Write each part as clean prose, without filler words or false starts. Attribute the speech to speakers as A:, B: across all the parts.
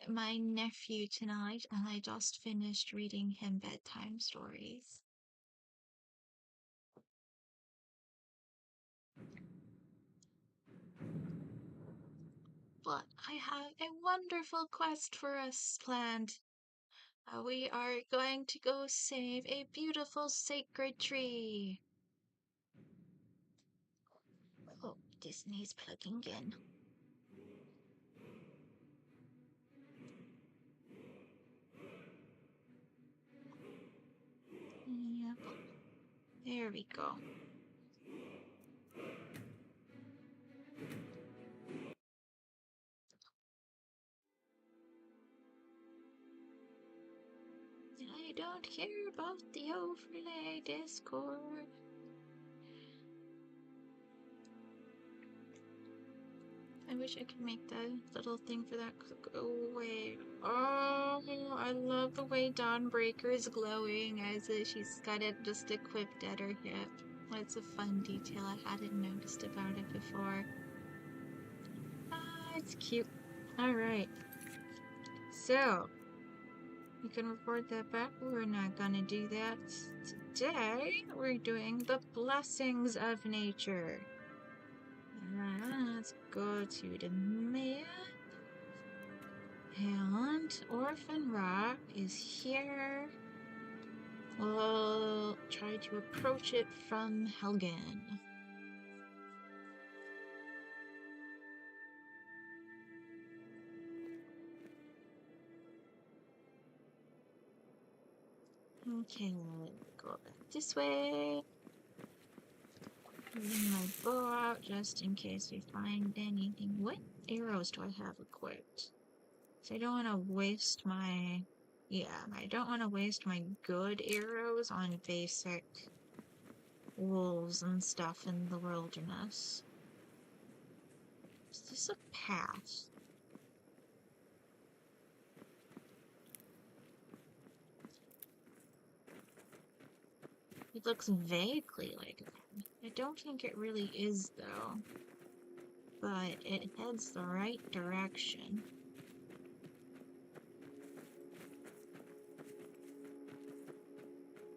A: my nephew tonight, and I just finished reading him bedtime stories. But I have a wonderful quest for us planned. We are going to go save a beautiful sacred tree. Oh, Disney's plugging in. Yep. There we go. I don't care about the overlay Discord. I wish I could make the little thing for that go away. Oh, I love the way Dawnbreaker is glowing as she's got it just equipped at her hip. It's a fun detail I hadn't noticed about it before. Ah, it's cute. Alright. So, you can report that back. We're not gonna do that today. We're doing the blessings of nature. Let's go to the map. And Orphan Rock is here. We'll try to approach it from Helgen. Okay, go back this way. Bring my bow out just in case we find anything. What arrows do I have equipped? So I don't want to waste my... Yeah, I don't want to waste my good arrows on basic wolves and stuff in the wilderness. Is this a path? It looks vaguely like that. I don't think it really is, though. But it heads the right direction.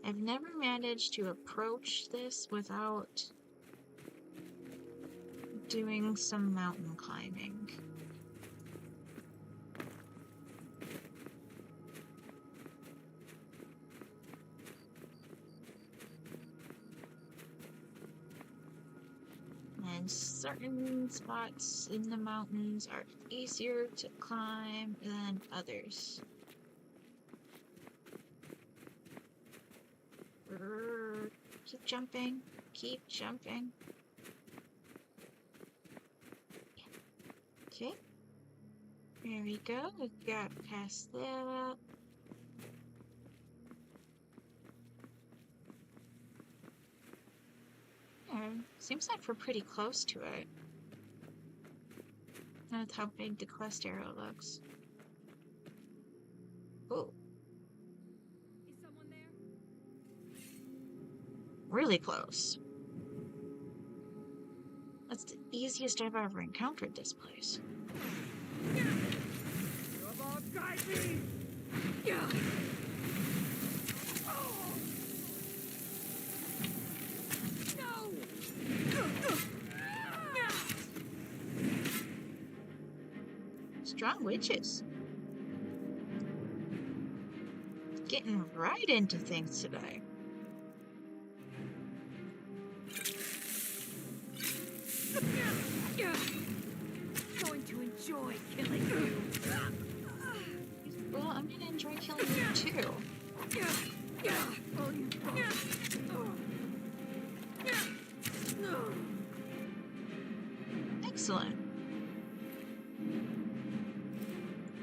A: I've never managed to approach this without doing some mountain climbing. And certain spots in the mountains are easier to climb than others. Keep jumping, keep jumping. Okay, there we go. We got past that. Seems like we're pretty close to it. That's how big the quest arrow looks. Oh.
B: Is someone there?
A: Really close. That's the easiest I've ever encountered this place.
B: Guide me!
A: Strong witches. Getting right into things today.
B: Going to enjoy killing you.
A: Well, I'm gonna enjoy killing you too.
B: Oh, you
A: Excellent.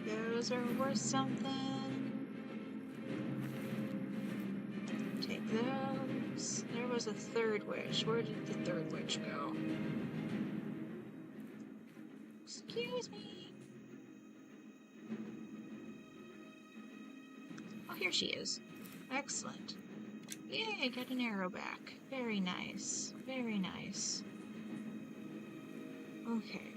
A: Those are worth something. Take those. There was a third witch. Where did the third witch go? Excuse me. Oh, here she is. Excellent. Yay, I got an arrow back. Very nice. Very nice. Okay.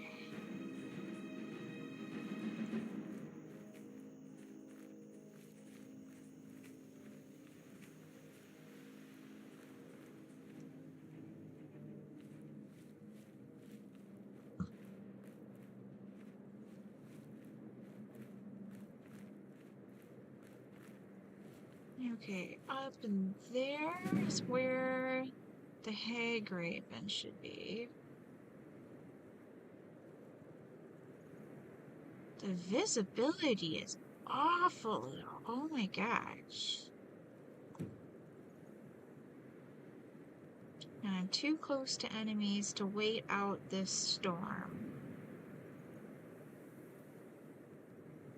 A: Okay, up in there is where the hag raven should be. The visibility is awful. Oh my gosh. And I'm too close to enemies to wait out this storm.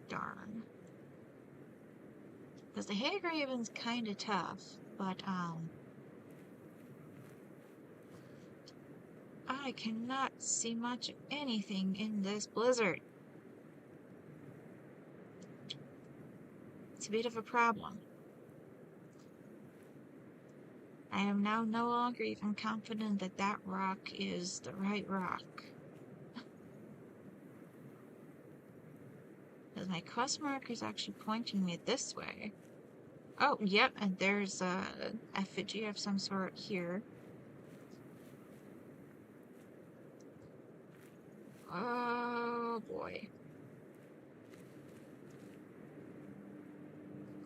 A: Darn. Because the hag raven's kind of tough, but I cannot see much of anything in this blizzard. It's a bit of a problem. I am now no longer even confident that that rock is the right rock. Because my quest marker is actually pointing me this way. Oh, yep, and there's a effigy of some sort here. Oh boy.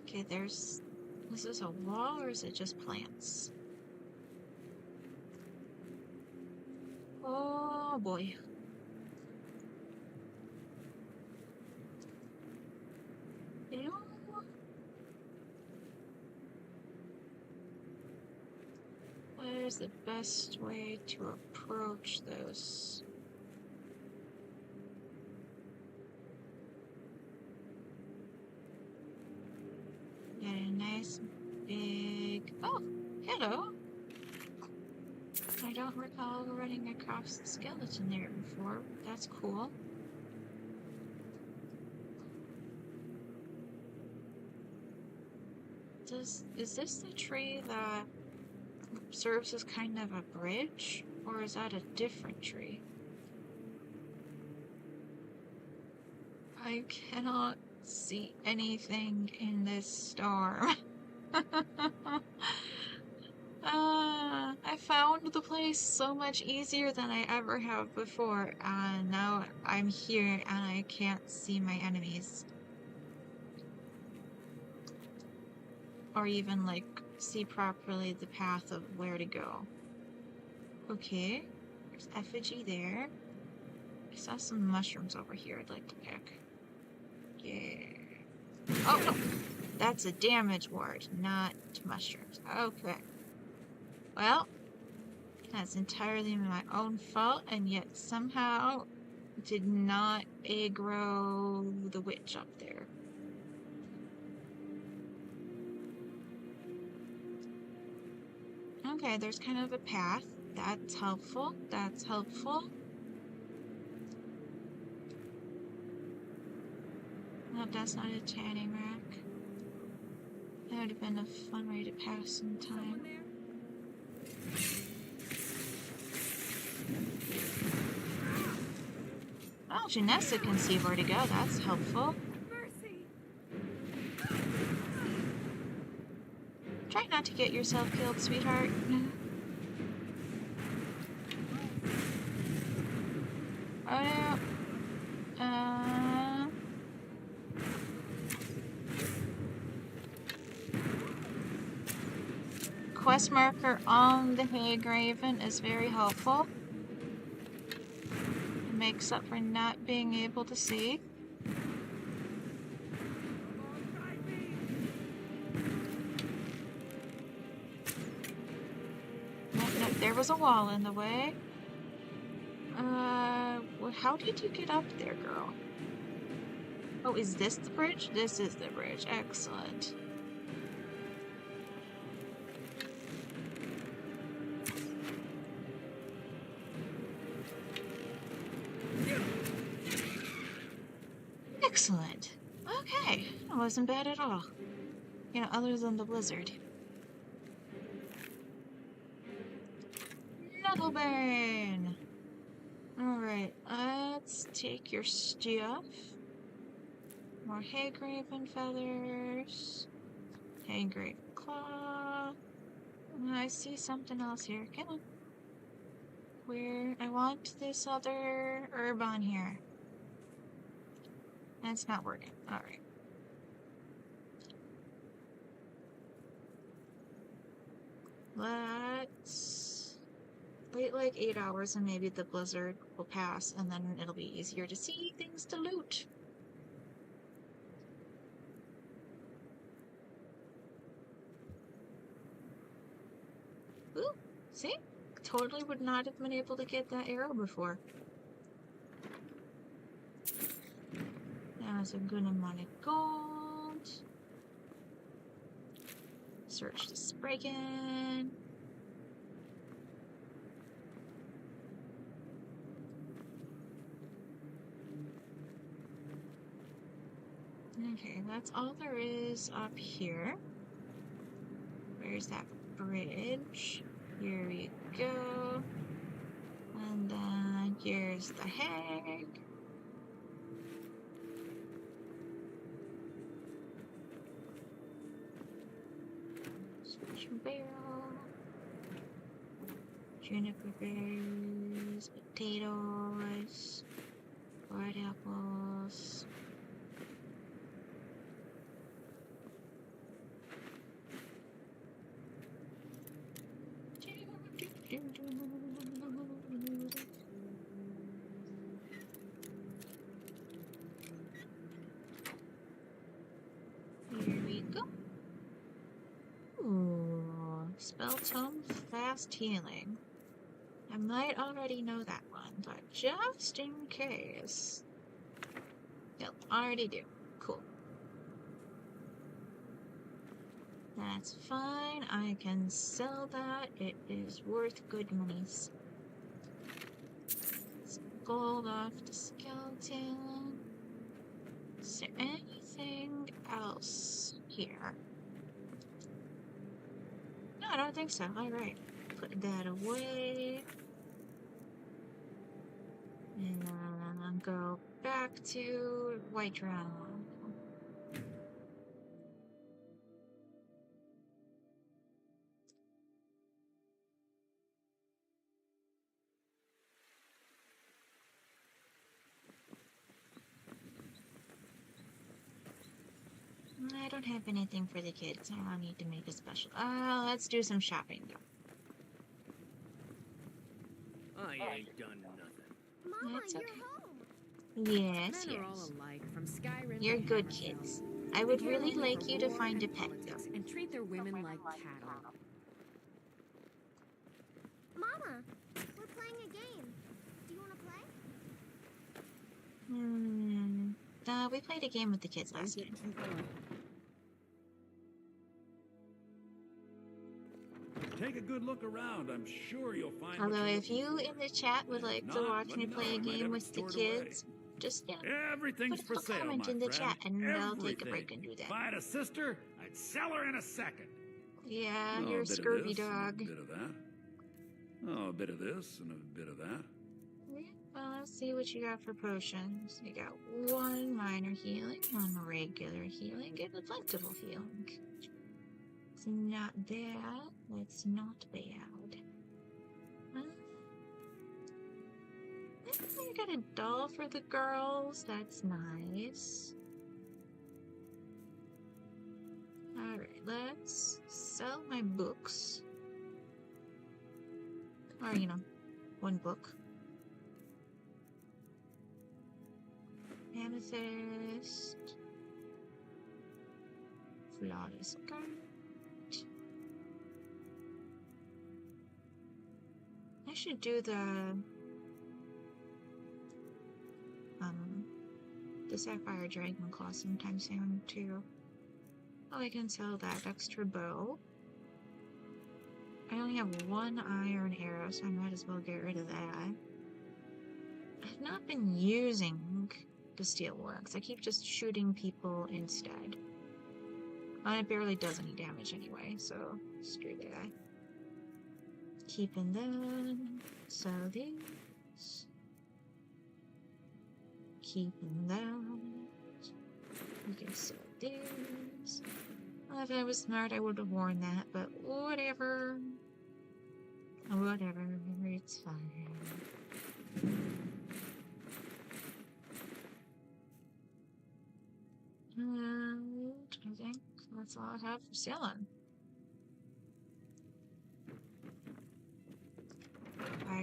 A: Okay, is this a wall or is it just plants? Oh boy. Ew. Where's the best way to approach this? Got a nice big... Oh, hello! I don't recall running across the skeleton there before. That's cool. Is this the tree that serves as kind of a bridge? Or is that a different tree? I cannot see anything in this storm. I found the place so much easier than I ever have before, and now I'm here and I can't see my enemies. Or even, like, see properly the path of where to go. Okay, there's effigy there. I saw some mushrooms over here I'd like to pick. Yeah. Oh, no! That's a damage ward, not mushrooms. Okay. Well, that's entirely my own fault, and yet somehow did not aggro the witch up there. Okay, there's kind of a path. That's helpful. That's helpful. No, that's not a tanning rack. That would have been a fun way to pass some time. Oh, Janessa can see where to go. That's helpful. Try not to get yourself killed, sweetheart. Oh no. Quest marker on the hag raven is very helpful. It makes up for not being able to see. Nope, there was a wall in the way. Well, how did you get up there, girl? Oh, is this the bridge? This is the bridge. Excellent. Excellent. Okay, that wasn't bad at all. You know, other than the blizzard. Knucklebane! Alright, let's take your stuff. More hag raven feathers. Hag raven claw. I see something else here. Come on. Where? I want this other herb on here. That's not working. Alright. Let's wait like 8 hours and maybe the blizzard will pass and then it'll be easier to see things to loot. Ooh, see? Totally would not have been able to get that arrow before. That was a good amount of gold. Search the Spriggan. Okay, that's all there is up here. Where's that bridge? Here we go. And then here's the hag. Special barrel. Juniper berries, potatoes, white apples. Here we go. Ooh, spell tome fast healing. I might already know that one, but just in case. Yep, already do. Cool. That's fine. I can sell that. It is worth good monies. Some gold off the skeleton. Is there anything else here? No, I don't think so. Alright. Put that away. And then go back to Whiterun. I don't have anything for the kids. I'll need to make a special. Let's do some shopping though.
C: I ain't done nothing.
B: Mama,
A: That's
B: you're
A: okay.
B: home.
A: Yes,
B: Men are all
A: yes.
B: alike, from Skyrim
A: You're
B: to
A: good
B: Hammerfell.
A: kids. I
B: They
A: would
B: care
A: really
B: only
A: like
B: for
A: you to
B: war
A: find a
B: and
A: pet
B: politics
A: though.
B: and treat their women like cattle.
D: Mama, we're playing a game. Do you want to play?
A: We played a game with the kids last time.
E: Take a good look around. I'm sure you'll find.
A: Although
E: what you're
A: if you
E: looking
A: in
E: for.
A: the chat would
E: And
A: like
E: if
A: to
E: not,
A: watch
E: let
A: me
E: know.
A: play
E: I
A: a
E: might
A: game
E: have it
A: with the
E: stored away.
A: kids, just put
E: Everything's
A: a
E: for
A: little
E: sale,
A: comment
E: my
A: in the
E: friend.
A: chat and I'll take a
E: Everything.
A: break and do
E: If
A: that.
E: I had a sister, I'd sell her in a second.
A: Yeah,
E: Oh,
A: you're a
E: bit of
A: scurvy
E: this and
A: dog.
E: a bit of that. Oh, a bit of this and a bit of that.
A: Yeah, well, let's see what you got for potions. You got one minor healing, one regular healing, and a plentiful healing. It's not bad. It's not bad. You got a doll for the girls. That's nice. Alright, let's sell my books. Or, you know, one book. Amethyst. Flawless skirt. I should do the Sapphire Dragon Claw sometime soon too. Oh, I can sell that extra bow. I only have one iron arrow, so I might as well get rid of that. I've not been using the steel one, because I keep just shooting people instead. And it barely does any damage anyway, so screw that. Keeping them. So these. Keeping that. We can sell these. Well, if I was smart, I would have worn that, but whatever. Whatever, it's fine. And I think that's all I have for selling.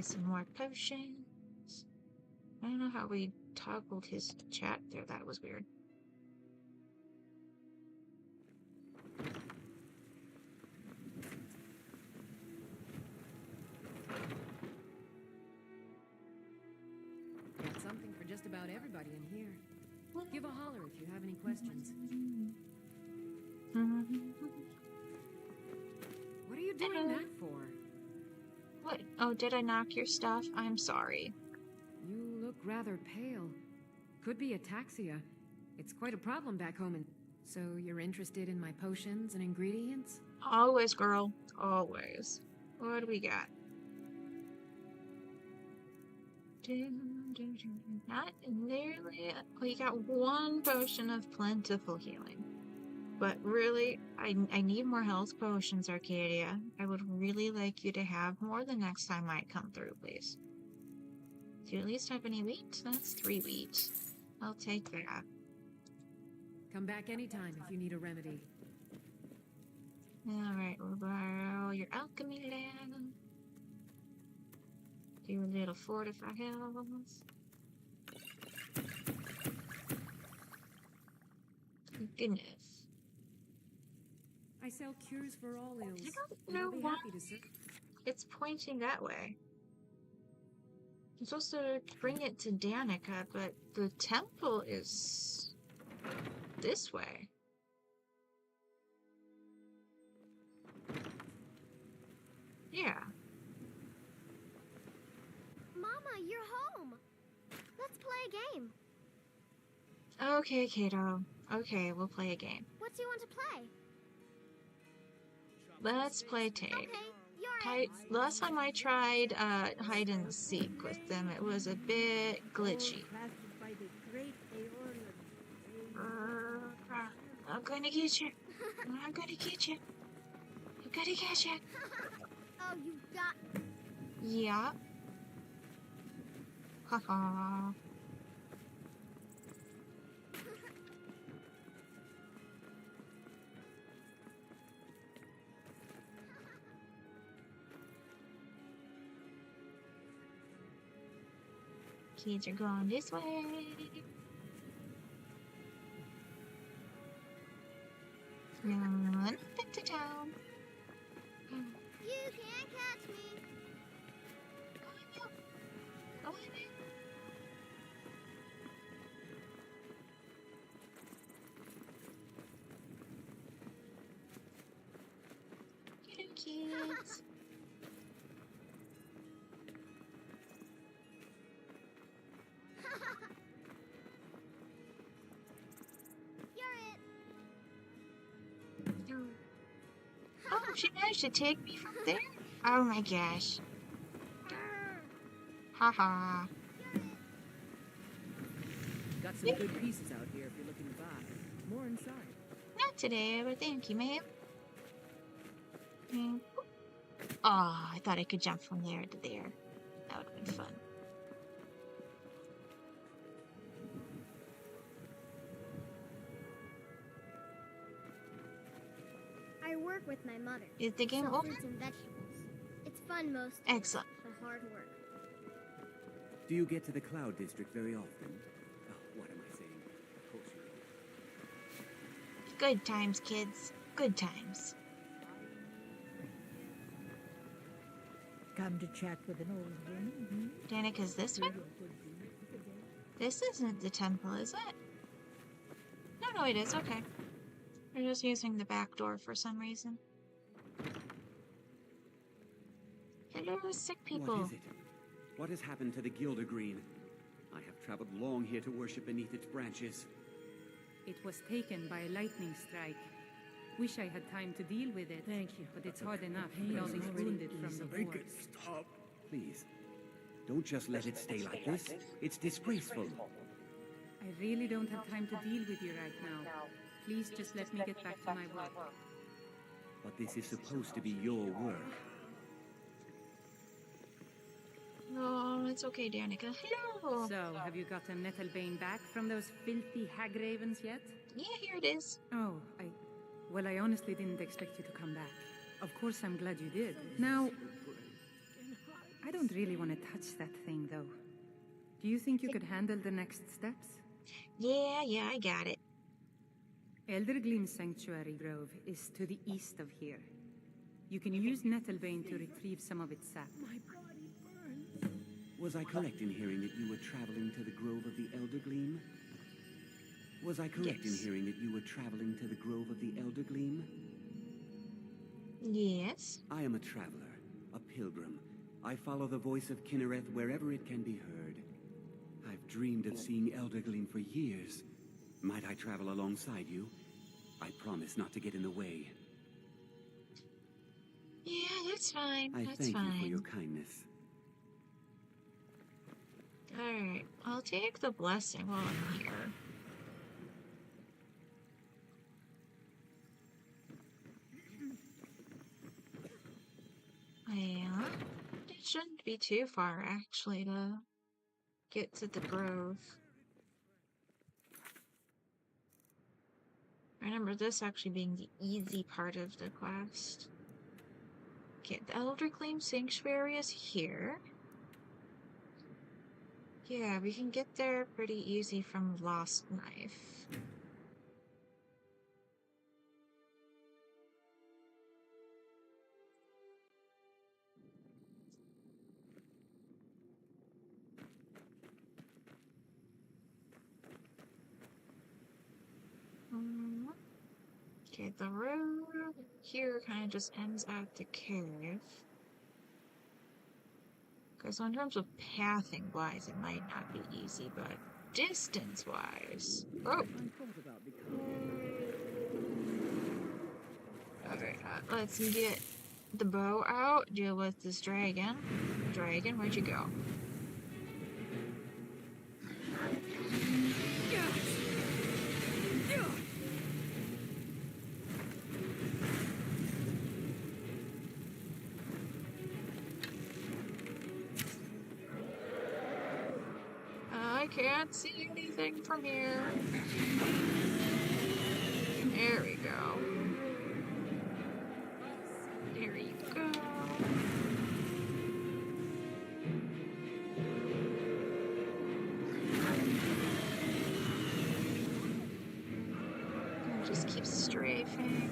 A: some more potions. I don't know how we toggled his chat there. That was weird.
B: Got something for just about everybody in here. Give a holler if you have any questions. What are you doing that for?
A: What? Oh, did I knock your stuff? I'm sorry.
B: You look rather pale. Could be ataxia. It's quite a problem back home. And so you're interested in my potions and ingredients?
A: Always, girl. Always. What do we got? Not nearly. We got one potion of plentiful healing. But really, I need more health potions, Arcadia. I would really like you to have more the next time I come through, please. Do you at least have any wheat? That's 3 wheat. I'll take that.
B: Come back anytime if you need a remedy.
A: Alright, we'll borrow your alchemy land. Do a little fortify health. Goodness.
B: I sell cures for all ills.
A: I don't know why
B: Happy to serve.
A: it's pointing that way. I'm supposed to bring it to Danica, but the temple is this way. Yeah.
D: Mama, you're home. Let's play a game.
A: Okay, Kato. Okay, we'll play a game.
D: What do you want to play?
A: Let's play tag.
D: Okay, you're it.
A: Last time I tried hide and seek with them, it was a bit glitchy. I'm gonna get you. I'm gonna get you. I'm gonna get you.
D: Oh, you got...
A: Yeah. Haha. Kids are going this way. Run back to town.
D: You can't catch me.
A: Go on in. Get in, kids.
D: You're it.
A: Oh, she managed to take me from there? Oh my gosh. Haha.
B: Got some good pieces out here if you're looking to buy. More inside.
A: Not today, but thank you, ma'am. Oh, I thought I could jump from there to there. That would have been fun.
D: I work with my mother.
A: Is the game
D: Sell
A: over?
D: fruits and vegetables. It's fun most of
A: Excellent.
D: the hard work.
C: Do you get to the Cloud District very often? Oh, what am I saying? Of course you do.
A: Good times, kids. Good times.
F: Come to chat with an old woman.
A: Danica's this way? This isn't the temple, is it? No, it is. Okay. We're just using the back door for some reason. Hello, sick people.
C: What is it? What has happened to the Gildergreen? I have traveled long here to worship beneath its branches.
G: It was taken by a lightning strike. Wish I had time to deal with it.
B: Thank you.
G: But it's hard enough with all these wounded from the war.
C: Stop. Please. Don't just let it stay like this. It's disgraceful.
G: I really don't have time to deal with you right now. Please just let me get back to my work.
C: But this is supposed to be your work.
A: No, it's okay, Danica. Hello.
G: So, have you gotten Nettlebane back from those filthy hag ravens yet?
A: Yeah, here it is.
G: Oh, well, I honestly didn't expect you to come back. Of course, I'm glad you did. Now, I I don't really want to touch that thing, though. Do you think you could handle the next steps?
A: Yeah, I got it.
G: Eldergleam Sanctuary Grove is to the east of here. You can use Nettlebane to retrieve some of its sap.
C: Was I correct in hearing that you were traveling to the Grove of the Eldergleam? Was I correct in
A: Yes.
C: hearing that you were traveling to the Grove of the Eldergleam?
A: Yes.
C: I am a traveler, a pilgrim. I follow the voice of Kynareth wherever it can be heard. I've dreamed of seeing Eldergleam for years. Might I travel alongside you? I promise not to get in the way.
A: Yeah, that's fine.
C: I
A: That's
C: thank
A: fine.
C: you for your kindness.
A: Alright, I'll take the blessing while I'm here. Yeah, it shouldn't be too far actually to get to the grove. I remember this actually being the easy part of the quest. Okay, the Eldergleam Sanctuary is here. Yeah, we can get there pretty easy from Lost Knife. Okay, the road here kind of just ends at the cave. Okay, so in terms of pathing-wise, it might not be easy, but distance-wise... Oh! Okay, let's get the bow out, deal with this dragon. Dragon, where'd you go? I can't see anything from here. There we go. There you go. And just keep strafing.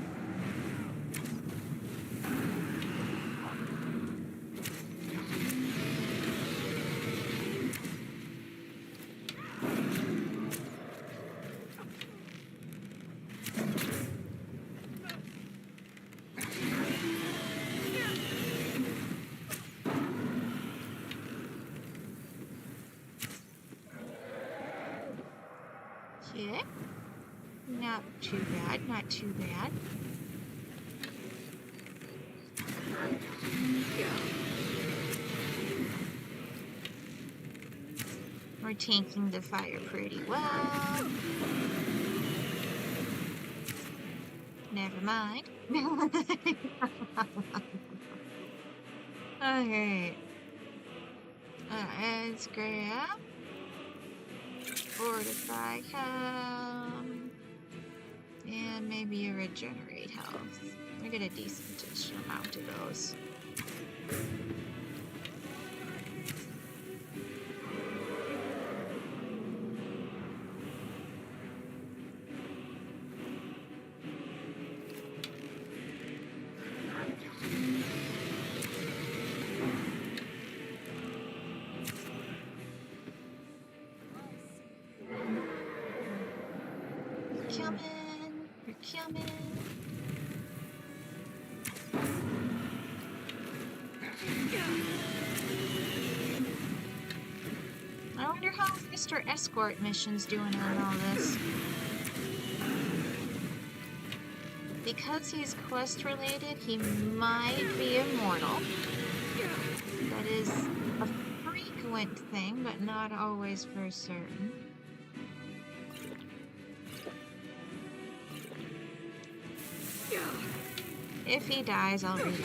A: Okay. Not too bad, not too bad. We're tanking the fire pretty well. Never mind. Okay. Let's grab. Fortify health. And maybe a regenerate health. I get a decent amount of those. We're coming. I wonder how Mr. Escort mission's doing on all this. Because he's quest related, he might be immortal. That is a frequent thing, but not always for certain. If he dies, I'll reload.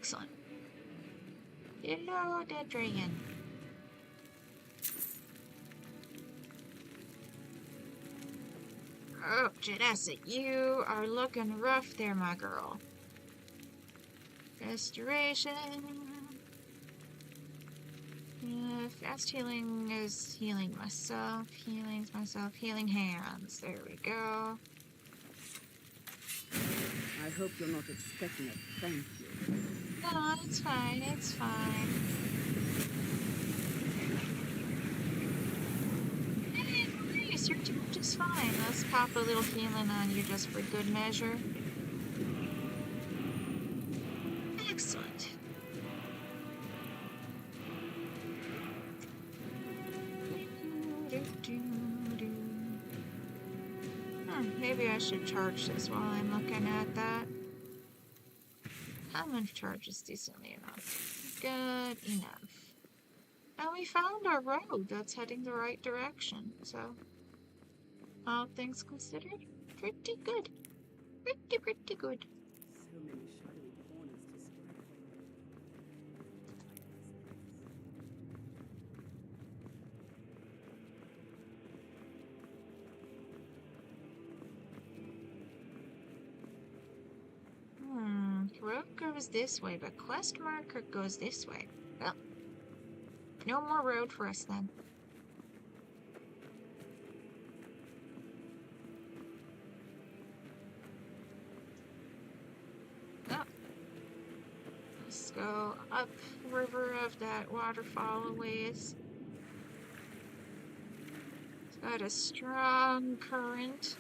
A: Excellent. Hello, dead dragon. Oh, Janessa, you are looking rough there, my girl. Restoration. Fast healing is healing myself. Healing's myself. Healing hands. There we go.
H: I hope you're not expecting a thank you.
A: No, it's fine. It's fine. Hey, Maurice, you're doing just fine. Let's pop a little healing on you just for good measure. Excellent. Maybe I should charge this while I'm looking at that. How much charge is decently enough? Good enough. And we found our road that's heading the right direction, so all things considered, pretty good. Pretty good.
H: So many shadowy corners to spread.
A: Road goes this way, but quest marker goes this way. Well, no more road for us then. Oh. Let's go up river of that waterfall a ways. It's got a strong current.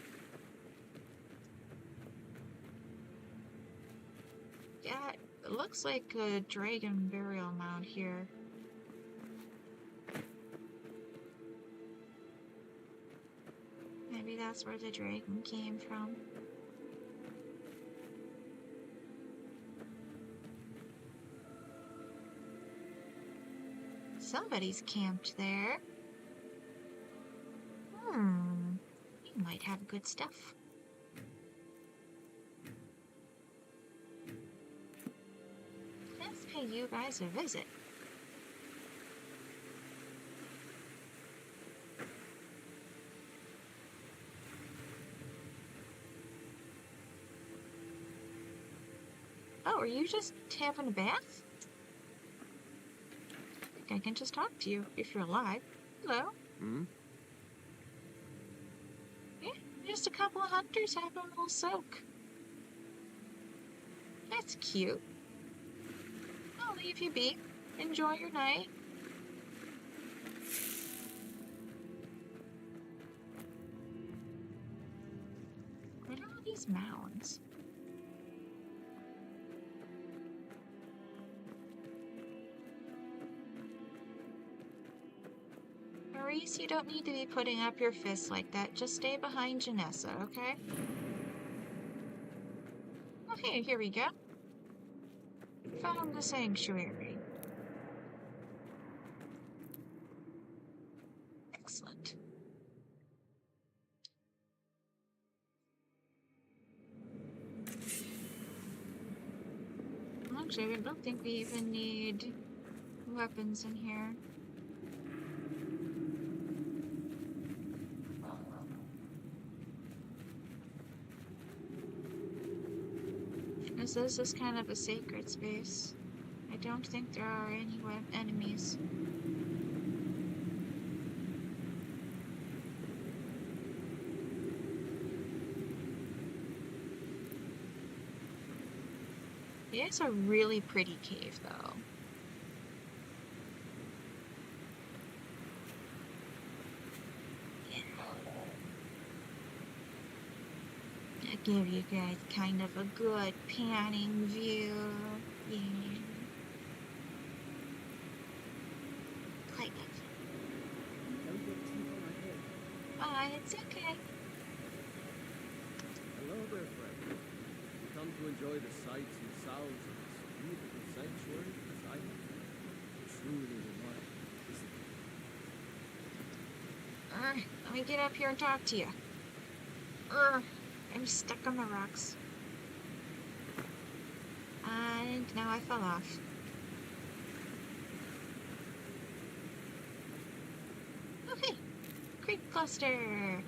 A: Yeah, it looks like a dragon burial mound here. Maybe that's where the dragon came from. Somebody's camped there. You might have good stuff. Let's pay you guys a visit. Oh, are you just having a bath? I think I can just talk to you if you're alive. Hello? Yeah, just a couple of hunters having a little soak. That's cute. I'll leave you be. Enjoy your night. What are all these mounds? Maurice, you don't need to be putting up your fists like that. Just stay behind Janessa, okay? Okay, here we go. Found the sanctuary. Excellent. Actually, I don't think we even need weapons in here. This is kind of a sacred space. I don't think there are any enemies. It is a really pretty cave, though. Give you guys kind of a good panning view. Yeah. Quite good.
H: Don't get too far ahead.
A: Oh, it's okay.
I: Hello there, friend. You come to enjoy the sights and sounds of this beautiful sanctuary beside me? Truly remarkable, isn't it?
A: Let me get up here and talk to you. I'm stuck on the rocks. And now I fell off. Okay. Creep cluster.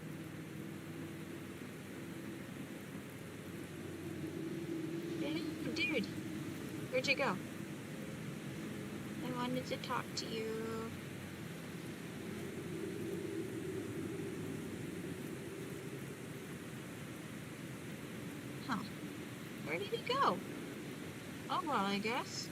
A: Dude, where'd you go? I wanted to talk to you. Huh. Where did he go? Oh, well, I guess.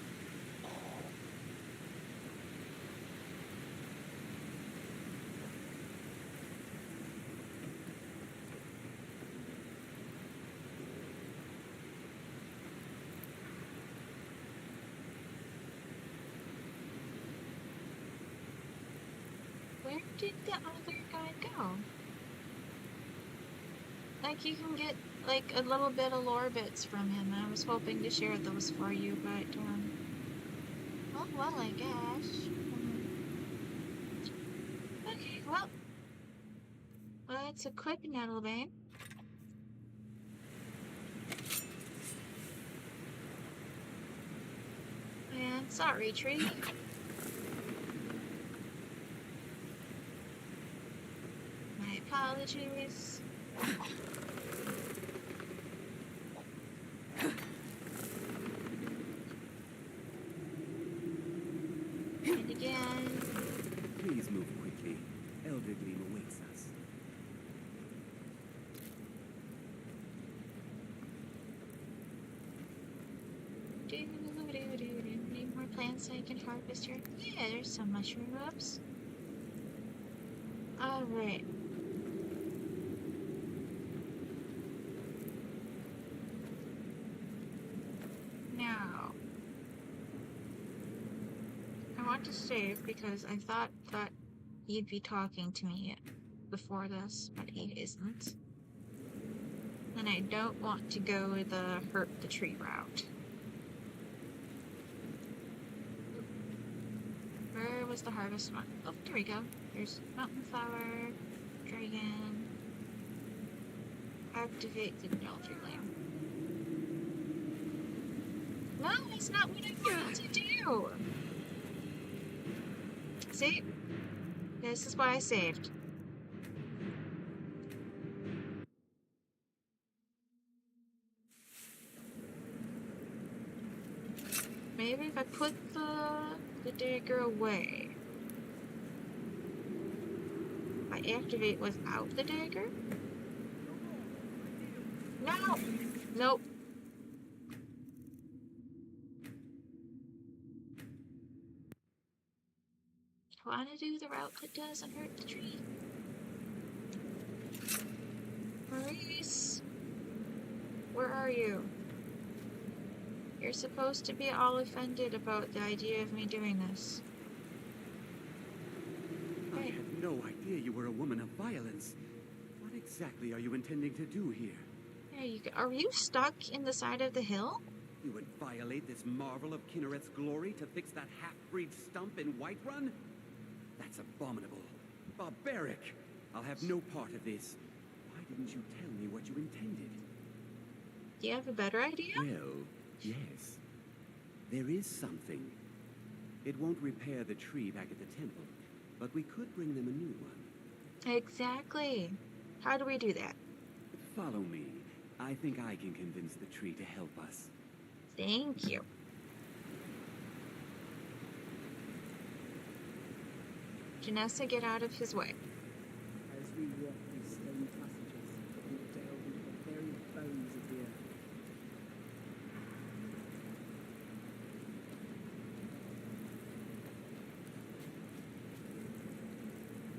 A: Where did the other guy go? Like, you can get, like, a little bit of lore bits from him. I was hoping to share those for you, but, oh, well, I guess. Okay, well, let's equip Nettlebane. And sorry, tree. My apologies. And again.
C: Please move quickly. Gildergreen awaits us.
A: Need more plants I can harvest here. Yeah, there's some mushroom rubs. Alright. Now, I want to save because I thought that he'd be talking to me before this, but he isn't. And I don't want to go the hurt the tree route. Where was the harvest one? Oh, there we go. There's mountain flower, dragon. Activate the Gildergreen. No, that's not what I wanted to do. See? This is why I saved. Maybe if I put the dagger away. I activate without the dagger? No! Nope. I want to do the route that doesn't hurt the tree. Maurice! Where are you? You're supposed to be all offended about the idea of me doing this.
C: I had no idea you were a woman of violence. What exactly are you intending to do here?
A: There you go. Are you stuck in the side of the hill?
C: You would violate this marvel of Kynareth's glory to fix that half-breed stump in Whiterun? That's abominable. Barbaric! I'll have no part of this. Why didn't you tell me what you intended?
A: Do you have a better idea?
C: Well, yes. There is something. It won't repair the tree back at the temple, but we could bring them a new one.
A: Exactly. How do we do that?
C: Follow me. I think I can convince the tree to help us.
A: Thank you. Janessa, get out of his way.
H: As we walk these stone passages, we delve into the very bones of the earth.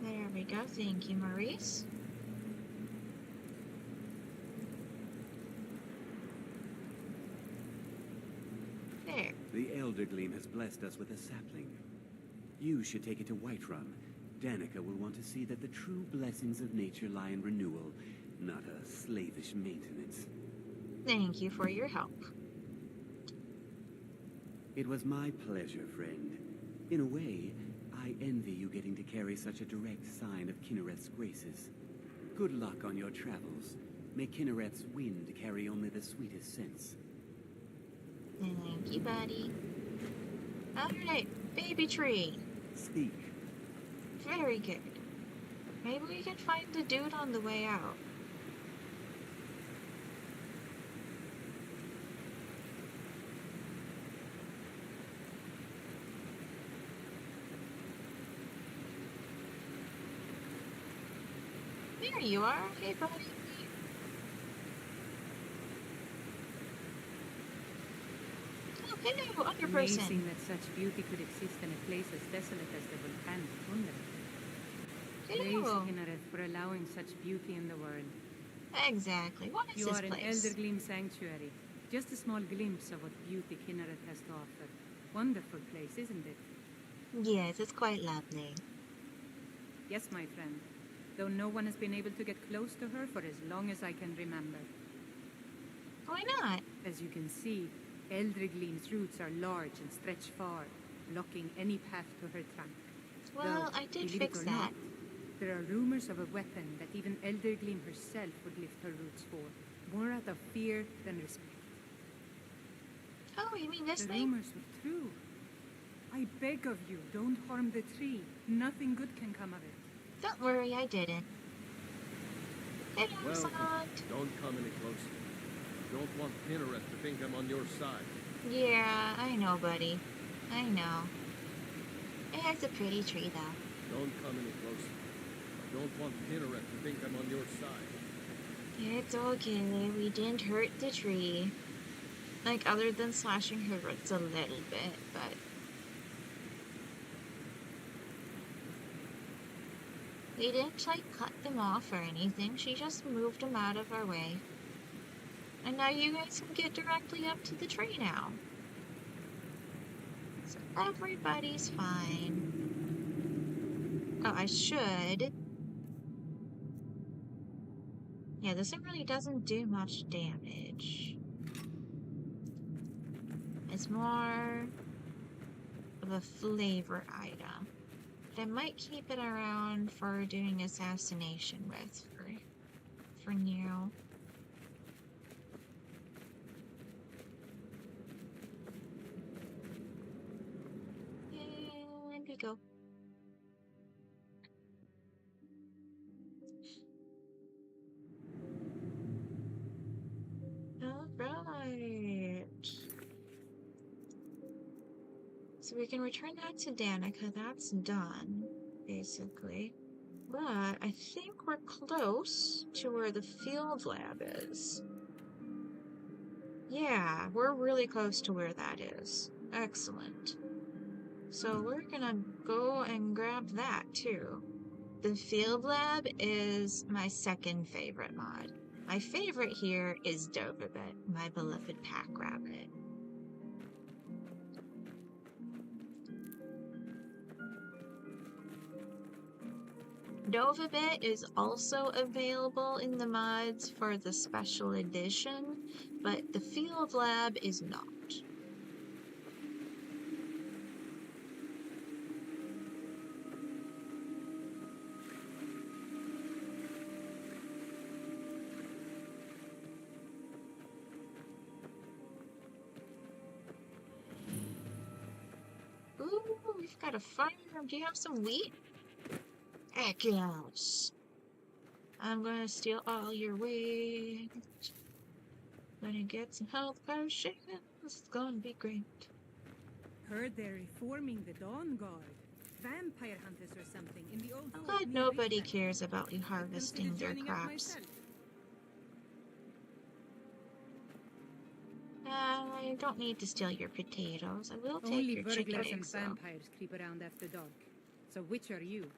A: There we go. Thank you, Maurice. There.
C: The Gildergreen has blessed us with a sapling. You should take it to Whiterun. Danica will want to see that the true blessings of nature lie in renewal, not a slavish maintenance.
A: Thank you for your help.
C: It was my pleasure, friend. In a way, I envy you getting to carry such a direct sign of Kynareth's graces. Good luck on your travels. May Kynareth's wind carry only the sweetest scents.
A: Thank you, buddy. Alright, baby tree.
C: Speak.
A: Very good. Maybe we can find the dude on the way out. There you are. Hey, buddy. Oh, hello, other person.
G: Amazing that such beauty could exist in a place as desolate as the volcanic tundra. Praise
A: Hello.
G: Kynareth for allowing such beauty in the world.
A: Exactly. What is
G: You
A: this
G: are in
A: place?
G: Gildergreen sanctuary. Just a small glimpse of what beauty Kynareth has to offer. Wonderful place, isn't it?
A: Yes, it's quite lovely.
G: Yes, my friend. Though no one has been able to get close to her for as long as I can remember.
A: Why not?
G: As you can see, Gildergreen's roots are large and stretch far, blocking any path to her trunk.
A: Well,
G: Though,
A: I did
G: believe
A: fix
G: it or
A: that.
G: not, there are rumors of a weapon that even Gildergreen herself would lift her roots for, more out of fear than respect.
A: Oh, you mean this
G: The
A: thing?
G: rumors were true. I beg of you, don't harm the tree. Nothing good can come of it.
A: Don't worry, I didn't. Hello,
I: Well,
A: son.
I: don't come any closer. Don't want Kynareth to think I'm on your side.
A: Yeah, I know, buddy. I know. It's a pretty tree, though.
I: Don't come any closer. I don't want Kynareth to think I'm on your side.
A: It's okay. We didn't hurt the tree. Like, other than slashing her roots a little bit, but... we didn't, like, cut them off or anything. She just moved them out of our way. And now you guys can get directly up to the tree now. So everybody's fine. Oh, I should... yeah, this thing really doesn't do much damage. It's more of a flavor item. But I might keep it around for doing assassination with for now. And we go. Alright. So we can return that to Danica. That's done, basically. But I think we're close to where the field lab is. Yeah, we're really close to where that is. Excellent. So we're gonna go and grab that too. The field lab is my second favorite mod. My favorite here is Dovabit, my beloved pack rabbit. Dovabit is also available in the mods for the special edition, but the field lab is not. Ooh, we've got a farm. Do you have some wheat? Heck yes. I'm gonna steal all your wheat. Gonna get some health potions. It's gonna be great.
G: Heard they're reforming the Dawn Guard. Vampire hunters or something in the old
A: I'm
G: fort
A: glad
G: near
A: nobody
G: Riefenstahl.
A: cares about you harvesting
G: Consider
A: their
G: joining up
A: crops.
G: myself.
A: I don't need to steal your potatoes. I will take
G: Only
A: your chicken
G: burglars and
A: eggs, though.
G: vampires creep around after dark. So which are you?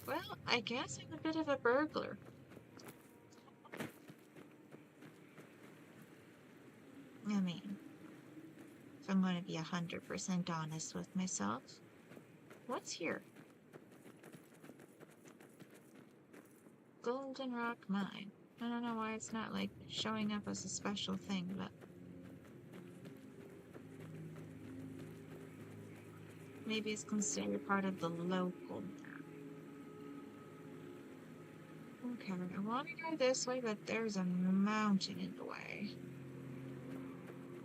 A: Well, I guess I'm a bit of a burglar. I mean, if I'm going to be 100% honest with myself. What's here? Golden Rock Mine. I don't know why it's not, like, showing up as a special thing, but... maybe it's considered part of the local map. Okay, I want to go this way, but there's a mountain in the way.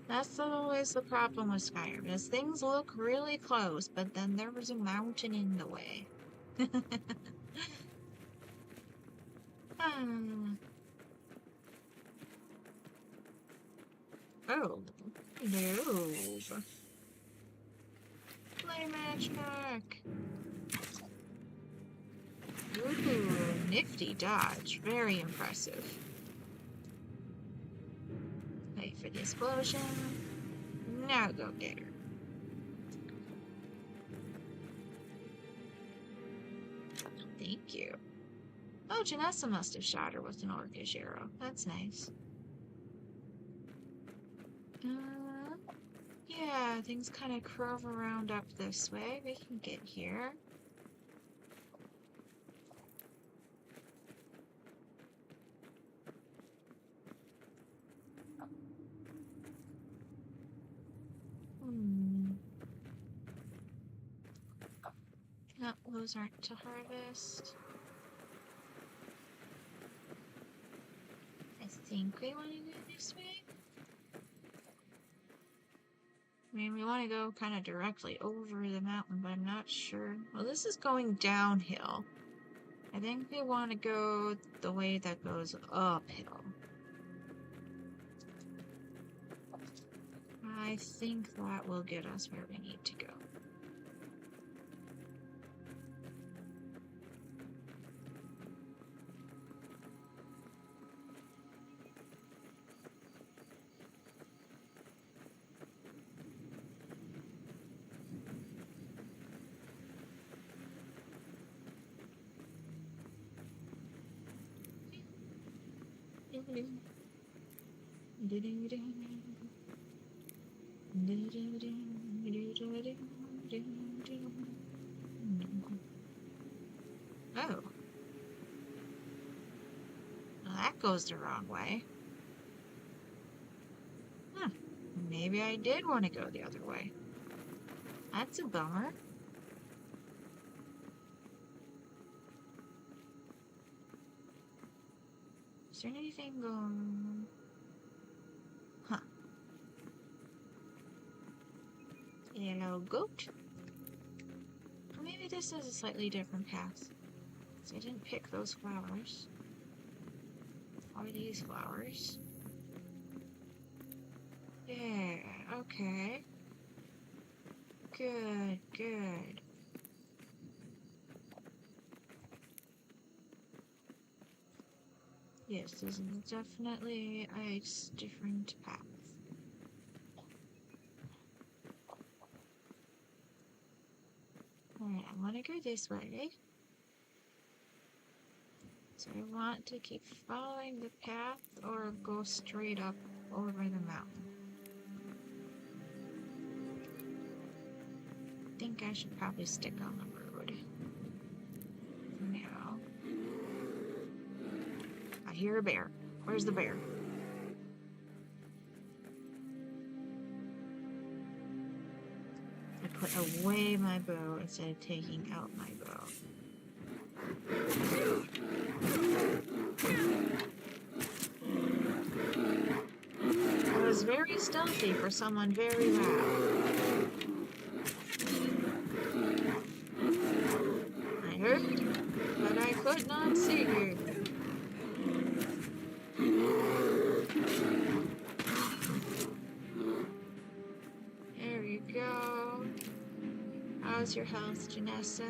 A: That's always the problem with Skyrim, is things look really close, but then there was a mountain in the way. Hmm. Oh, no. Play matchmark. Ooh, nifty dodge. Very impressive. Wait for the explosion. Now go get her. Thank you. Oh, Janessa must have shot her with an orcish arrow. That's nice. Yeah, things kind of curve around up this way. We can get here. No, those aren't to harvest. I think we want to go this way. I mean, we want to go kind of directly over the mountain, but I'm not sure. Well, this is going downhill. I think we want to go the way that goes uphill. I think that will get us where we need to go. Oh. Well, that goes the wrong way. Huh. Maybe I did want to go the other way. That's a bummer. Is there anything going... Huh. Yellow goat? Or maybe this is a slightly different path. So I didn't pick those flowers. Or these flowers. Yeah, okay. Good, good. Yes, this is definitely a different path. Alright, I want to go this way. So I want to keep following the path or go straight up over the mountain. I think I should probably stick on the road. Now. I hear a bear. Where's the bear? I put away my bow instead of taking out my bow. That was very stealthy for someone very loud. I heard, but I could not see you. There you go. How's your health, Janessa?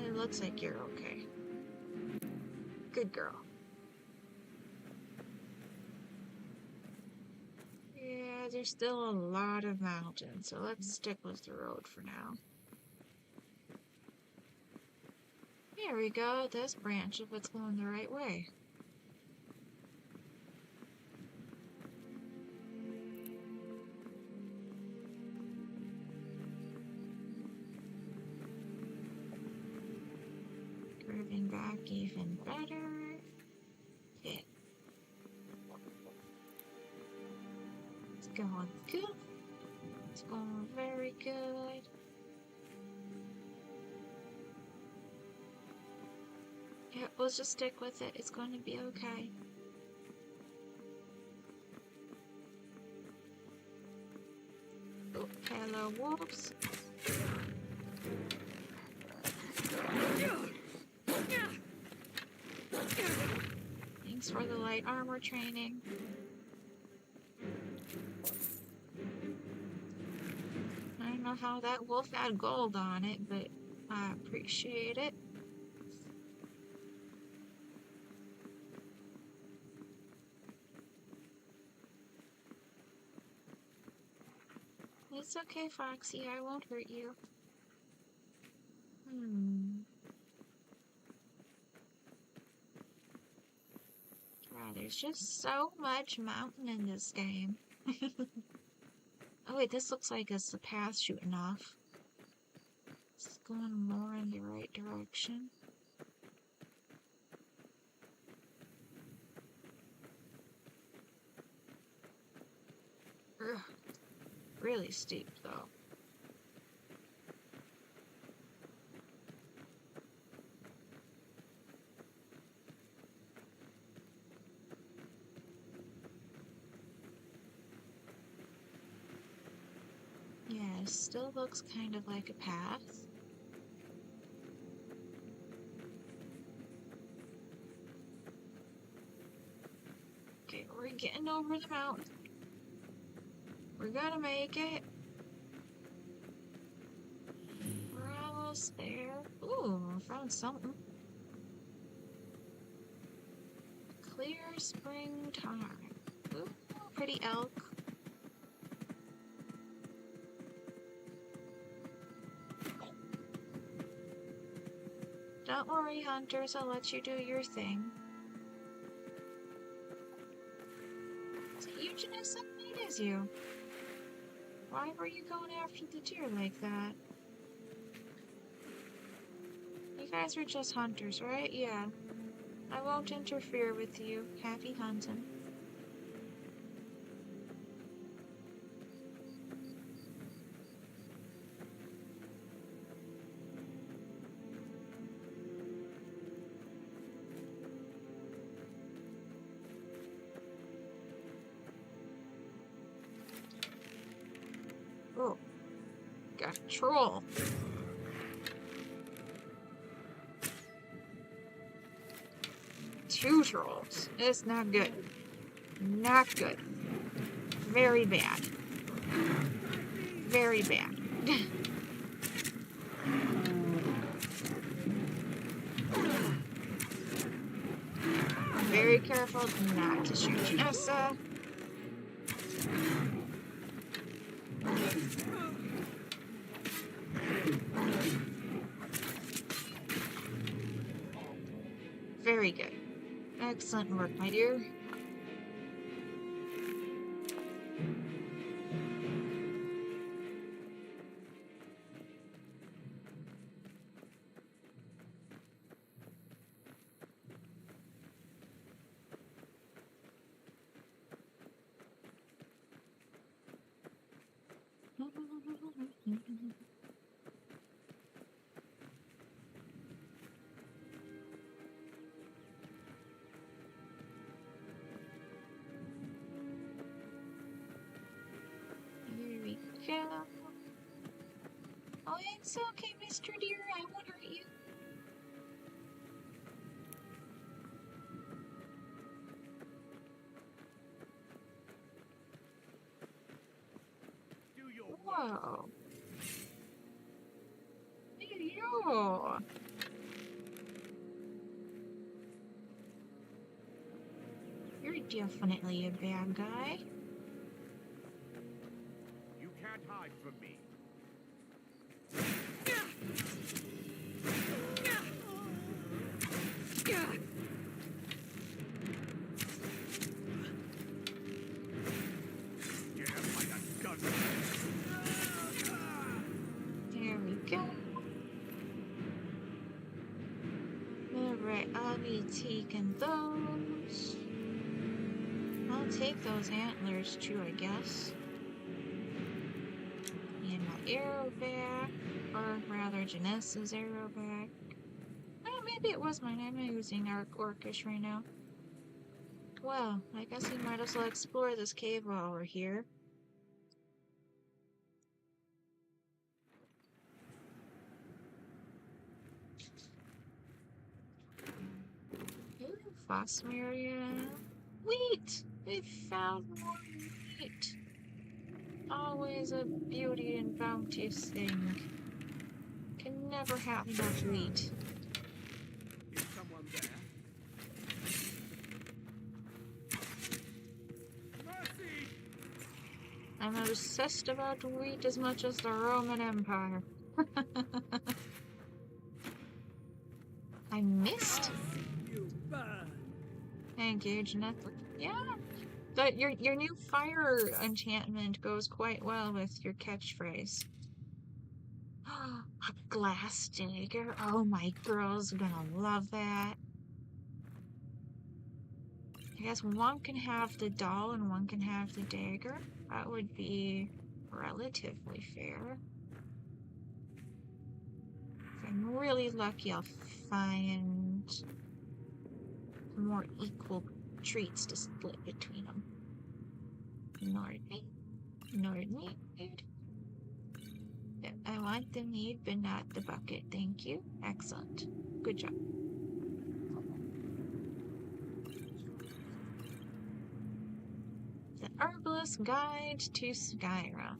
A: It looks like you're okay. Good girl. Yeah, there's still a lot of mountains, so let's stick with the road for now. There we go, this branch if it's going the right way. Curving back even better. Yeah. It's going good. It's going very good. Yeah, we'll just stick with it. It's going to be okay. wolves. Thanks for the light armor training. I don't know how that wolf had gold on it, but I appreciate it. It's okay, Foxy. I won't hurt you. Wow, there's just so much mountain in this game. Oh wait, this looks like it's the path shooting off. It's going more in the right direction. Ugh. Really steep though. Yeah, it still looks kind of like a path. Okay, we're getting over the mountain. We're gonna make it. We're almost there. Ooh, found something. Clear spring time. Ooh, pretty elk. Don't worry, hunters, I'll let you do your thing. Is it you, Janessa? It is you. Why were you going after the deer like that? You guys are just hunters, right? Yeah. I won't interfere with you. Happy hunting. Oh, got a troll. Two trolls. It's not good. Not good. Very bad. Very bad. Very careful not to shoot Janessa. Very good. Excellent work, my dear. Here we go. Oh, it's okay, Mr. Deer. I won't hurt you. Whoa. Yo. You're definitely a bad guy.
J: You can't hide from me. Get up like a gun.
A: There we go. Alright, I'll be taking those. I'll take those antlers too, I guess. And my arrow back. Or rather, Janessa's arrow back. Oh, maybe it was mine. I'm using Orcish right now. Well, I guess we might as well explore this cave while we're here. possum area. Wheat! We found more wheat. Always a beauty and bounteous thing. Can never have enough wheat.
J: Is someone there? Mercy!
A: I'm obsessed about wheat as much as the Roman Empire. I missed.
I: You burn.
A: Engage Netflix. Yeah, but your new fire enchantment goes quite well with your catchphrase. A glass dagger. Oh, my girl's gonna love that. I guess one can have the doll and one can have the dagger. That would be relatively fair. If I'm really lucky, I'll find more equal treats to split between them. Nord meat. I want the meat, but not the bucket. Thank you. Excellent. Good job. The Herbalist Guide to Skyrim.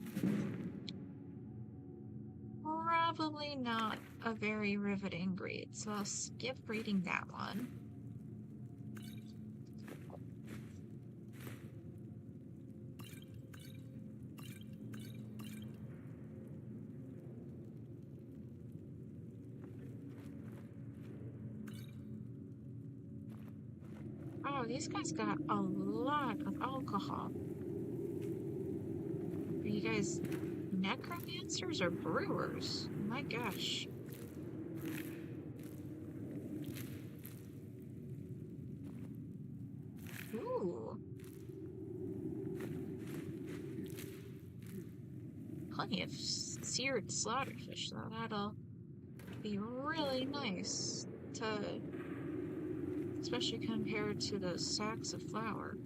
A: Probably not a very riveting read, so I'll skip reading that one. Oh, these guys got a lot of alcohol. Are you guys necromancers or brewers? My gosh. Ooh. Plenty of seared slaughterfish, though. That'll be really nice to... especially compared to those sacks of flour.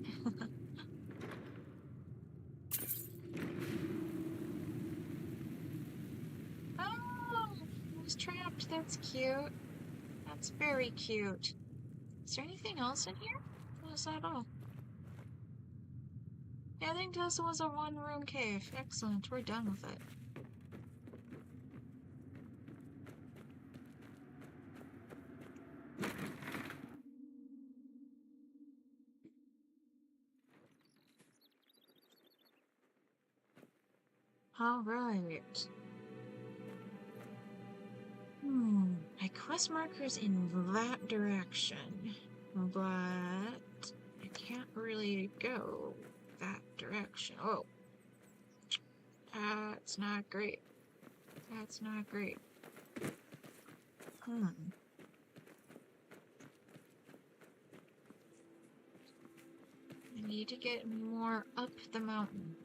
A: Oh, I was trapped. That's cute. That's very cute. Is there anything else in here? What was that all? Yeah, I think this was a one-room cave. Excellent. We're done with it. All right. My quest marker's in that direction, but I can't really go that direction. Oh, that's not great. That's not great. I need to get more up the mountain.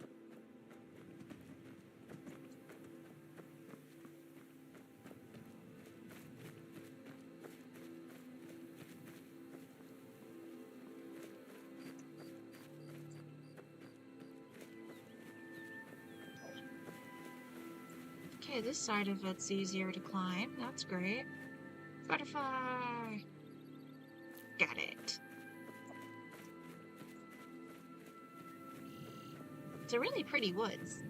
A: Okay, this side of it's easier to climb. That's great. Butterfly! Got it. It's a really pretty woods.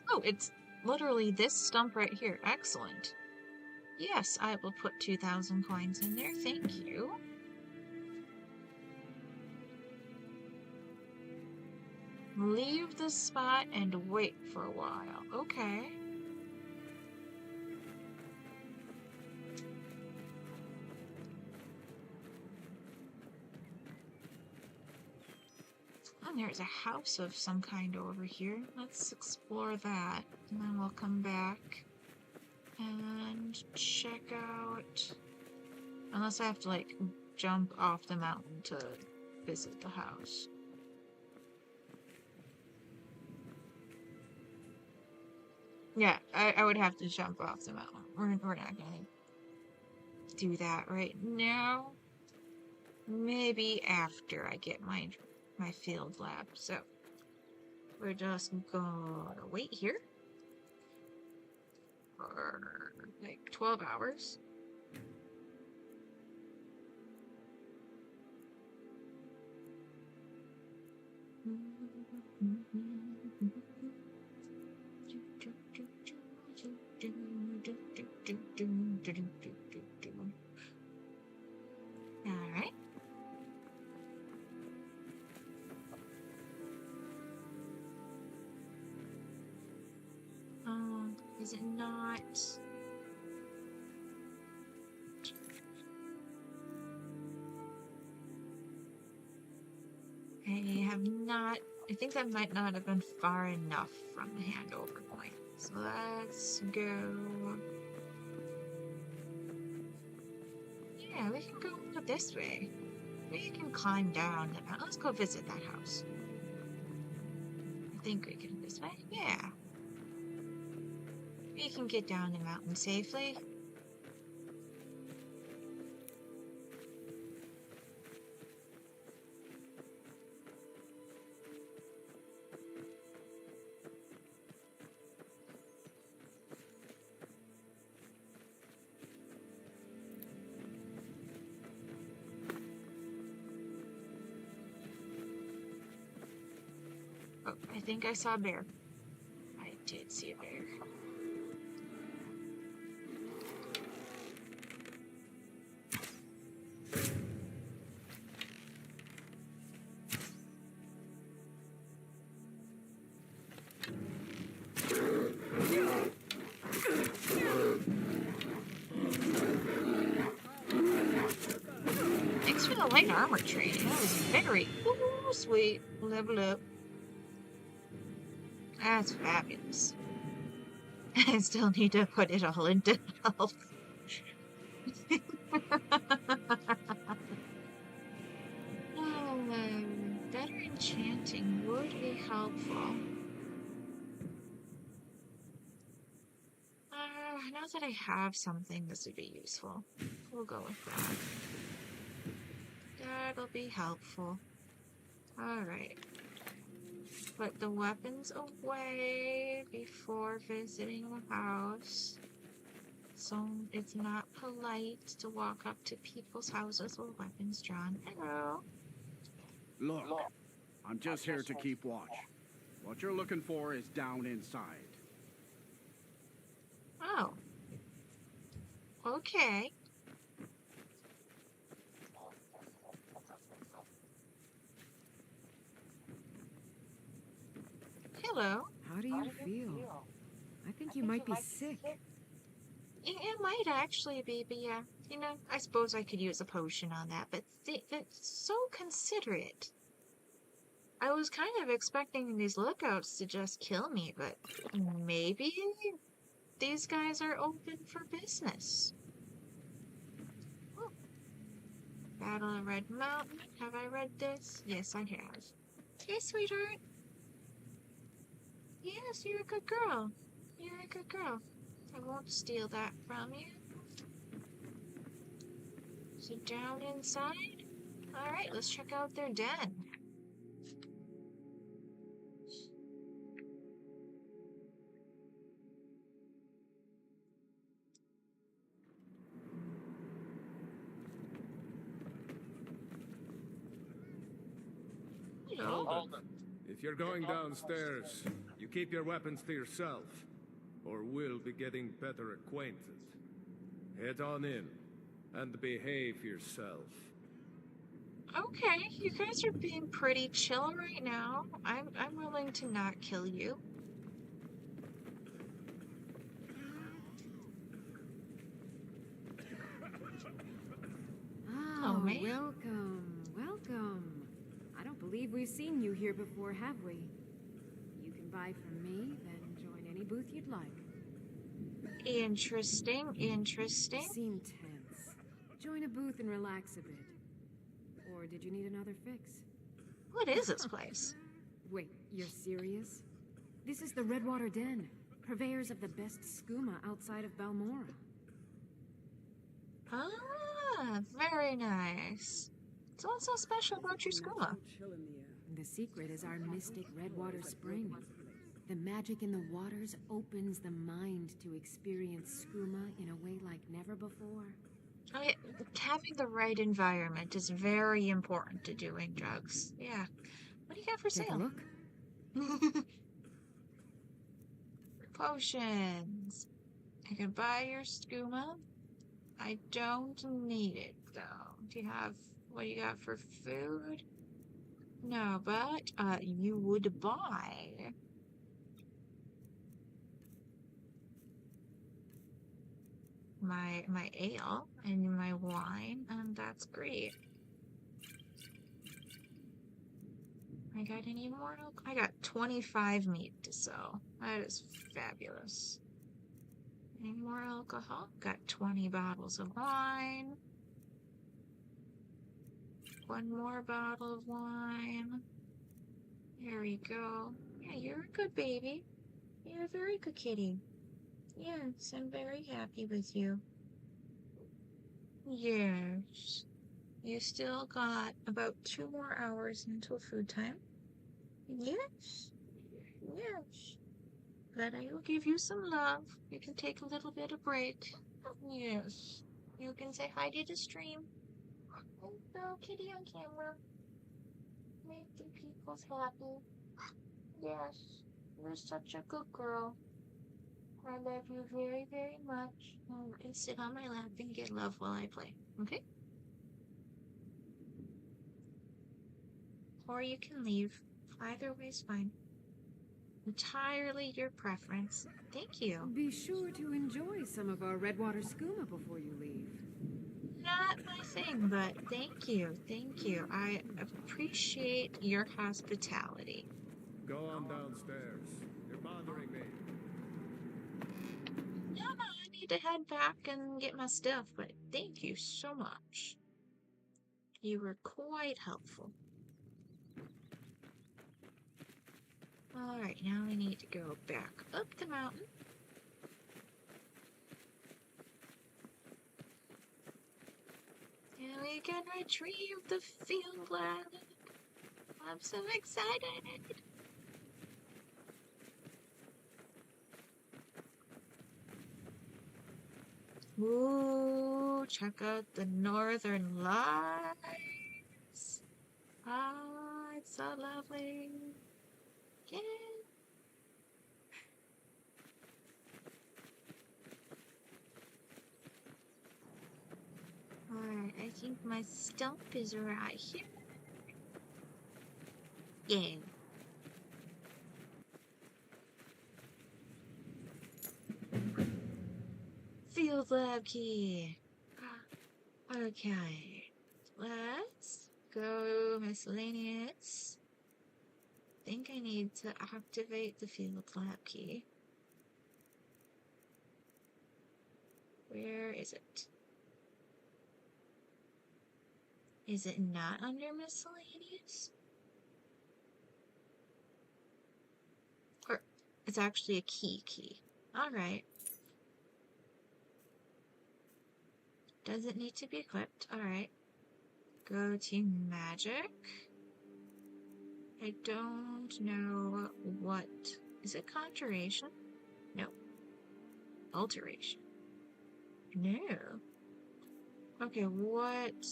A: Oh, it's literally this stump right here. Excellent. Yes, I will put 2,000 coins in there. Thank you. Leave the spot and wait for a while. Okay. Oh, there's a house of some kind over here. Let's explore that. And then we'll come back and check out... Unless I have to, like, jump off the mountain to visit the house. Yeah, I would have to jump off the mountain. We're not gonna do that right now. Maybe after I get my field lab. So we're just gonna wait here for like 12 hours. All right. Is it not? I have not. I think that might not have been far enough from the handover point. So let's go. Yeah, we can go this way. We can climb down. Let's go visit that house. I think we can this way. Yeah. We can get down the mountain safely. Oh, I think I saw a bear. I did see a bear. Thanks for the light armor training. That was very sweet. Level up. That's fabulous. I still need to put it all into health. Better enchanting would be helpful. Now that I have something, this would be useful. We'll go with that. That'll be helpful. Alright. Put the weapons away before visiting the house. So it's not polite to walk up to people's houses with weapons drawn. Hello.
J: Look, I'm just here to keep watch. What you're looking for is down inside.
A: Oh. Okay. Hello.
B: How do you feel? I think you might be sick.
A: It might actually be, but yeah. You know, I suppose I could use a potion on that, but that's so considerate. I was kind of expecting these lookouts to just kill me, but maybe these guys are open for business. Oh. Battle of Red Mountain. Have I read this? Yes, I have. Hey, sweetheart. Yes, you're a good girl. You're a good girl. I won't steal that from you. So down inside? Alright, let's check out their den. Hello.
K: If you're going downstairs, you keep your weapons to yourself, or we'll be getting better acquainted. Head on in, and behave yourself.
A: Okay, you guys are being pretty chill right now. I'm willing to not kill you.
B: Oh,
A: man.
B: welcome. I don't believe we've seen you here before, have we? You can buy from me, then join any booth you'd like.
A: Interesting.
B: Seem tense. Join a booth and relax a bit. Or did you need another fix?
A: What is this place?
B: Wait, you're serious? This is the Redwater Den, purveyors of the best skooma outside of Balmora.
A: Ah, very nice. So what's so special about your skooma?
H: Chill in the air.
B: The secret is our mystic redwater spring. The magic in the waters opens the mind to experience skooma in a way like never before.
A: Oh, yeah, having the right environment is very important to doing drugs. Yeah. What do you got for
B: Take a
A: sale?
B: look.
A: Potions. I can buy your skooma. I don't need it, though. Do you have... what do you got for food? No, but, you would buy... my ale and my wine, and that's great. I got any more alcohol? I got 25 meat to sell. That is fabulous. Any more alcohol? Got 20 bottles of wine. One more bottle of wine. There we go. Yeah, you're a good baby. You're a very good kitty. Yes, I'm very happy with you. Yes. You still got about 2 more hours until food time. Yes. Yes. But I will give you some love. You can take a little bit of break. Yes. You can say hi to the stream. Hello, kitty on camera. Make the people happy. Yes. You're such a good girl. I love you very, very much. You can sit on my lap and get love while I play. Okay? Or you can leave. Either way's fine. Entirely your preference. Thank you.
B: Be sure to enjoy some of our redwater skooma before you leave.
A: Not my thing, but thank you. Thank you. I appreciate your hospitality.
K: Go on downstairs. You're bothering me.
A: No, I need to head back and get my stuff, but thank you so much. You were quite helpful. Alright, now we need to go back up the mountain. And we can retrieve the field lab. I'm so excited. Ooh, check out the northern lights. Ah, it's so lovely. Yeah. Alright, I think my stump is right here. Yeah. Field lab key. Okay. Let's go miscellaneous. I think I need to activate the field lab key. Where is it? Is it not under miscellaneous? Or it's actually a key. Alright. Does it need to be equipped? Alright. Go to magic. I don't know what... Is it conjuration? No. Alteration. No. Okay, what...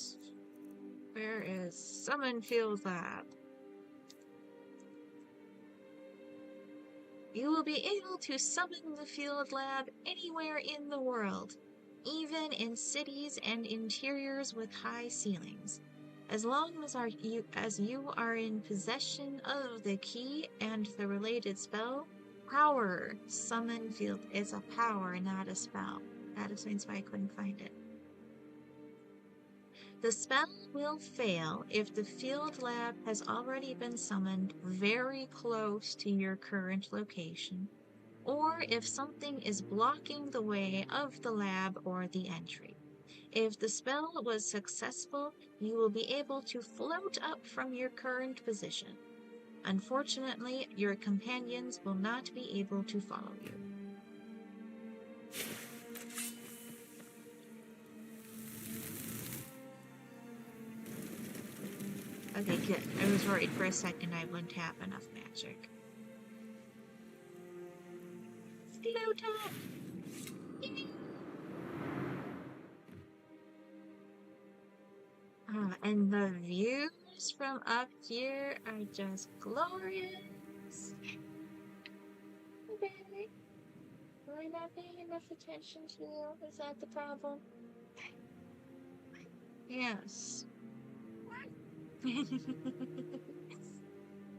A: Where is Summon Field Lab? You will be able to summon the Field Lab anywhere in the world, even in cities and interiors with high ceilings. As long as you are in possession of the key and the related spell, power. Summon Field is a power, not a spell. That explains why I couldn't find it. The spell will fail if the field lab has already been summoned very close to your current location, or if something is blocking the way of the lab or the entry. If the spell was successful, you will be able to float up from your current position. Unfortunately, your companions will not be able to follow you. Okay, good. I was worried for a second I wouldn't have enough magic. Slow talk! And the views from up here are just glorious. Okay. Am I not paying enough attention to you? Is that the problem? Yes.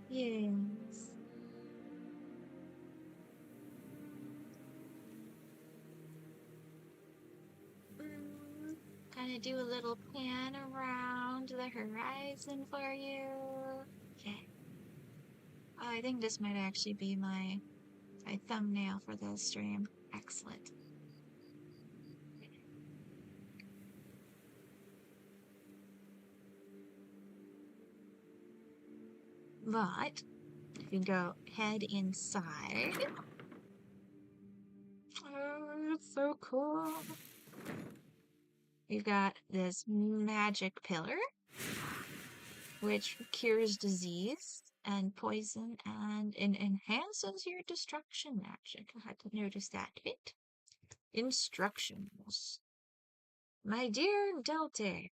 A: Yes. Kind of do a little pan around the horizon for you. Okay. Oh, I think this might actually be my thumbnail for the stream. Excellent. But if you go head inside, oh, it's so cool. You've got this magic pillar, which cures disease and poison and enhances your destruction magic. I had to notice that bit. Instructions. My dear Delte,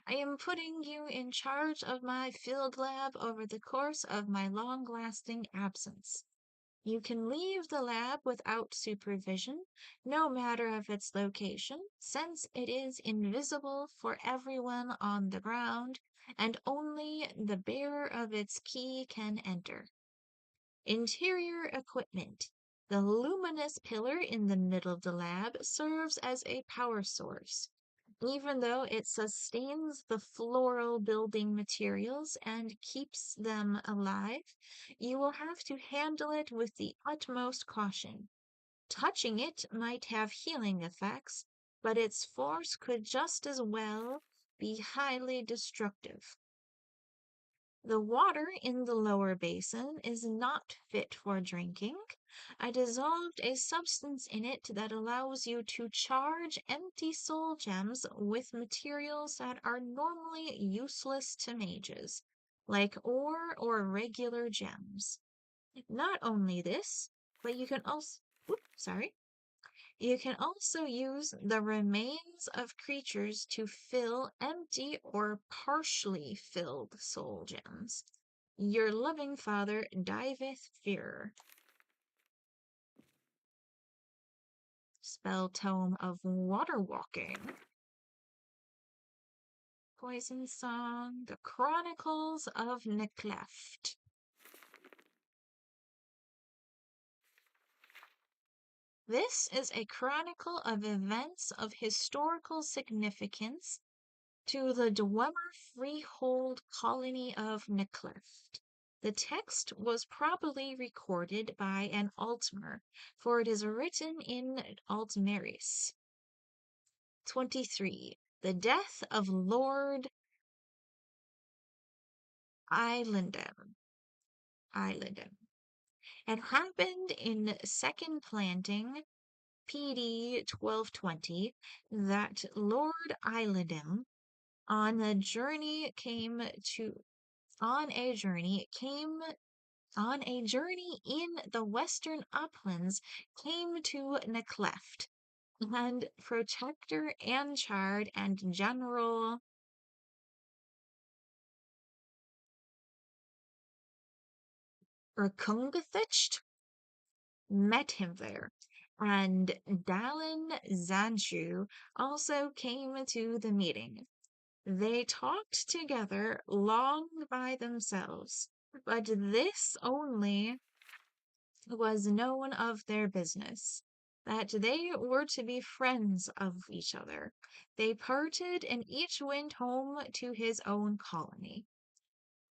A: I am putting you in charge of my field lab over the course of my long-lasting absence. You can leave the lab without supervision, no matter of its location, since it is invisible for everyone on the ground, and only the bearer of its key can enter. Interior equipment. The luminous pillar in the middle of the lab serves as a power source. Even though it sustains the floral building materials and keeps them alive, you will have to handle it with the utmost caution. Touching it might have healing effects, but its force could just as well be highly destructive. The water in the lower basin is not fit for drinking. I dissolved a substance in it that allows you to charge empty soul gems with materials that are normally useless to mages, like ore or regular gems. Not only this, but you can also, you can also use the remains of creatures to fill empty or partially filled soul gems. Your loving father diveth fear. Spell tome of water walking. Poison song. The Chronicles of Necleft. This is a chronicle of events of historical significance to the Dwemer freehold colony of Necleft. The text was probably recorded by an Altmer, for it is written in Altmeris. 23. The death of Lord Eilendem. It happened in Second Planting, PD 1220, that Lord Eilendem on a journey in the western uplands came to Necleft, and Protector Anchard and General Erkungathicht met him there, and Dallin Zanchu also came to the meeting. They talked together long by themselves, but this only was known of their business, that they were to be friends of each other. They parted, and each went home to his own colony.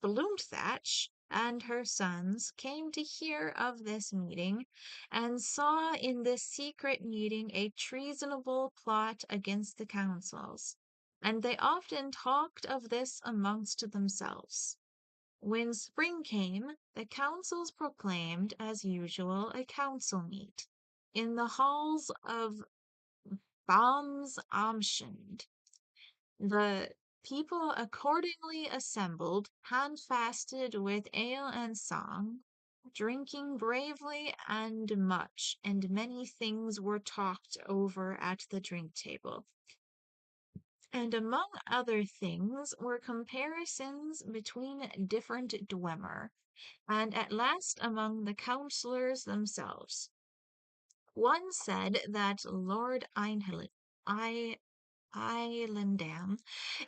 A: Bloonthatch and her sons came to hear of this meeting, and saw in this secret meeting a treasonable plot against the councils, and they often talked of this amongst themselves. When spring came, the councils proclaimed, as usual, a council meet in the halls of Bams Amschend. The People accordingly assembled, handfasted with ale and song, drinking bravely and much, and many things were talked over at the drink table. And among other things were comparisons between different dwemer, and at last among the councillors themselves. One said that Lord Islandam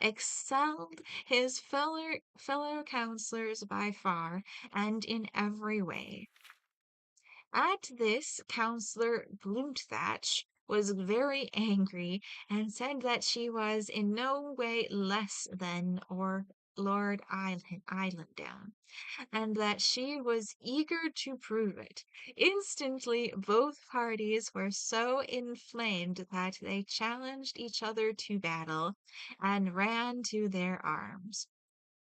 A: excelled his fellow councillors by far and in every way. At this, Councillor Bloonthatch was very angry and said that she was in no way less than or Lord Islandam, and that she was eager to prove it. Instantly, both parties were so inflamed that they challenged each other to battle and ran to their arms.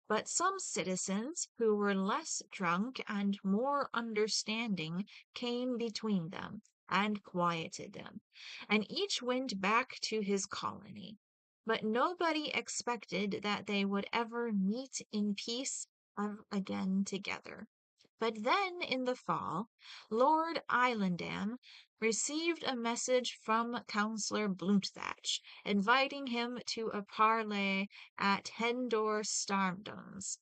A: But some citizens who were less drunk and more understanding came between them and quieted them, and each went back to his colony. But nobody expected that they would ever meet in peace again together. But then, in the fall, Lord Islandam received a message from Councillor Bloonthatch, inviting him to a parley at Hendor Starmdoms,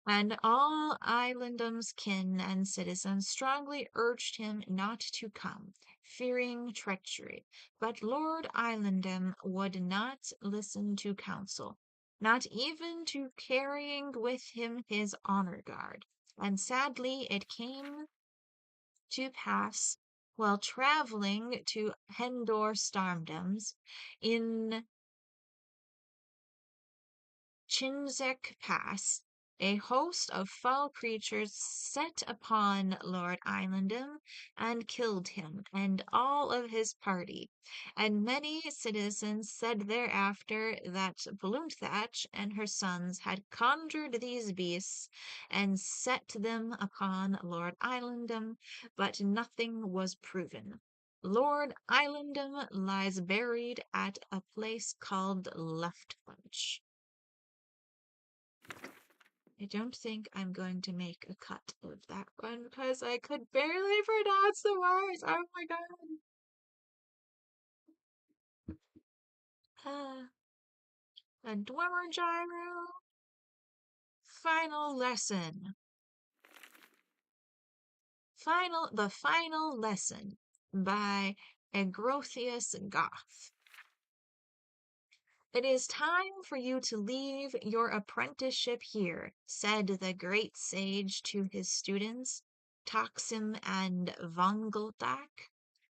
A: and all Islandam's kin and citizens strongly urged him not to come, fearing treachery. But Lord Islandam would not listen to counsel, not even to carrying with him his honor guard. And sadly it came to pass, while traveling to Hendor Starmdoms in Chinzek Pass, a host of foul creatures set upon Lord Islandam and killed him and all of his party, and many citizens said thereafter that Bloonthatch and her sons had conjured these beasts and set them upon Lord Islandam, but nothing was proven. Lord Islandam lies buried at a place called Leftpunch. I don't think I'm going to make a cut of that one because I could barely pronounce the words. Oh my god. A Dwemer Gyro. Final lesson. The final lesson by Agrotheus Goth. It is time for you to leave your apprenticeship here, said the great sage to his students, Toxim and Vongeldak.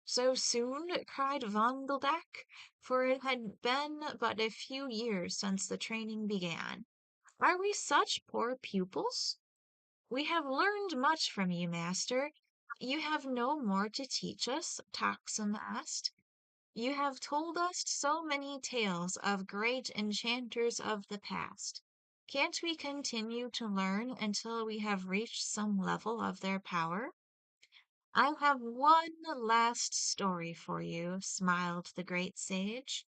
A: So soon? Cried Vongeldak, for it had been but a few years since the training began. Are we such poor pupils? We have learned much from you, master. You have no more to teach us? Toxim asked. You have told us so many tales of great enchanters of the past. Can't we continue to learn until we have reached some level of their power? I have one last story for you, smiled the great sage.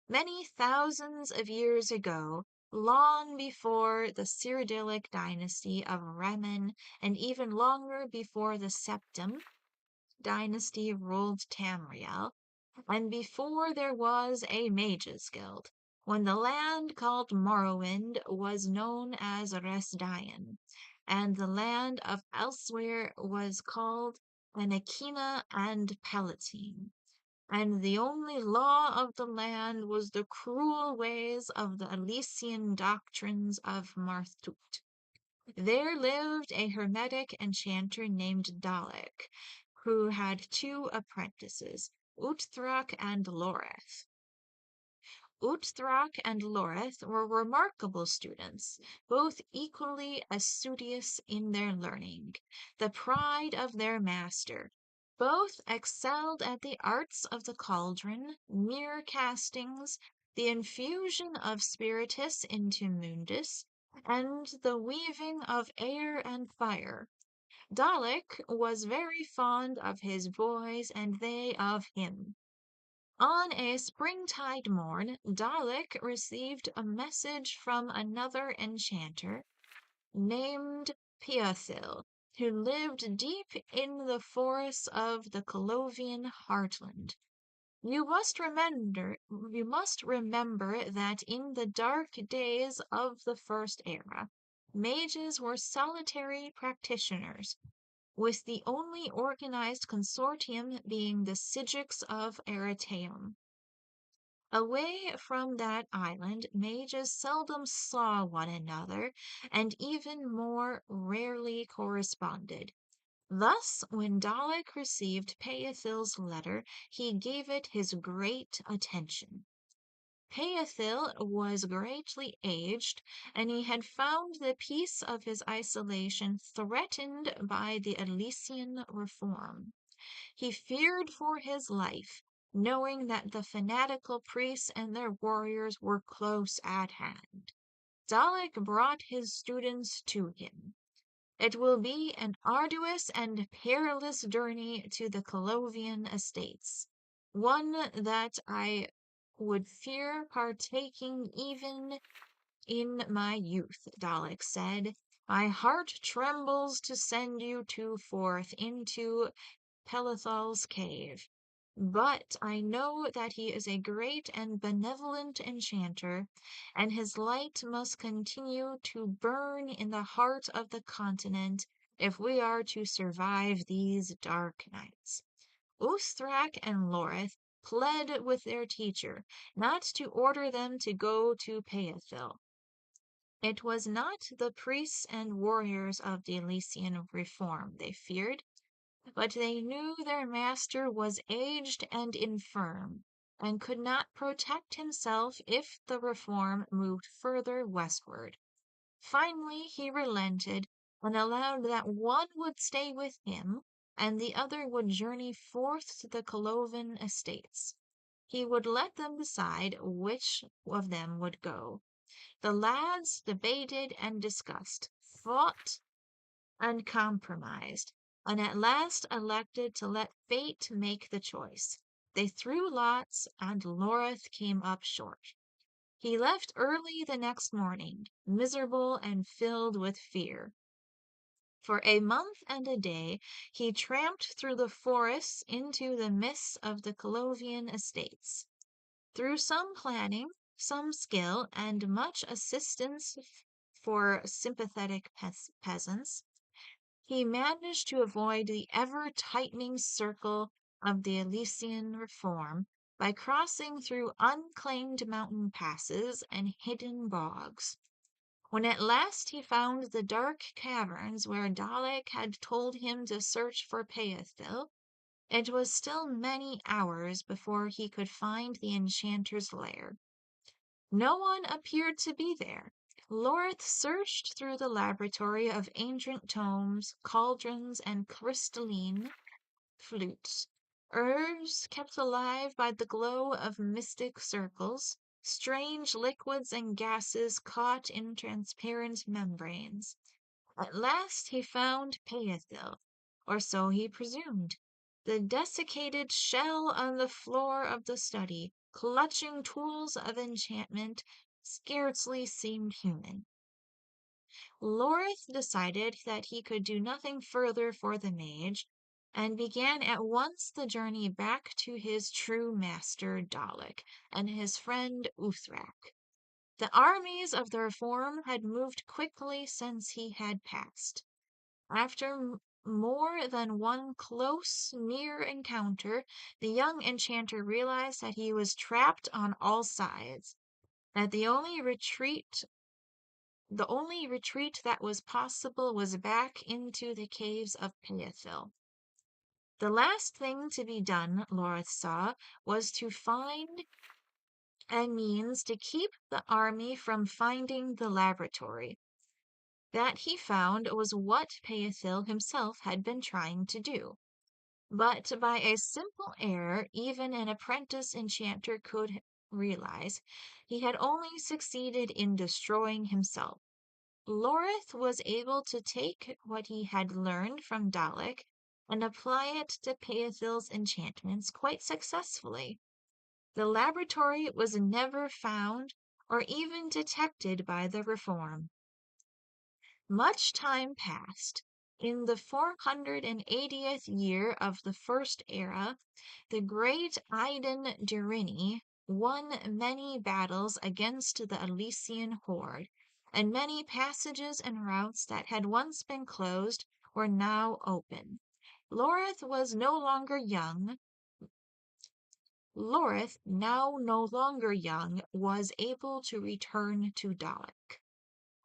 A: Many thousands of years ago, long before the Cyrodiilic dynasty of Remen, and even longer before the Septim dynasty ruled Tamriel, and before there was a mages guild, when the land called Morrowind was known as Resdayan, and the land of elsewhere was called Anakina and Palatine, and the only law of the land was the cruel ways of the Elysian doctrines of Marthut. There lived a hermetic enchanter named Dalek, who had two apprentices, Uthrak and Loreth. Uthrak and Loreth were remarkable students, both equally assiduous in their learning, the pride of their master. Both excelled at the arts of the cauldron, mirror castings, the infusion of spiritus into mundus, and the weaving of air and fire. Dalek was very fond of his boys and they of him. On a springtide morn, Dalek received a message from another enchanter named Piathil, who lived deep in the forests of the Colovian heartland. You must remember that in the dark days of the First Era, mages were solitary practitioners, with the only organized consortium being the Sigics of Ereteum. Away from that island, mages seldom saw one another, and even more rarely corresponded. Thus, when Dalek received Peathil's letter, he gave it his great attention. Peathil was greatly aged, and he had found the peace of his isolation threatened by the Elysian reform. He feared for his life, knowing that the fanatical priests and their warriors were close at hand. Dalek brought his students to him. It will be an arduous and perilous journey to the Colovian estates, one that I would fear partaking even in my youth, Dalek said. My heart trembles to send you two forth into Pelithal's cave. But I know that he is a great and benevolent enchanter, and his light must continue to burn in the heart of the continent if we are to survive these dark nights. Uthrak and Lorith pled with their teacher not to order them to go to Peathil. It was not the priests and warriors of the Elysian reform they feared, but they knew their master was aged and infirm, and could not protect himself if the reform moved further westward. Finally, he relented and allowed that one would stay with him, and the other would journey forth to the Colovan estates. He would let them decide which of them would go. The lads debated and discussed, fought and compromised, and at last elected to let fate make the choice. They threw lots, and Lorith came up short. He left early the next morning, miserable and filled with fear. For a month and a day he tramped through the forests into the mists of the Colovian estates. Through some planning, some skill, and much assistance for sympathetic peasants, he managed to avoid the ever-tightening circle of the Elysian reform by crossing through unclaimed mountain passes and hidden bogs. When at last he found the dark caverns where Dalek had told him to search for Peathil, it was still many hours before he could find the enchanter's lair. No one appeared to be there. Lorith searched through the laboratory of ancient tomes, cauldrons, and crystalline flutes, herbs kept alive by the glow of mystic circles, strange liquids and gases caught in transparent membranes. At last he found Peathil, or so he presumed. The desiccated shell on the floor of the study, clutching tools of enchantment, scarcely seemed human. Lorith decided that he could do nothing further for the mage, and began at once the journey back to his true master Dalek and his friend Uthrak. The armies of the Reform had moved quickly since he had passed. After more than one close, near encounter, the young enchanter realized that he was trapped on all sides, that the only retreat that was possible was back into the caves of Peathil. The last thing to be done, Lorith saw, was to find a means to keep the army from finding the laboratory. That he found was what Peathil himself had been trying to do. But by a simple error even an apprentice enchanter could realize, he had only succeeded in destroying himself. Lorith was able to take what he had learned from Dalek and apply it to Peathil's enchantments quite successfully. The laboratory was never found or even detected by the Reform. Much time passed. In the 480th year of the First Era, the great Aiden Durini won many battles against the Elysian horde, and many passages and routes that had once been closed were now open. Lorith was no longer young. Lorith, now no longer young, was able to return to Dalek.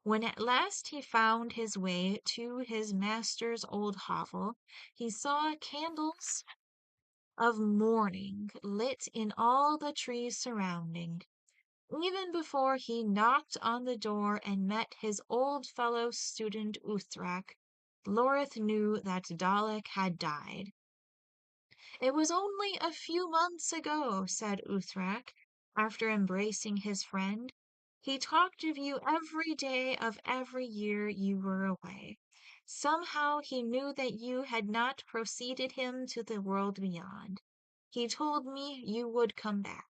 A: When at last he found his way to his master's old hovel, he saw candles of mourning lit in all the trees surrounding. Even before he knocked on the door and met his old fellow student Uthrak, Lorith knew that Dalek had died. "It was only a few months ago," said Uthrak, after embracing his friend. "He talked of you every day of every year you were away. Somehow he knew that you had not preceded him to the world beyond. He told me you would come back."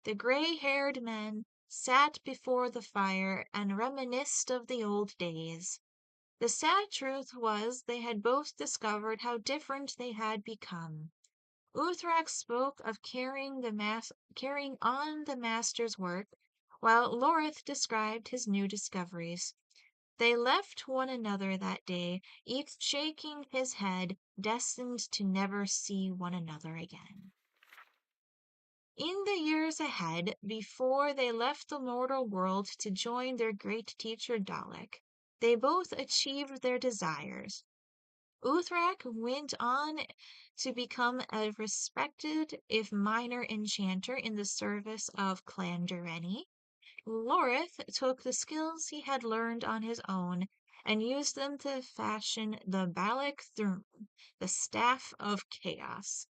A: The gray-haired men sat before the fire and reminisced of the old days. The sad truth was they had both discovered how different they had become. Uthrak spoke of carrying on the master's work, while Lorith described his new discoveries. They left one another that day, each shaking his head, destined to never see one another again. In the years ahead, before they left the mortal world to join their great teacher Dalek, they both achieved their desires. Uthrak went on to become a respected, if minor, enchanter in the service of Clan Durrani. Lorith took the skills he had learned on his own and used them to fashion the Balak Thurm, the Staff of Chaos.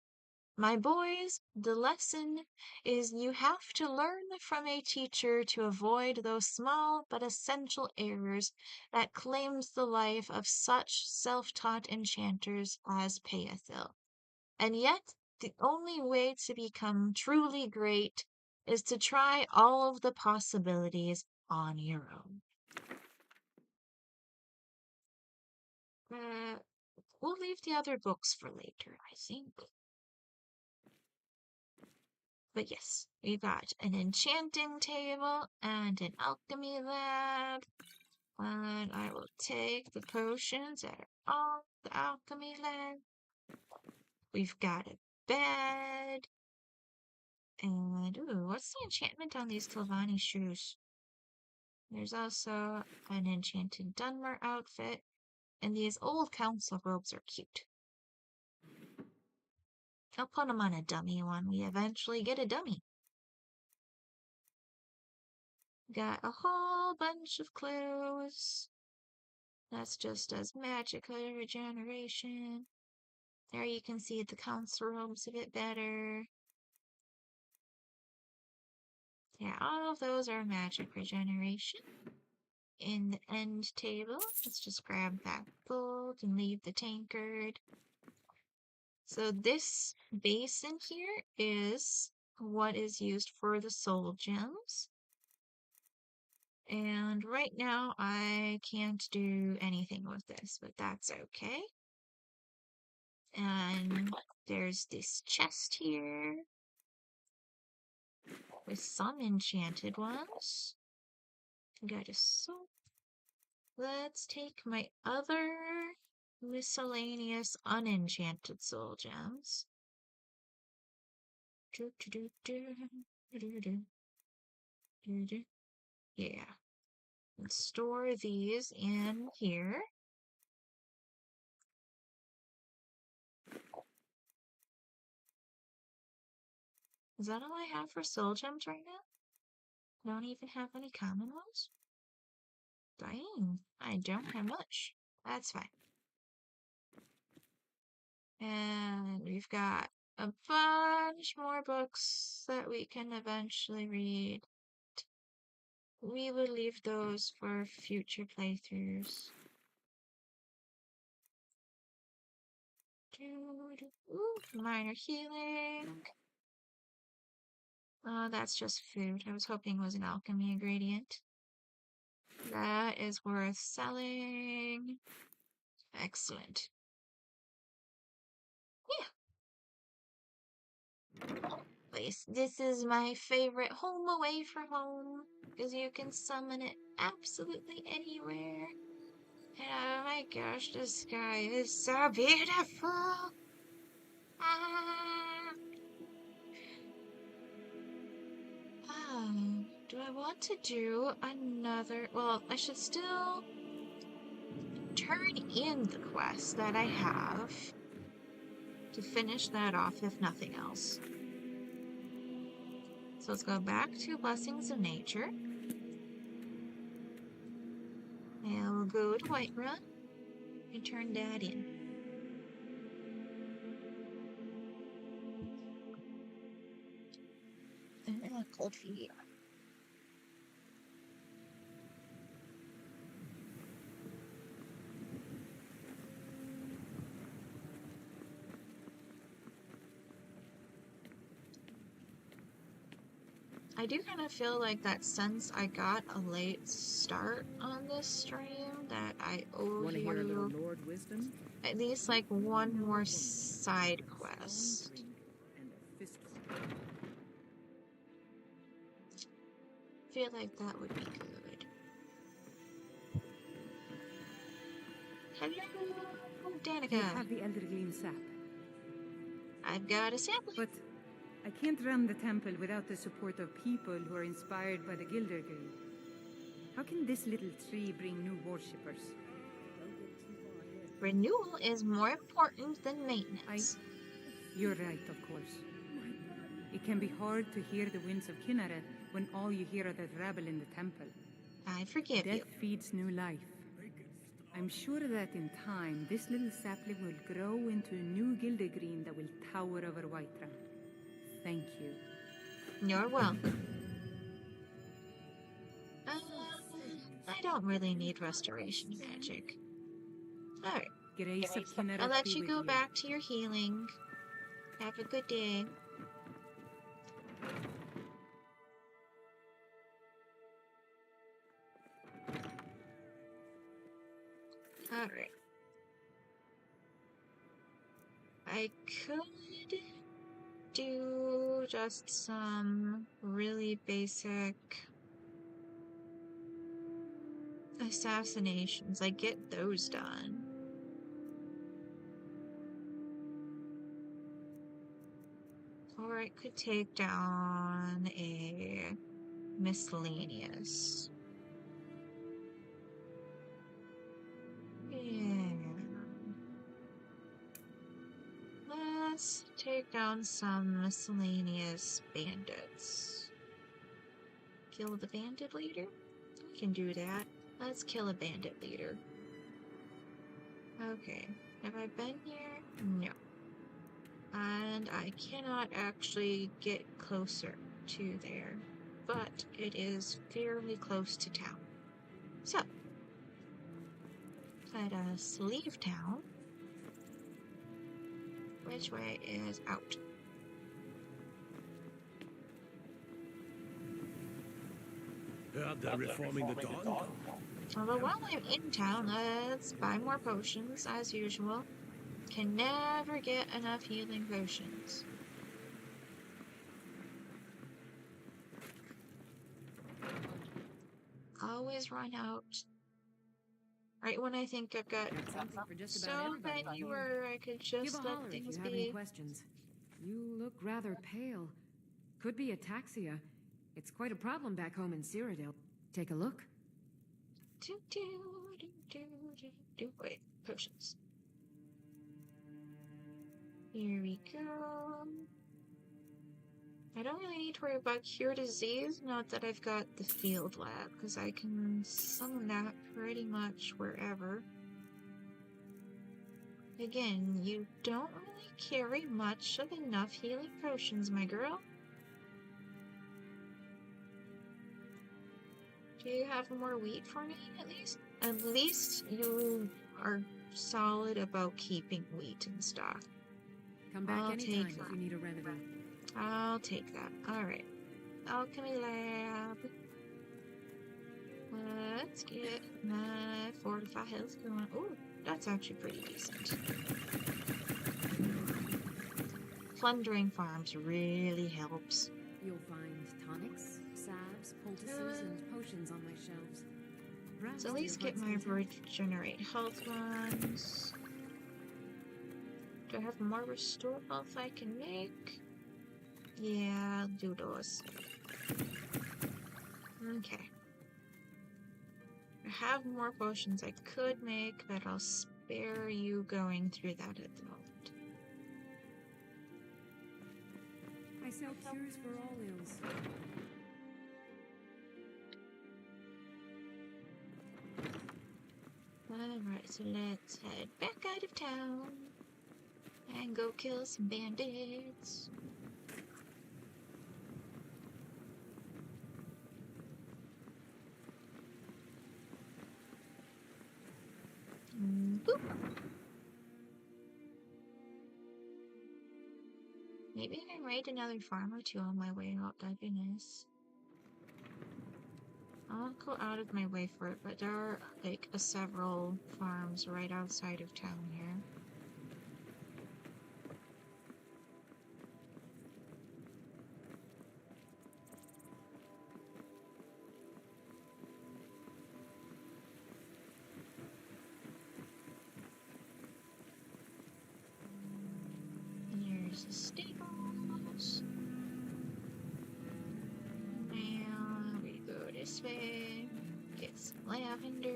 A: My boys, the lesson is you have to learn from a teacher to avoid those small but essential errors that claimed the life of such self-taught enchanters as Peathil. And yet, the only way to become truly great is to try all of the possibilities on your own. We'll leave the other books for later, I think. But yes, we've got an enchanting table and an alchemy lab. And I will take the potions that are on the alchemy lab. We've got a bed. And, ooh, what's the enchantment on these Tilvani shoes? There's also an enchanted Dunmer outfit. And these old council robes are cute. I'll put them on a dummy when we eventually get a dummy. Got a whole bunch of clues. That's just as magical regeneration. There you can see the council robes a bit better. Yeah, all of those are magic regeneration. In the end table, let's just grab that gold and leave the tankard. So this basin here is what is used for the soul gems. And right now I can't do anything with this, but that's okay. And there's this chest here with some enchanted ones. Got a soul. Let's take my other miscellaneous unenchanted soul gems. Yeah. And store these in here. Is that all I have for soul gems right now? Don't even have any common ones? Dang, I don't have much. That's fine. And we've got a bunch more books that we can eventually read. We will leave those for future playthroughs. Ooh, minor healing. Oh, that's just food. I was hoping it was an alchemy ingredient. That is worth selling. Excellent. Yeah. This is my favorite home away from home, because you can summon it absolutely anywhere. And oh my gosh, the sky is so beautiful. Do I want to do another? Well, I should still turn in the quest that I have to finish that off, if nothing else. So let's go back to Blessings of Nature. And we'll go to Whiterun and turn that in. Cold feet. I do kind of feel like that since I got a late start on this stream, that I owe
H: Want to hear a little
A: you
H: Lord wisdom?
A: at least like one more side quest.
H: And a fistful.
A: Feel like that would be good. Hello, Danica.
G: You have the Eldergleam sap.
A: I've got a sample.
G: But I can't run the temple without the support of people who are inspired by the Gildergreen. How can this little tree bring new worshippers?
A: Renewal is more important than maintenance.
G: You're right, of course. It can be hard to hear the winds of Kynareth when all you hear are the rabble in the temple.
A: I forgive you.
G: Death feeds new life. I'm sure that in time, this little sapling will grow into a new Gildergreen that will tower over Whiterun. Thank you.
A: You're welcome. I don't really need restoration magic. Alright.
G: Grace of Kynareth
A: I'll let
G: be
A: you
G: with
A: go back to your healing. Have a good day. Alright. I could do just some really basic assassinations. Like, get those done. Or I could take down a miscellaneous. Yeah. Let's take down some miscellaneous bandits. Kill the bandit leader? We can do that. Let's kill a bandit leader. Okay. Have I been here? No. And I cannot actually get closer to there. But it is fairly close to town. So, let us leave town. Which way is out?
K: They're reforming the dawn.
A: Although while I'm in town, let's buy more potions, as usual. Can never get enough healing potions. Always run out. Right when I think I've got so many where I could just let things
B: if you have any
A: be.
B: questions. You look rather pale. Could be ataxia. It's quite a problem back home in Cyrodiil. Take a look.
A: Wait, potions. Here we go. I don't really need to worry about cure disease, not that I've got the field lab, because I can summon that pretty much wherever. Again, you don't really carry much of enough healing potions, my girl. Do you have more wheat for me, at least? At least you are solid about keeping wheat in stock.
B: Come back
A: I'll
B: anytime
A: take
B: if you need a remedy.
A: I'll take that. Alright. Alchemy lab. Let's get my fortify health going. Ooh, that's actually pretty decent. Plundering farms really helps.
B: You'll find tonics, salves, poultices, and potions on my shelves.
A: So at least get my regenerate health ones. Do I have more restore health I can make? Yeah, I'll do those. Okay. I have more potions I could make, but I'll spare you going through that at the moment.
B: I sell cures for all ills.
A: Alright, so let's head back out of town and go kill some bandits. Boop. Maybe I can raid another farm or two on my way out, that'd be nice. I'll go out of my way for it, but there are like several farms right outside of town here. Here's the stables. Now we go this way, get some lavender.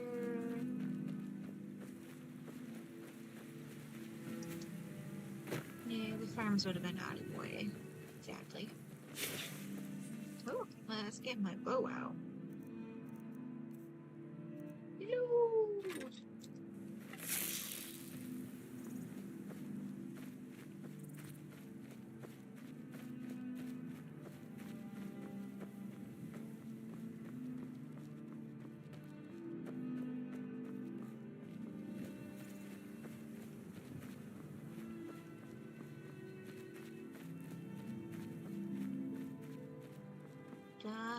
A: Yeah, the farms would have been out of the way. Exactly. Oh, let's get my bow out. Hello!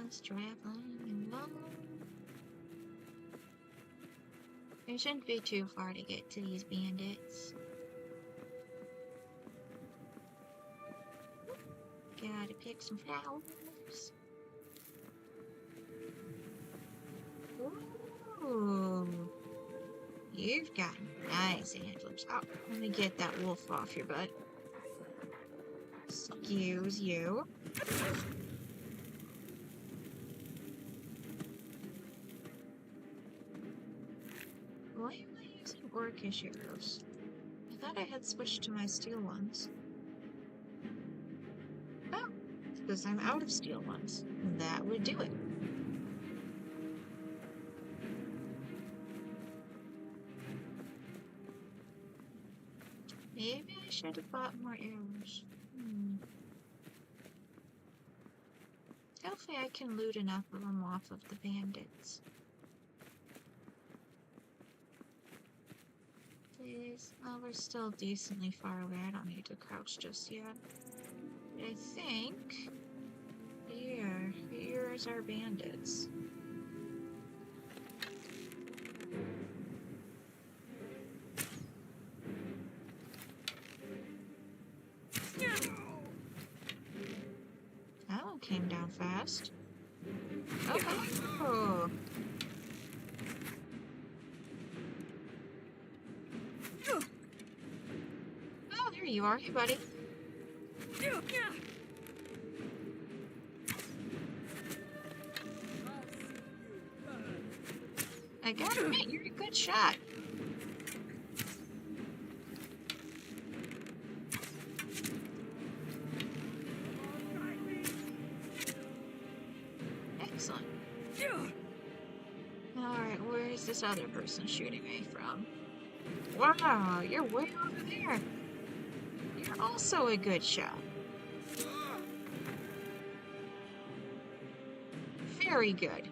A: Just traveling along. It shouldn't be too far to get to these bandits. Gotta pick some flowers. Ooh. You've got nice antlers. Oh, let me get that wolf off your butt. Excuse you. Why am I using orcish arrows? I thought I had switched to my steel ones. Oh, because I'm out of steel ones. That would do it. Maybe I should have bought more arrows. Hopefully I can loot enough of them off of the bandits. Please. Oh, we're still decently far away. I don't need to crouch just yet. I think... Here's our bandits. That one came down fast. Oh! Oh, there you are. Hey, buddy. I gotta admit, you're a good shot. Excellent. Alright, where is this other person shooting me from? Wow, you're way over there. You're also a good shot. Very good.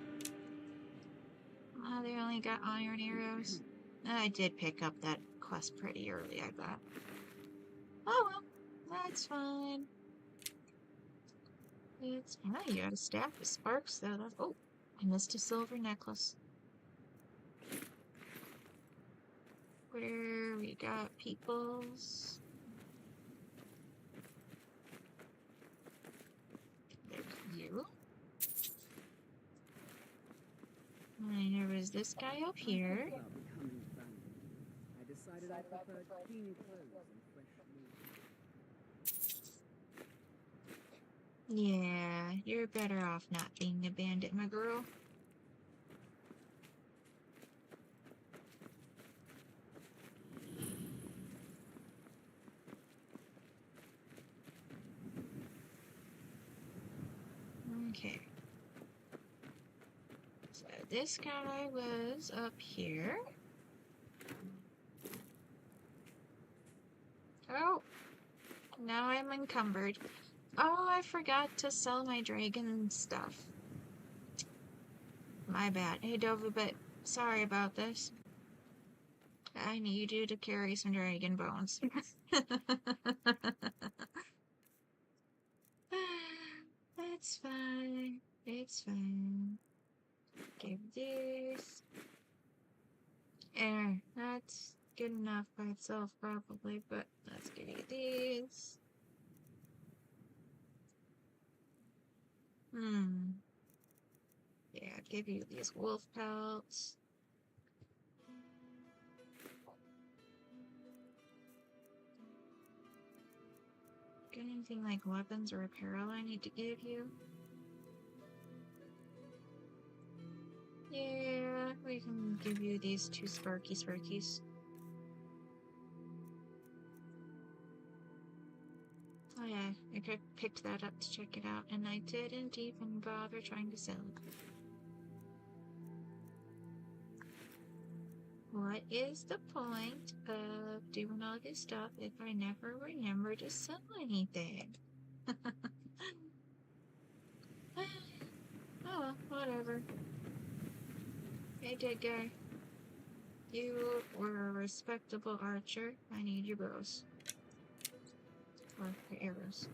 A: Oh, they only got iron arrows. I did pick up that quest pretty early, I bet. Oh well, that's fine. It's you got a staff with sparks though. Oh, I missed a silver necklace. Where we got peoples. There's you. And there was this guy up here.
H: About becoming family, I decided I preferred clean clothes and fresh meat.
A: Yeah, you're better off not being a bandit, my girl. Okay. So this guy was up here. Oh, now I'm encumbered. Oh, I forgot to sell my dragon stuff. My bad. Hey, Dovabit, sorry about this. I need you to carry some dragon bones. That's fine. It's fine. Give this. That's good enough by itself, probably, but let's give you these. Yeah, I'd give you these wolf pelts. Got anything like weapons or apparel I need to give you? Yeah, we can give you these two sparkies. Oh yeah, I picked that up to check it out, and I didn't even bother trying to sell it. What is the point of doing all this stuff if I never remember to sell anything? Oh, whatever. Hey, dead guy. You were a respectable archer. I need your bows. Or your arrows.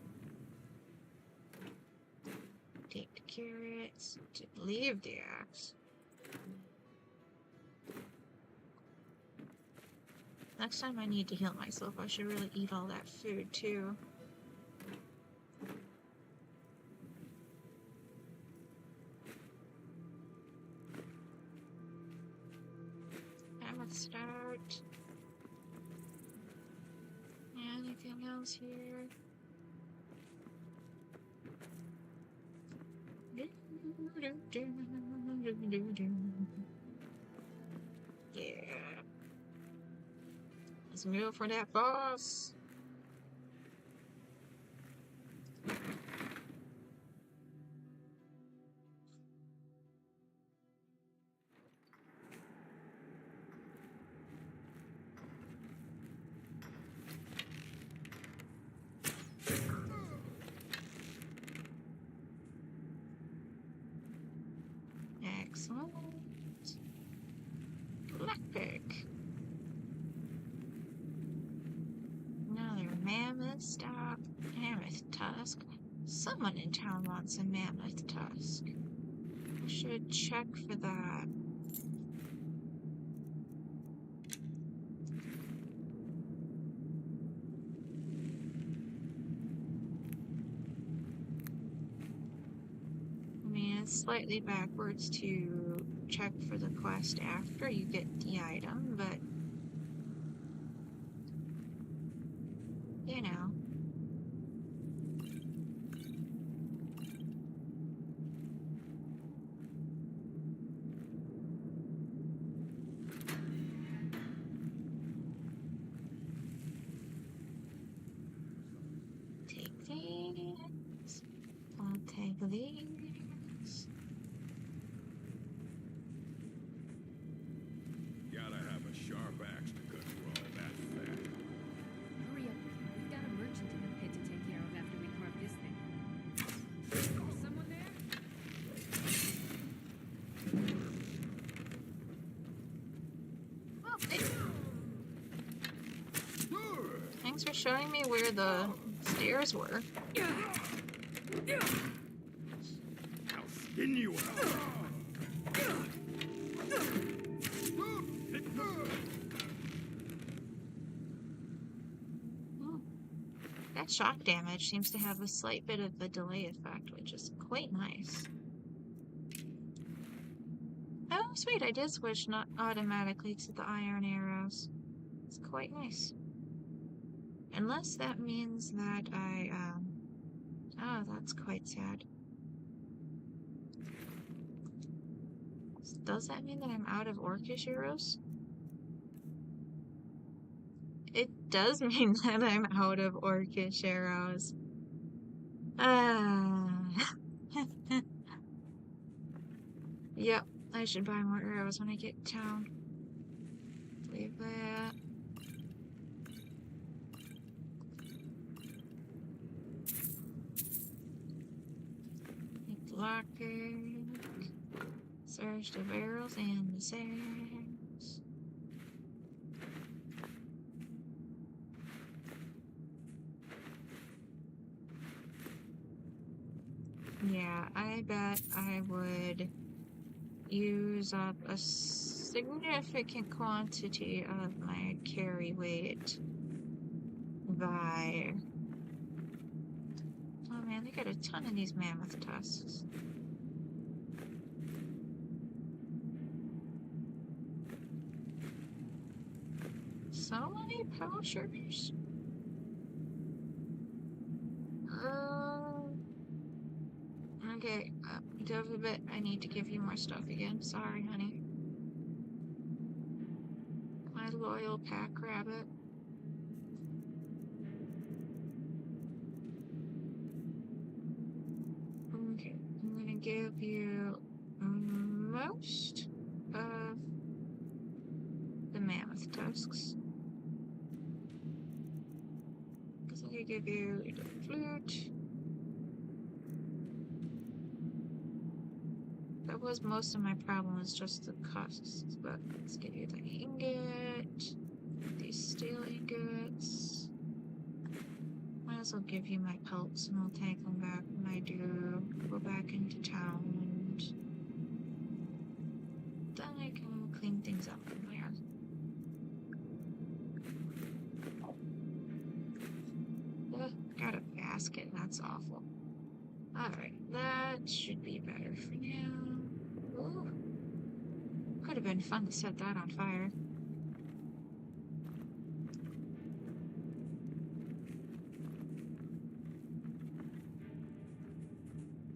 A: Take the carrots. Leave the axe. Next time I need to heal myself, I should really eat all that food too. Start. Anything else here? Yeah. Let's move for that boss. Excellent. Lockpick. Another mammoth stop. Mammoth tusk. Someone in town wants a mammoth tusk. I should check for that. Slightly backwards to check for the quest after you get the item, but you know. Take these. I'll take these. Thanks for showing me where the stairs were.
E: continue.
A: That shock damage seems to have a slight bit of a delay effect, which is quite nice. Oh, sweet, I did switch not automatically to the iron arrows. It's quite nice. Unless that means that oh, that's quite sad. Does that mean that I'm out of orcish arrows? It does mean that I'm out of orcish arrows. Yep, I should buy more arrows when I get to town. Leave that. Make the locker. Search the barrels and the sacks. Yeah, I bet I would use up a significant quantity of my carry weight by... Oh man, they got a ton of these mammoth tusks. So many poachers. Okay, Dovabit, I need to give you more stuff again. Sorry, honey. My loyal pack rabbit. Okay, I'm gonna give you most of the mammoth tusks. Because I could give you the flute. That was most of my problem, is just the costs, but let's give you the ingot, these steel ingots. Might as well give you my pelts and I'll take them back when I do go back into town, and then I can clean things up from there. Ugh, got a basket, that's awful. Alright, that should be better for now. Ooh. Could have been fun to set that on fire.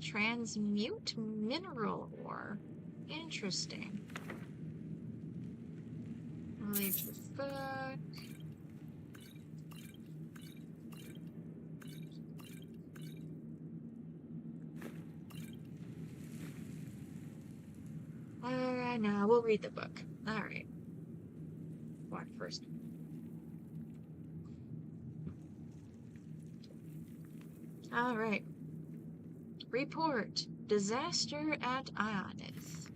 A: Transmute mineral ore. Interesting. Leave the book. No, we'll read the book. Alright. What first? Alright. Report. Disaster at Ionith.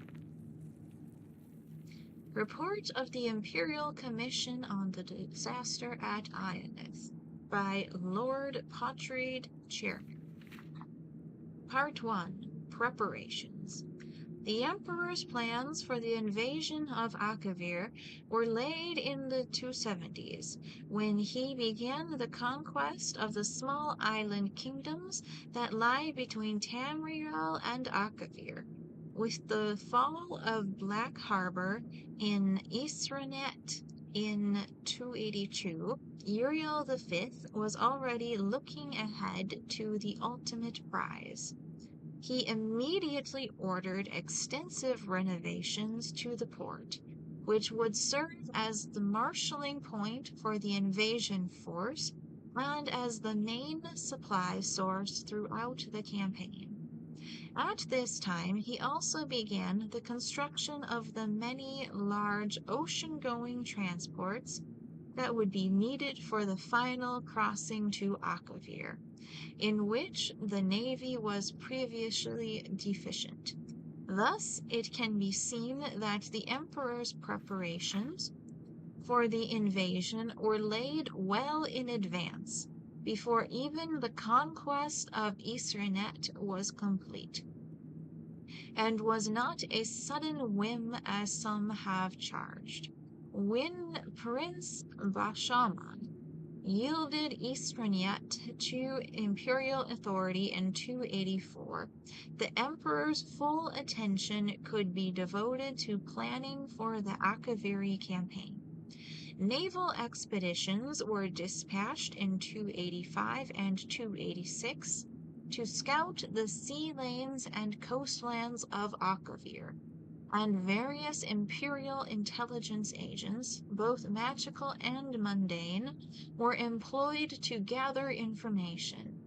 A: Report of the Imperial Commission on the Disaster at Ionith by Lord Potread, Chairman. Part 1. Preparations. The Emperor's plans for the invasion of Akavir were laid in the 270s, when he began the conquest of the small island kingdoms that lie between Tamriel and Akavir. With the fall of Black Harbor in Isranet in 282, Uriel V was already looking ahead to the ultimate prize. He immediately ordered extensive renovations to the port, which would serve as the marshalling point for the invasion force and as the main supply source throughout the campaign. At this time, he also began the construction of the many large ocean-going transports that would be needed for the final crossing to Akavir, in which the Navy was previously deficient. Thus, it can be seen that the Emperor's preparations for the invasion were laid well in advance, before even the conquest of Isranet was complete. and was not a sudden whim as some have charged. When Prince Bashaman yielded Eastrenyet to imperial authority in 284, the emperor's full attention could be devoted to planning for the Akaviri campaign. Naval expeditions were dispatched in 285 and 286 to scout the sea lanes and coastlands of Akavir, and various imperial intelligence agents, both magical and mundane, were employed to gather information.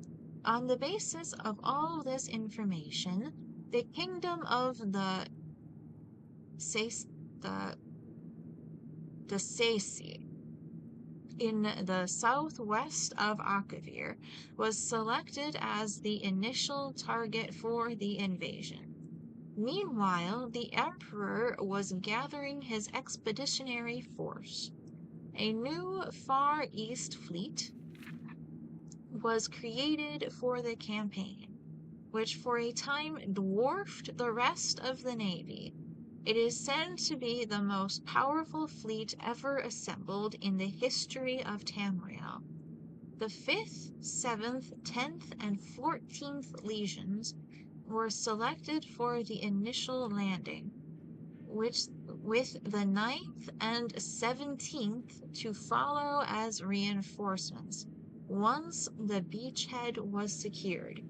A: On the basis of all this information, the kingdom of the Saesi in the southwest of Akavir was selected as the initial target for the invasion. Meanwhile, the emperor was gathering his expeditionary force. A new Far East fleet was created for the campaign, which for a time dwarfed the rest of the navy. It is said to be the most powerful fleet ever assembled in the history of Tamriel. The 5th, 7th, 10th, and 14th legions were selected for the initial landing, with the 9th and 17th to follow as reinforcements once the beachhead was secured.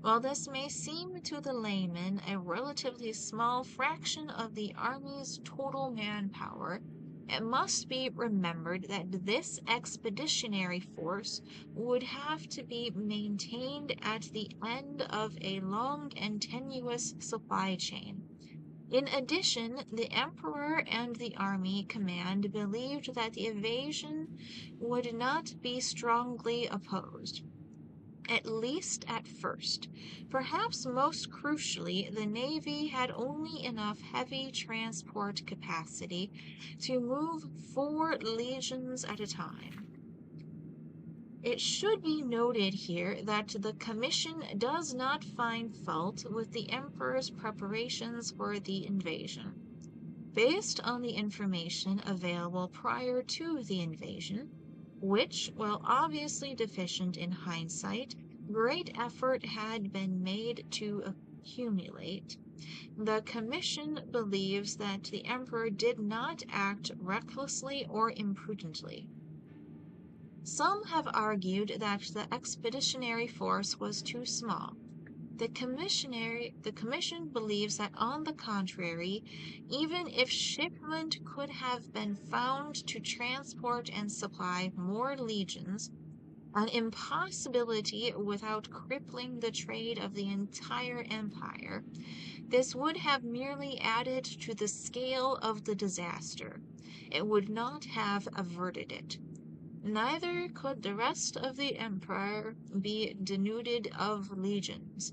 A: While this may seem to the layman a relatively small fraction of the army's total manpower, it must be remembered that this expeditionary force would have to be maintained at the end of a long and tenuous supply chain. In addition, the emperor and the army command believed that the invasion would not be strongly opposed, at least at first. Perhaps most crucially, the Navy had only enough heavy transport capacity to move 4 legions at a time. It should be noted here that the Commission does not find fault with the Emperor's preparations for the invasion. Based on the information available prior to the invasion, which, while obviously deficient in hindsight, great effort had been made to accumulate, the Commission believes that the Emperor did not act recklessly or imprudently. Some have argued that the expeditionary force was too small. The Commission believes that, on the contrary, even if shipment could have been found to transport and supply more legions, an impossibility without crippling the trade of the entire empire, this would have merely added to the scale of the disaster. It would not have averted it. Neither could the rest of the empire be denuded of legions.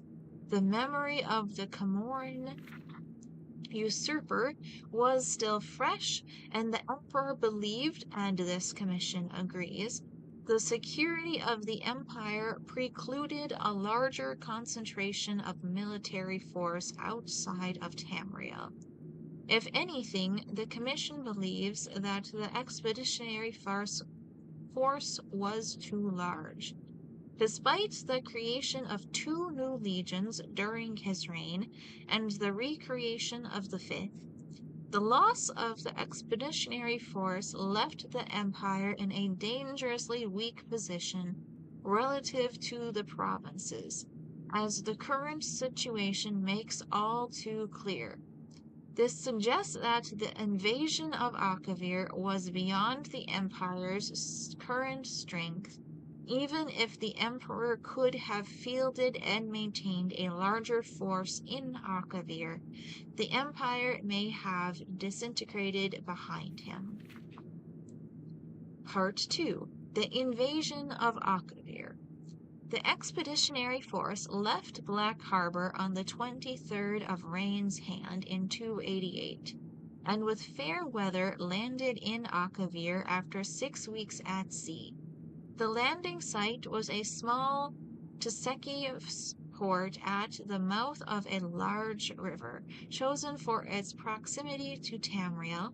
A: The memory of the Camoran usurper was still fresh, and the emperor believed, and this commission agrees, the security of the empire precluded a larger concentration of military force outside of Tamriel. If anything, the commission believes that the expeditionary force was too large. Despite the creation of 2 new legions during his reign and the recreation of the 5th, the loss of the expeditionary force left the empire in a dangerously weak position relative to the provinces, as the current situation makes all too clear. This suggests that the invasion of Akavir was beyond the empire's current strength. Even if the emperor could have fielded and maintained a larger force in Akavir, the empire may have disintegrated behind him. Part 2. The Invasion of Akavir. The expeditionary force left Black Harbor on the 23rd of Rain's Hand in 288, and with fair weather landed in Akavir after 6 weeks at sea. The landing site was a small Tseki port at the mouth of a large river, chosen for its proximity to Tamriel,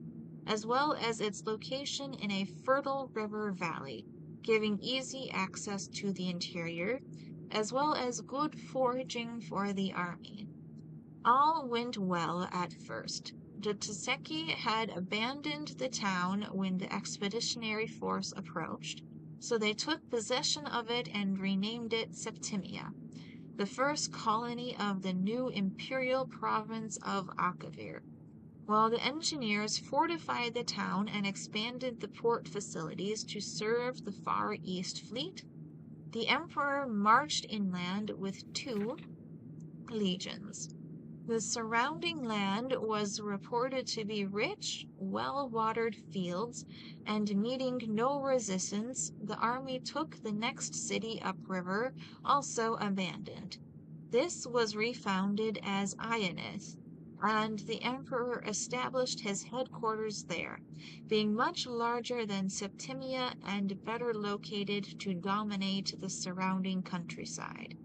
A: as well as its location in a fertile river valley, giving easy access to the interior, as well as good foraging for the army. All went well at first. The Teseki had abandoned the town when the expeditionary force approached, so they took possession of it and renamed it Septimia, the first colony of the new imperial province of Akavir. While the engineers fortified the town and expanded the port facilities to serve the Far East fleet, the emperor marched inland with 2 legions. The surrounding land was reported to be rich, well-watered fields, and meeting no resistance, the army took the next city upriver, also abandoned. This was refounded as Ionith, and the emperor established his headquarters there, being much larger than Septimia and better located to dominate the surrounding countryside.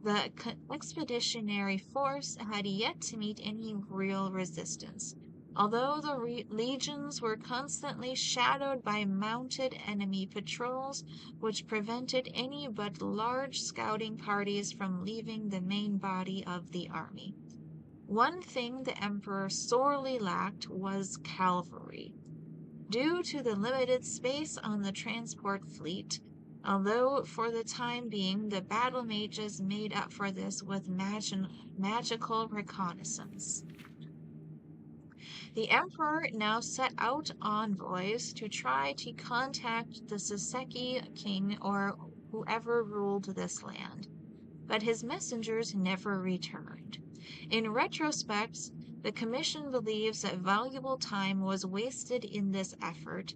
A: The expeditionary force had yet to meet any real resistance, although the legions were constantly shadowed by mounted enemy patrols, which prevented any but large scouting parties from leaving the main body of the army. One thing the emperor sorely lacked was cavalry. Due to the limited space on the transport fleet, although for the time being the battle mages made up for this with magical reconnaissance. The emperor now set out envoys to try to contact the Saseki king or whoever ruled this land, but his messengers never returned. In retrospect, the commission believes that valuable time was wasted in this effort,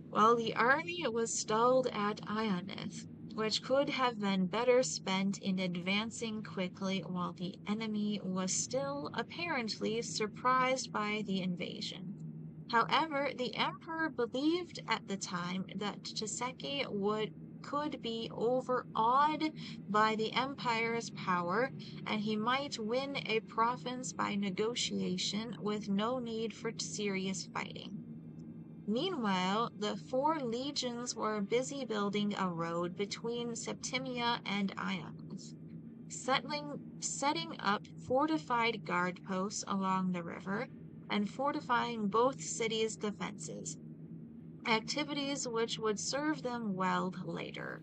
A: while the army was stalled at Ionith, which could have been better spent in advancing quickly while the enemy was still apparently surprised by the invasion. However, the emperor believed at the time that Teseki could be overawed by the empire's power, and he might win a province by negotiation with no need for serious fighting. Meanwhile, the 4 legions were busy building a road between Septimia and Ionith, setting up fortified guard posts along the river, and fortifying both cities' defenses, activities which would serve them well later.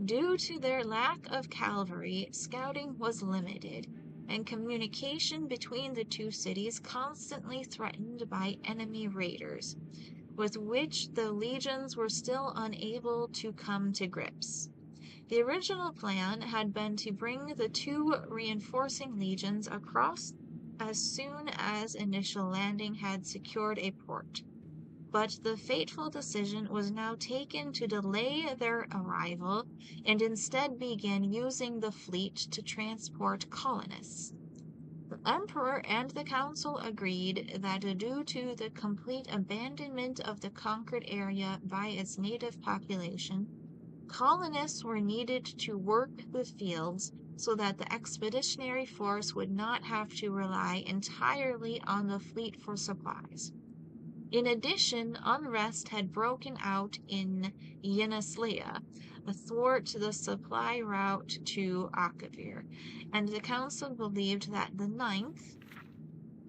A: Due to their lack of cavalry, scouting was limited, and communication between the 2 cities constantly threatened by enemy raiders, with which the legions were still unable to come to grips. The original plan had been to bring the 2 reinforcing legions across as soon as initial landing had secured a port, but the fateful decision was now taken to delay their arrival and instead begin using the fleet to transport colonists. The emperor and the council agreed that due to the complete abandonment of the conquered area by its native population, colonists were needed to work the fields so that the expeditionary force would not have to rely entirely on the fleet for supplies. In addition, unrest had broken out in Yenneslea, athwart the supply route to Akavir, and the council believed that the 9th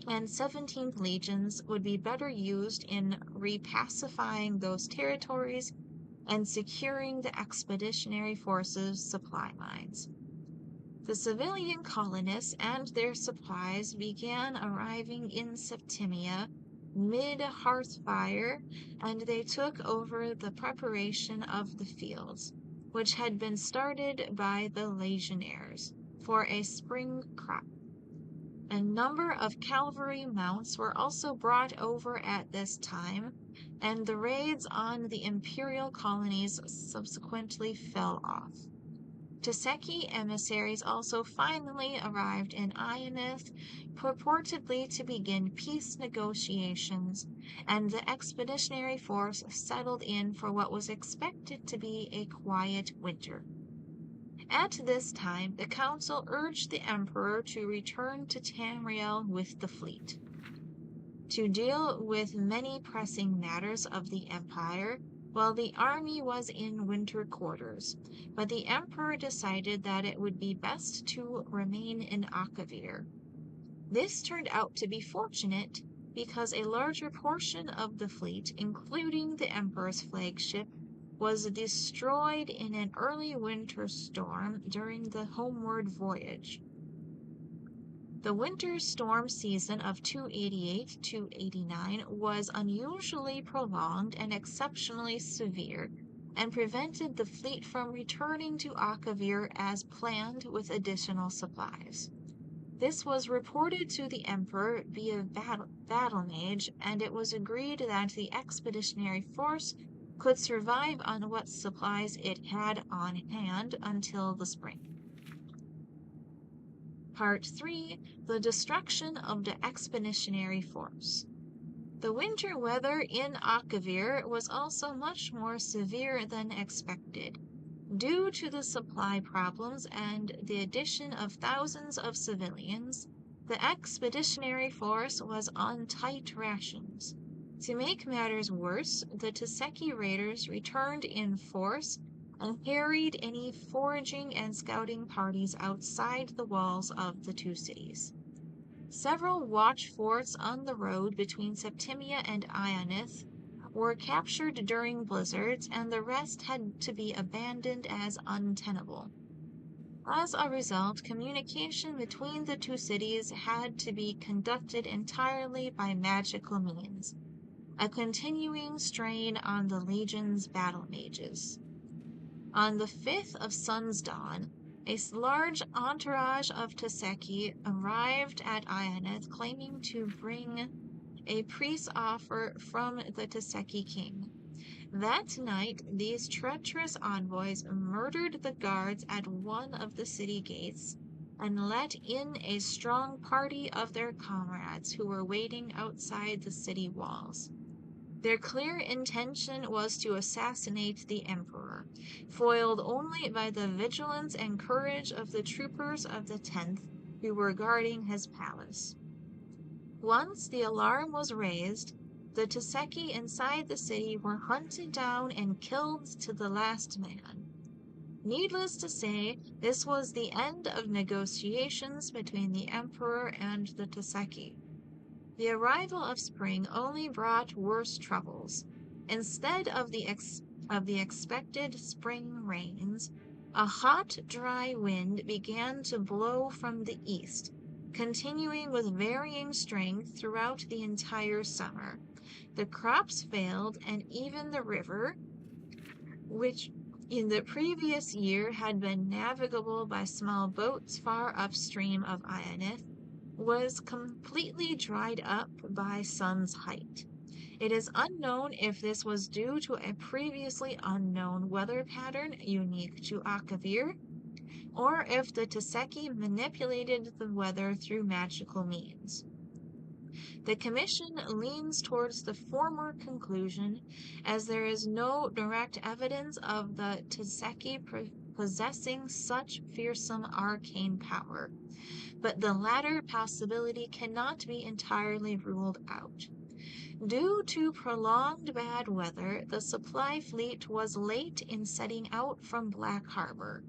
A: and 17th legions would be better used in repacifying those territories and securing the expeditionary forces' supply lines. The civilian colonists and their supplies began arriving in Septimia mid-Hearthfire, and they took over the preparation of the fields, which had been started by the legionnaires, for a spring crop. A number of cavalry mounts were also brought over at this time, and the raids on the imperial colonies subsequently fell off. Teseki emissaries also finally arrived in Ionith, purportedly to begin peace negotiations, and the expeditionary force settled in for what was expected to be a quiet winter. At this time, the council urged the emperor to return to Tamriel with the fleet. To deal with many pressing matters of the empire, while the army was in winter quarters, but the emperor decided that it would be best to remain in Akavir. This turned out to be fortunate because a larger portion of the fleet, including the emperor's flagship, was destroyed in an early winter storm during the homeward voyage. The winter storm season of 288-289 was unusually prolonged and exceptionally severe, and prevented the fleet from returning to Akavir as planned with additional supplies. This was reported to the emperor via battle mage, and it was agreed that the expeditionary force could survive on what supplies it had on hand until the spring. Part 3. The destruction of the expeditionary force. The winter weather in Akavir was also much more severe than expected. Due to the supply problems and the addition of thousands of civilians, the expeditionary force was on tight rations. To make matters worse, the Teseki raiders returned in force and harried any foraging and scouting parties outside the walls of the two cities. Several watch forts on the road between Septimia and Ionith were captured during blizzards, and the rest had to be abandoned as untenable. As a result, communication between the two cities had to be conducted entirely by magical means, a continuing strain on the Legion's battle mages. On the 5th of Sun's Dawn, a large entourage of Teseki arrived at Ionith, claiming to bring a peace offer from the Teseki king. That night, these treacherous envoys murdered the guards at one of the city gates and let in a strong party of their comrades who were waiting outside the city walls. Their clear intention was to assassinate the emperor, foiled only by the vigilance and courage of the troopers of the 10th who were guarding his palace. Once the alarm was raised, the Teseki inside the city were hunted down and killed to the last man. Needless to say, this was the end of negotiations between the emperor and the Teseki. The arrival of spring only brought worse troubles. Instead of the expected spring rains, a hot, dry wind began to blow from the east, continuing with varying strength throughout the entire summer. The crops failed, and even the river, which in the previous year had been navigable by small boats far upstream of Ionith, was completely dried up by sun's height. It is unknown if this was due to a previously unknown weather pattern unique to Akavir, or if the Teseki manipulated the weather through magical means. The Commission leans towards the former conclusion, as there is no direct evidence of the Teseki possessing such fearsome arcane power, but the latter possibility cannot be entirely ruled out. Due to prolonged bad weather, the supply fleet was late in setting out from Black Harbor.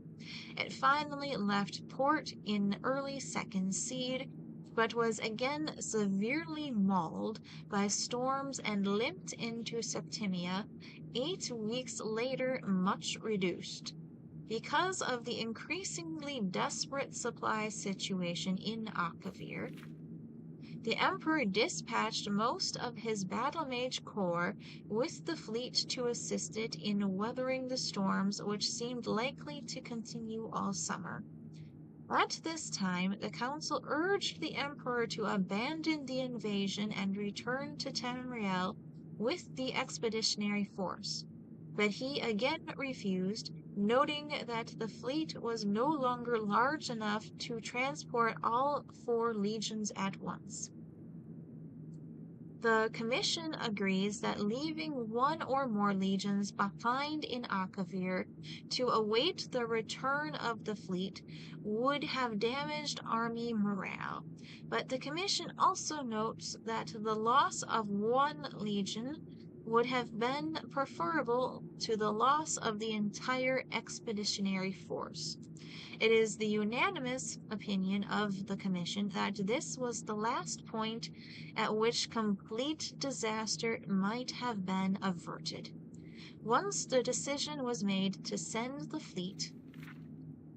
A: It finally left port in early Second Seed, but was again severely mauled by storms and limped into Septimia, 8 weeks later much reduced. Because of the increasingly desperate supply situation in Akavir, the Emperor dispatched most of his battle mage corps with the fleet to assist it in weathering the storms which seemed likely to continue all summer. At this time, the council urged the Emperor to abandon the invasion and return to Tamriel with the expeditionary force, but he again refused, noting that the fleet was no longer large enough to transport all 4 legions at once. The Commission agrees that leaving one or more legions behind in Akavir to await the return of the fleet would have damaged army morale, but the Commission also notes that the loss of one legion would have been preferable to the loss of the entire expeditionary force. It is the unanimous opinion of the Commission that this was the last point at which complete disaster might have been averted. Once the decision was made to send the fleet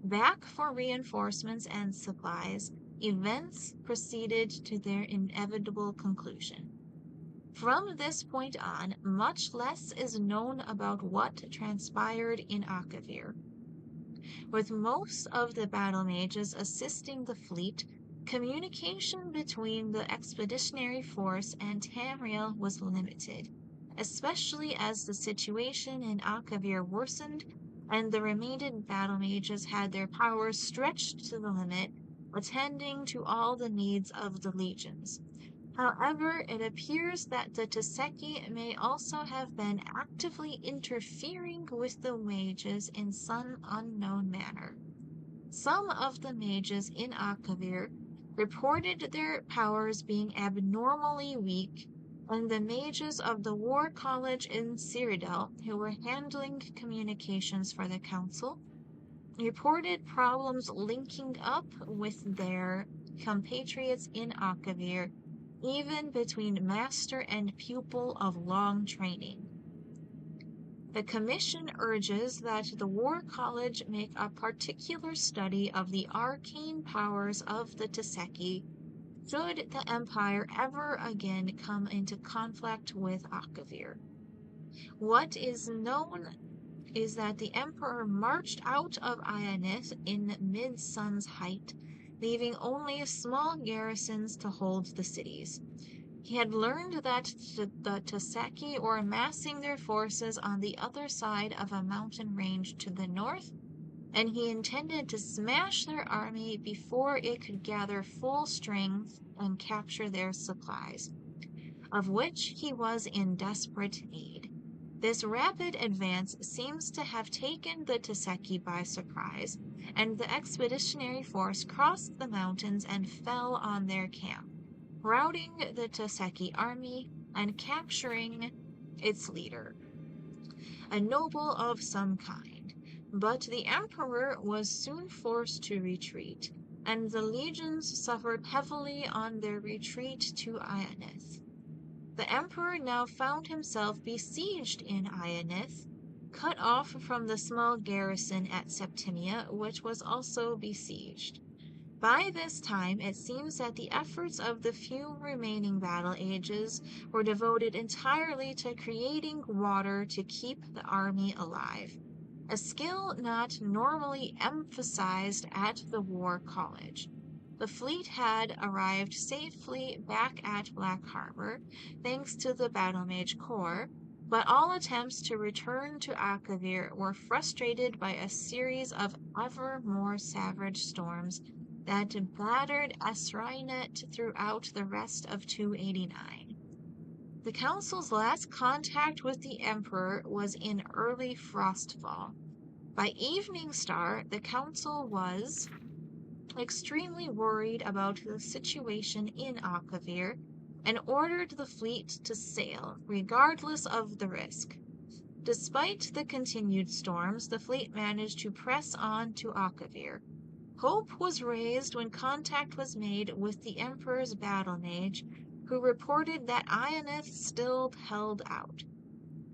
A: back for reinforcements and supplies, events proceeded to their inevitable conclusion. From this point on, much less is known about what transpired in Akavir. With most of the battle mages assisting the fleet, communication between the expeditionary force and Tamriel was limited, especially as the situation in Akavir worsened and the remaining battle mages had their powers stretched to the limit, attending to all the needs of the legions. However, it appears that the Teseki may also have been actively interfering with the mages in some unknown manner. Some of the mages in Akavir reported their powers being abnormally weak, and the mages of the War College in Cyrodiil, who were handling communications for the Council, reported problems linking up with their compatriots in Akavir, even between master and pupil of long training. The Commission urges that the War College make a particular study of the arcane powers of the Teseki should the Empire ever again come into conflict with Akavir. What is known is that the Emperor marched out of Ionith in mid-sun's height, leaving only small garrisons to hold the cities. He had learned that the Teseki were massing their forces on the other side of a mountain range to the north, and he intended to smash their army before it could gather full strength and capture their supplies, of which he was in desperate need. This rapid advance seems to have taken the Teseki by surprise, and the expeditionary force crossed the mountains and fell on their camp, routing the Teseki army and capturing its leader, a noble of some kind. But the Emperor was soon forced to retreat, and the legions suffered heavily on their retreat to Ionith. The Emperor now found himself besieged in Ionith, cut off from the small garrison at Septimia, which was also besieged. By this time, it seems that the efforts of the few remaining battle ages were devoted entirely to creating water to keep the army alive, a skill not normally emphasized at the War College. The fleet had arrived safely back at Black Harbor, thanks to the Battle Mage Corps, but all attempts to return to Akavir were frustrated by a series of ever more savage storms that battered Esrainet throughout the rest of 289. The Council's last contact with the Emperor was in early Frostfall. By Evening Star, the Council was extremely worried about the situation in Akavir and ordered the fleet to sail, regardless of the risk. Despite the continued storms, the fleet managed to press on to Akavir. Hope was raised when contact was made with the Emperor's battle mage, who reported that Ionith still held out.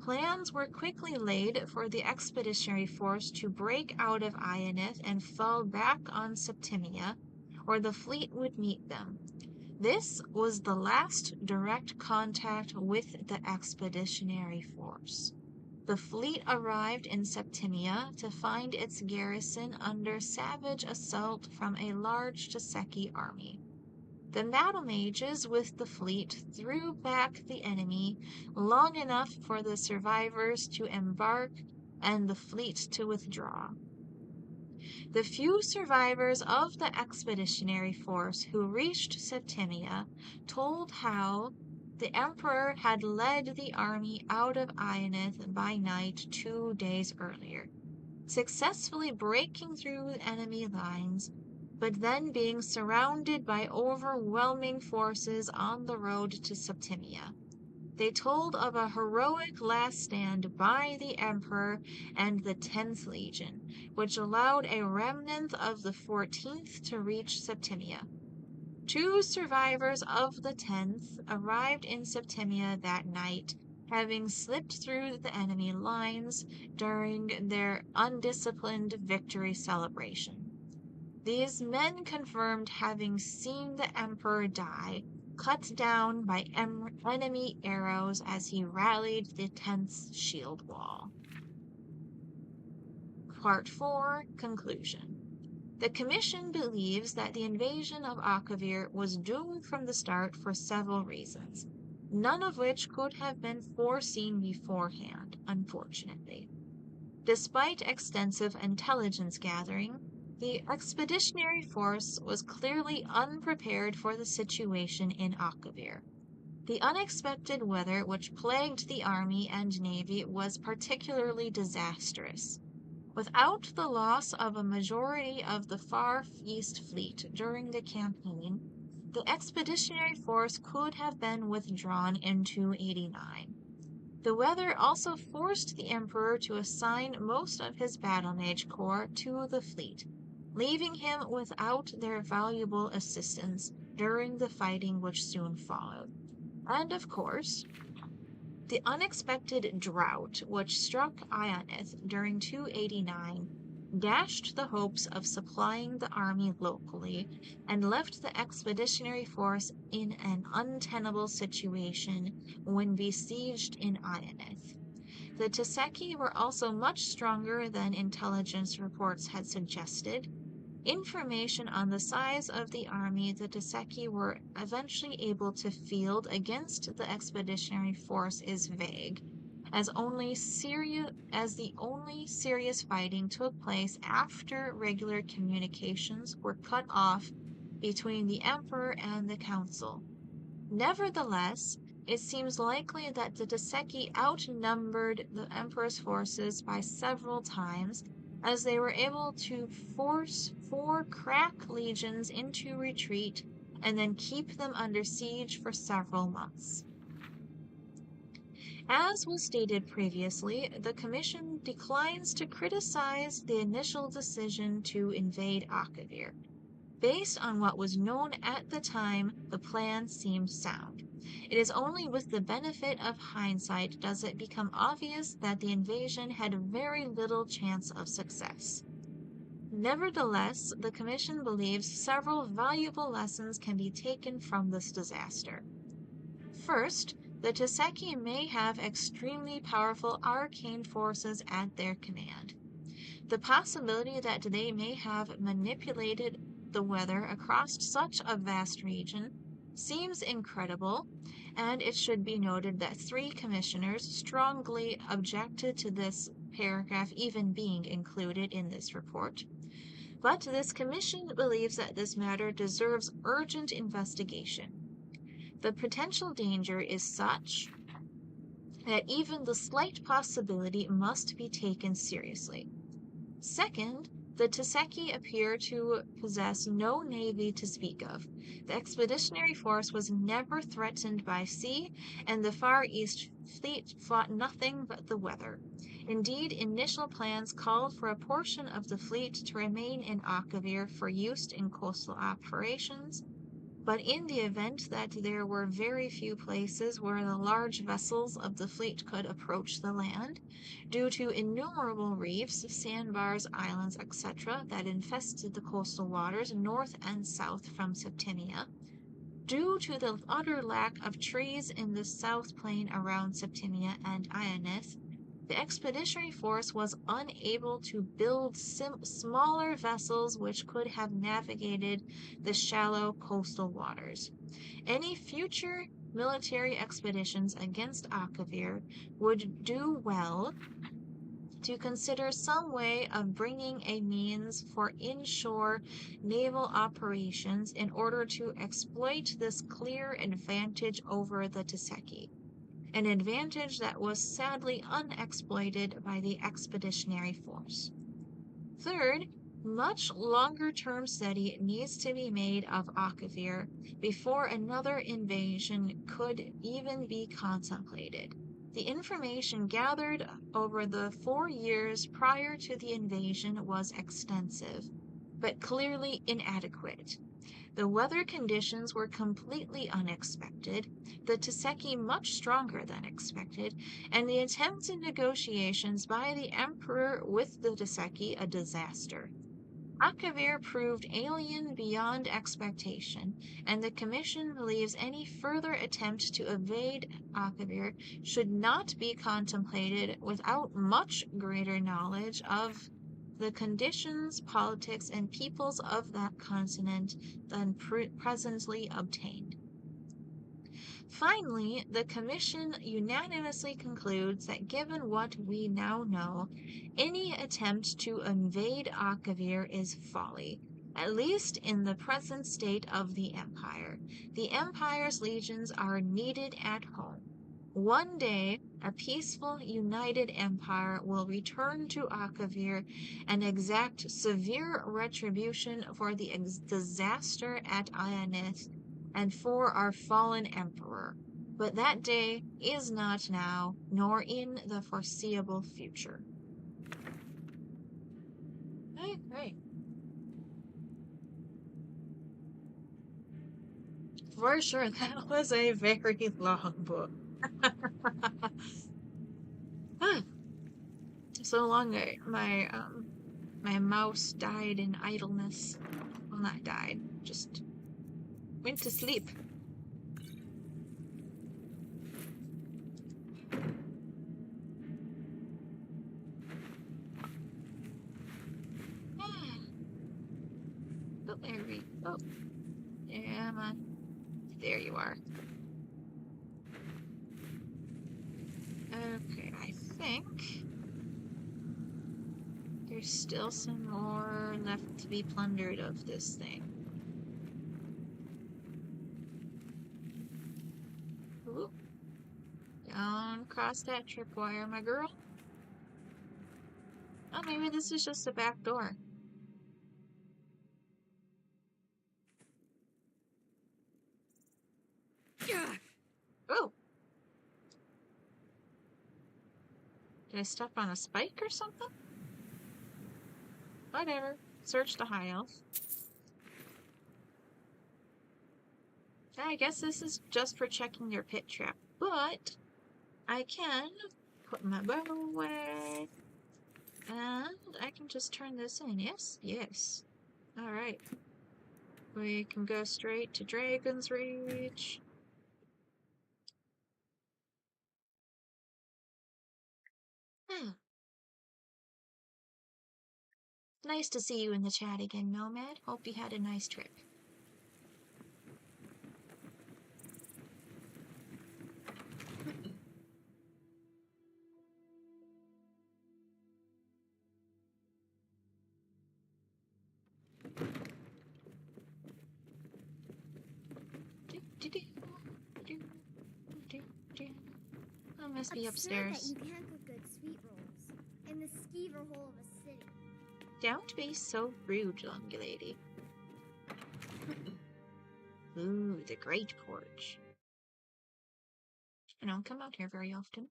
A: Plans were quickly laid for the expeditionary force to break out of Ionith and fall back on Septimia, where the fleet would meet them. This was the last direct contact with the expeditionary force. The fleet arrived in Septimia to find its garrison under savage assault from a large Teseki army. The battle mages with the fleet threw back the enemy long enough for the survivors to embark and the fleet to withdraw. The few survivors of the expeditionary force who reached Septimia told how the Emperor had led the army out of Ionith by night 2 days earlier, successfully breaking through enemy lines, but then being surrounded by overwhelming forces on the road to Septimia. They told of a heroic last stand by the Emperor and the 10th Legion, which allowed a remnant of the 14th to reach Septimia. 2 survivors of the 10th arrived in Septimia that night, having slipped through the enemy lines during their undisciplined victory celebration. These men confirmed having seen the Emperor die, cut down by enemy arrows as he rallied the 10th's shield wall. Part 4, Conclusion. The Commission believes that the invasion of Akavir was doomed from the start for several reasons, none of which could have been foreseen beforehand, unfortunately. Despite extensive intelligence gathering, the expeditionary force was clearly unprepared for the situation in Akavir. The unexpected weather which plagued the army and navy was particularly disastrous. Without the loss of a majority of the Far East Fleet during the campaign, the expeditionary force could have been withdrawn in 289. The weather also forced the Emperor to assign most of his battle mage corps to the fleet, leaving him without their valuable assistance during the fighting which soon followed. And of course, the unexpected drought which struck Ionith during 289 dashed the hopes of supplying the army locally and left the expeditionary force in an untenable situation when besieged in Ionith. The Teseki were also much stronger than intelligence reports had suggested. Information on the size of the army the Teseki were eventually able to field against the expeditionary force is vague, as the only serious fighting took place after regular communications were cut off between the Emperor and the Council. Nevertheless, it seems likely that the Teseki outnumbered the Emperor's forces by several times, as they were able to force 4 crack legions into retreat and then keep them under siege for several months. As was stated previously, the Commission declines to criticize the initial decision to invade Akavir. Based on what was known at the time, the plan seemed sound. It is only with the benefit of hindsight does it become obvious that the invasion had very little chance of success. Nevertheless, the Commission believes several valuable lessons can be taken from this disaster. First, the Teseki may have extremely powerful arcane forces at their command. The possibility that they may have manipulated the weather across such a vast region seems incredible, and it should be noted that 3 commissioners strongly objected to this paragraph even being included in this report. But this commission believes that this matter deserves urgent investigation. The potential danger is such that even the slight possibility must be taken seriously. Second, the Teseki appear to possess no navy to speak of. The expeditionary force was never threatened by sea, and the Far East Fleet fought nothing but the weather. Indeed, initial plans called for a portion of the fleet to remain in Akavir for use in coastal operations, but in the event that there were very few places where the large vessels of the fleet could approach the land, due to innumerable reefs, sandbars, islands, etc., that infested the coastal waters north and south from Septimia, due to the utter lack of trees in the south plain around Septimia and Ionith, the expeditionary force was unable to build smaller vessels which could have navigated the shallow coastal waters. Any future military expeditions against Akavir would do well to consider some way of bringing a means for inshore naval operations in order to exploit this clear advantage over the Teseki, an advantage that was sadly unexploited by the expeditionary force. Third, much longer-term study needs to be made of Akavir before another invasion could even be contemplated. The information gathered over the 4 years prior to the invasion was extensive, but clearly inadequate. The weather conditions were completely unexpected, the Teseki much stronger than expected, and the attempts and negotiations by the Emperor with the Teseki a disaster. Akavir proved alien beyond expectation, and the Commission believes any further attempt to evade Akavir should not be contemplated without much greater knowledge of the conditions, politics, and peoples of that continent than presently obtained. Finally, the Commission unanimously concludes that given what we now know, any attempt to invade Akavir is folly, at least in the present state of the Empire. The Empire's legions are needed at home. One day, a peaceful, united empire will return to Akavir and exact severe retribution for the disaster at Ayanith and for our fallen emperor. But that day is not now, nor in the foreseeable future. Right. For sure, that was a very long book. So long my mouse died in idleness. Well, not died, just went to sleep. Oh, there we go. Yeah, man. There you are. Okay, I think there's still some more left to be plundered of this thing. Ooh. Don't cross that tripwire, my girl. Oh, maybe this is just a back door. Oh! Did I step on a spike or something? Whatever. Search the high elf. I guess this is just for checking your pit trap, but I can put my bow away, and I can just turn this in. Yes? Yes. Alright. We can go straight to Dragon's Reach. Nice to see you in the chat again, Nomad. Hope you had a nice trip. I must be upstairs.
D: That you can't cook good sweet rolls in the skeever hole of a city.
A: Don't be so rude, young lady. Ooh, the great porch. I don't come out here very often.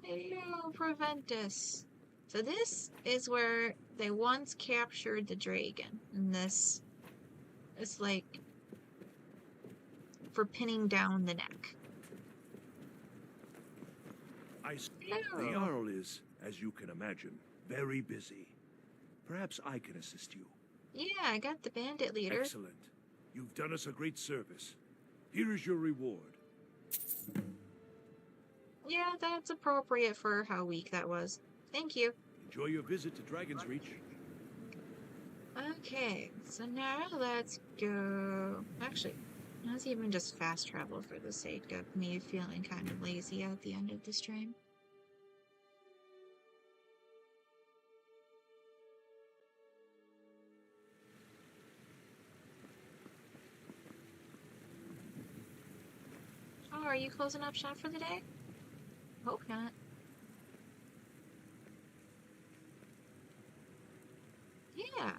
A: Hello, Proventus. So this is where they once captured the dragon, and this is like for pinning down the neck.
L: The Jarl is, as you can imagine, very busy. Perhaps I can assist you.
A: Yeah, I got the bandit leader.
L: Excellent. You've done us a great service. Here is your reward.
A: Yeah, that's appropriate for how weak that was. Thank you.
L: Enjoy your visit to Dragon's Reach.
A: Okay, so now let's go... Actually, let's even just fast travel for the sake of me feeling kind of lazy at the end of the stream. are you closing up shop for the day? Hope not. Yeah.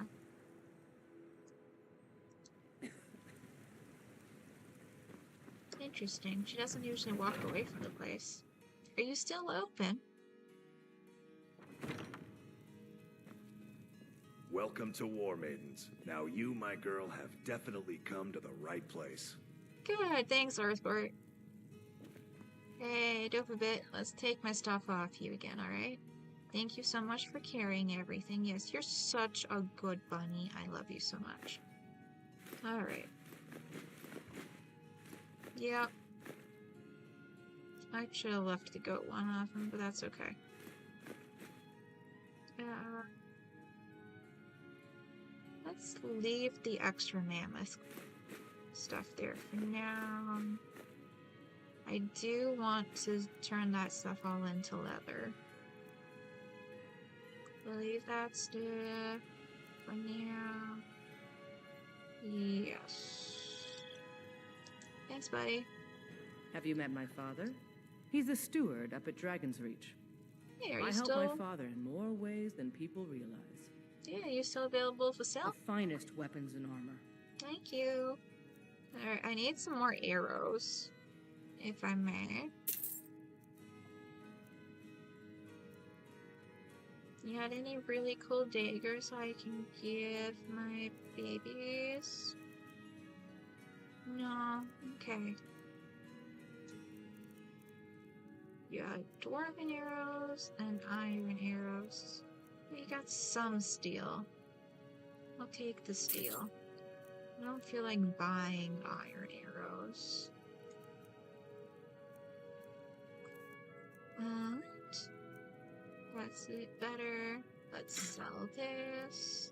A: Interesting. She doesn't usually walk away from the place. Are you still open?
L: Welcome to War Maidens. Now you, my girl, have definitely come to the right place.
A: Good, thanks, Earthbert. Hey, dope a bit. Let's take my stuff off you again, alright? Thank you so much for carrying everything. Yes, you're such a good bunny. I love you so much. Alright. Yep. I should have left the goat one off him, but that's okay. Let's leave the extra mammoth stuff there for now. I do want to turn that stuff all into leather. We'll leave that stuff for now. Yes. Thanks, buddy.
M: Have you met my father? He's the steward up at Dragon's Reach.
A: Hey, are you
M: I
A: still...
M: help my father in more ways than people realize.
A: Yeah, you still available for sale?
M: The finest weapons and armor.
A: Thank you. Alright, I need some more arrows, if I may. You had any really cool daggers I can give my babies? No? Okay. You got dwarven arrows and iron arrows. You got some steel. I'll take the steel. I don't feel like buying iron arrows. That's it better. Let's sell this.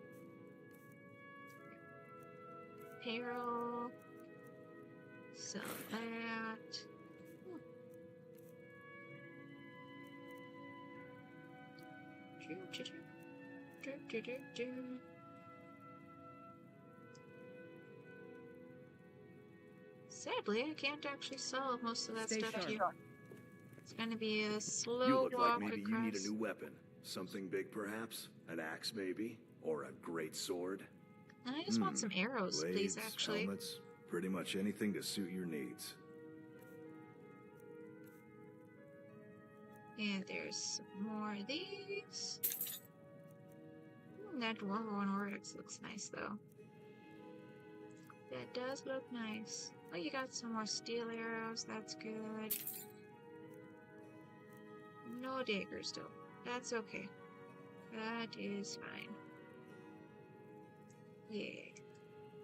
A: Payroll. Sell that. Sadly, I can't actually sell most of that stuff here. It's gonna be a slow
L: You look
A: walk
L: like maybe
A: across.
L: you need a new weapon. Something big, perhaps? An axe, maybe? Or a great sword?
A: And I just want some arrows,
L: Blades,
A: please, actually.
L: helmets, pretty much anything to suit your needs.
A: Yeah, there's some more of these. That Dwarven one Oryx looks nice, though. That does look nice. Oh, you got some more steel arrows. That's good. No daggers, though. That's okay. That is fine. Yeah.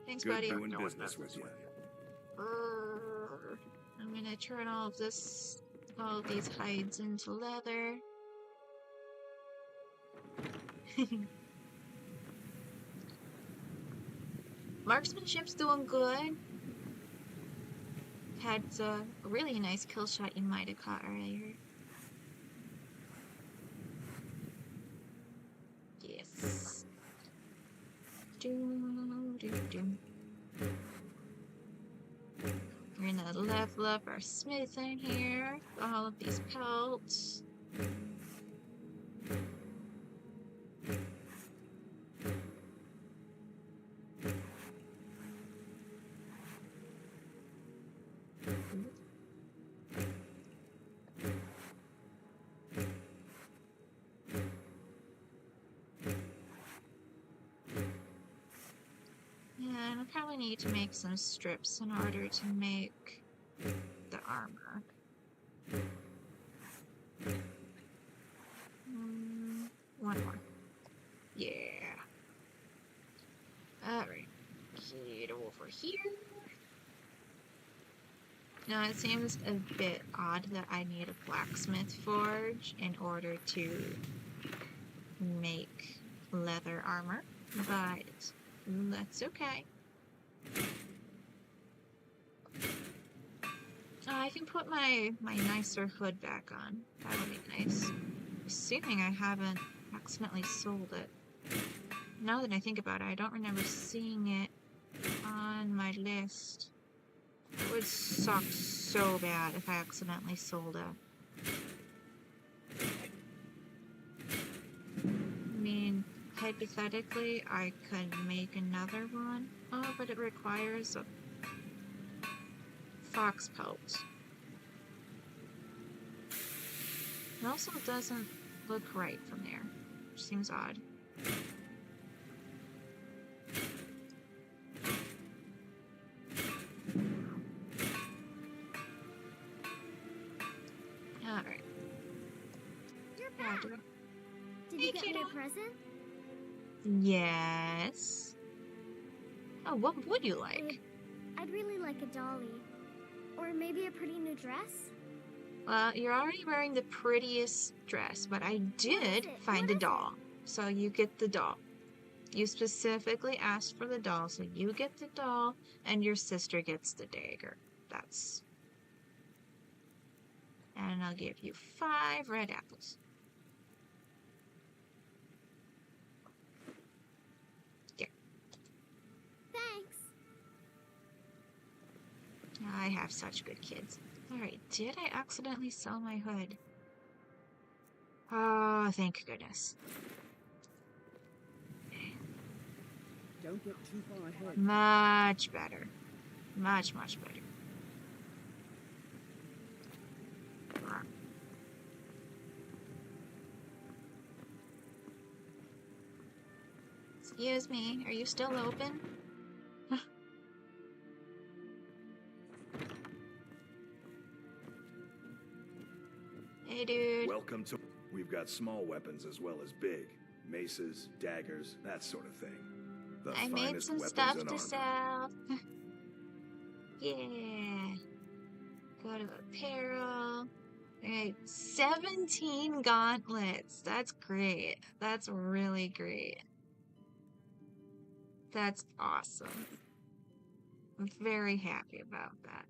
A: Thanks,
L: Good
A: buddy.
L: doing business with you.
A: I'm gonna turn all of this, all of these hides into leather. Marksmanship's doing good. Had a really nice kill shot you might have caught earlier. Yes. We're gonna level up our smithing here. All of these pelts. And I probably need to make some strips in order to make the armor. One more. Yeah. Alright. Get over here. Now it seems a bit odd that I need a blacksmith forge in order to make leather armor, but that's okay. I can put my nicer hood back on. That would be nice. Assuming I haven't accidentally sold it. Now that I think about it, I don't remember seeing it on my list. It would suck so bad if I accidentally sold it. I mean, hypothetically, I could make another one. Oh, but it requires a fox pelt. It also doesn't look right from there, which seems odd. Alright.
D: You're back. Did you get me a present?
A: Yes. Oh, what would you like?
D: I'd really like a dolly. Or maybe a pretty new dress?
A: Well, you're already wearing the prettiest dress, but I did find a doll. So you get the doll. You specifically asked for the doll, so you get the doll, and your sister gets the dagger. That's... And I'll give you 5 red apples. Yeah.
D: Thanks.
A: I have such good kids. Alright, did I accidentally sell my hood? Oh, thank goodness.
H: Don't get too far ahead.
A: Much better. Much, much better. Excuse me, are you still open? Hey, dude.
L: Welcome to... We've got small weapons as well as big. Maces, daggers, that sort of thing. The
A: I made
L: finest
A: some
L: weapons
A: stuff
L: and
A: to
L: armor.
A: sell. Yeah. Go to apparel. Alright, 17 gauntlets. That's great. That's really great. That's awesome. I'm very happy about that.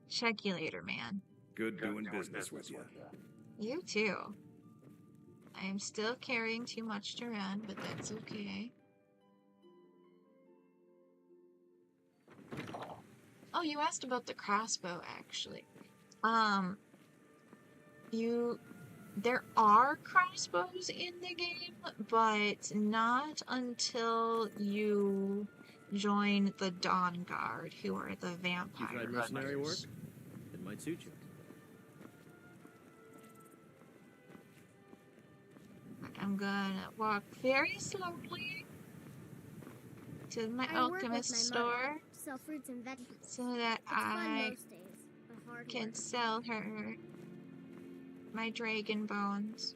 A: Check you later, man.
L: Good doing business with you.
A: You too. I am still carrying too much to run, but that's okay. Oh, you asked about the crossbow, actually. There are crossbows in the game, but not until you join the Dawn Guard, who are the vampire
I: You tried mercenary work?
A: hunters.
I: It might suit you.
A: I'm gonna walk very slowly to my
D: I work with
A: Alchemist
D: my
A: store
D: mother, sell fruits and vegetables.
A: so that
D: It's fun
A: I
D: most days, but hard
A: can
D: work.
A: sell her my dragon bones.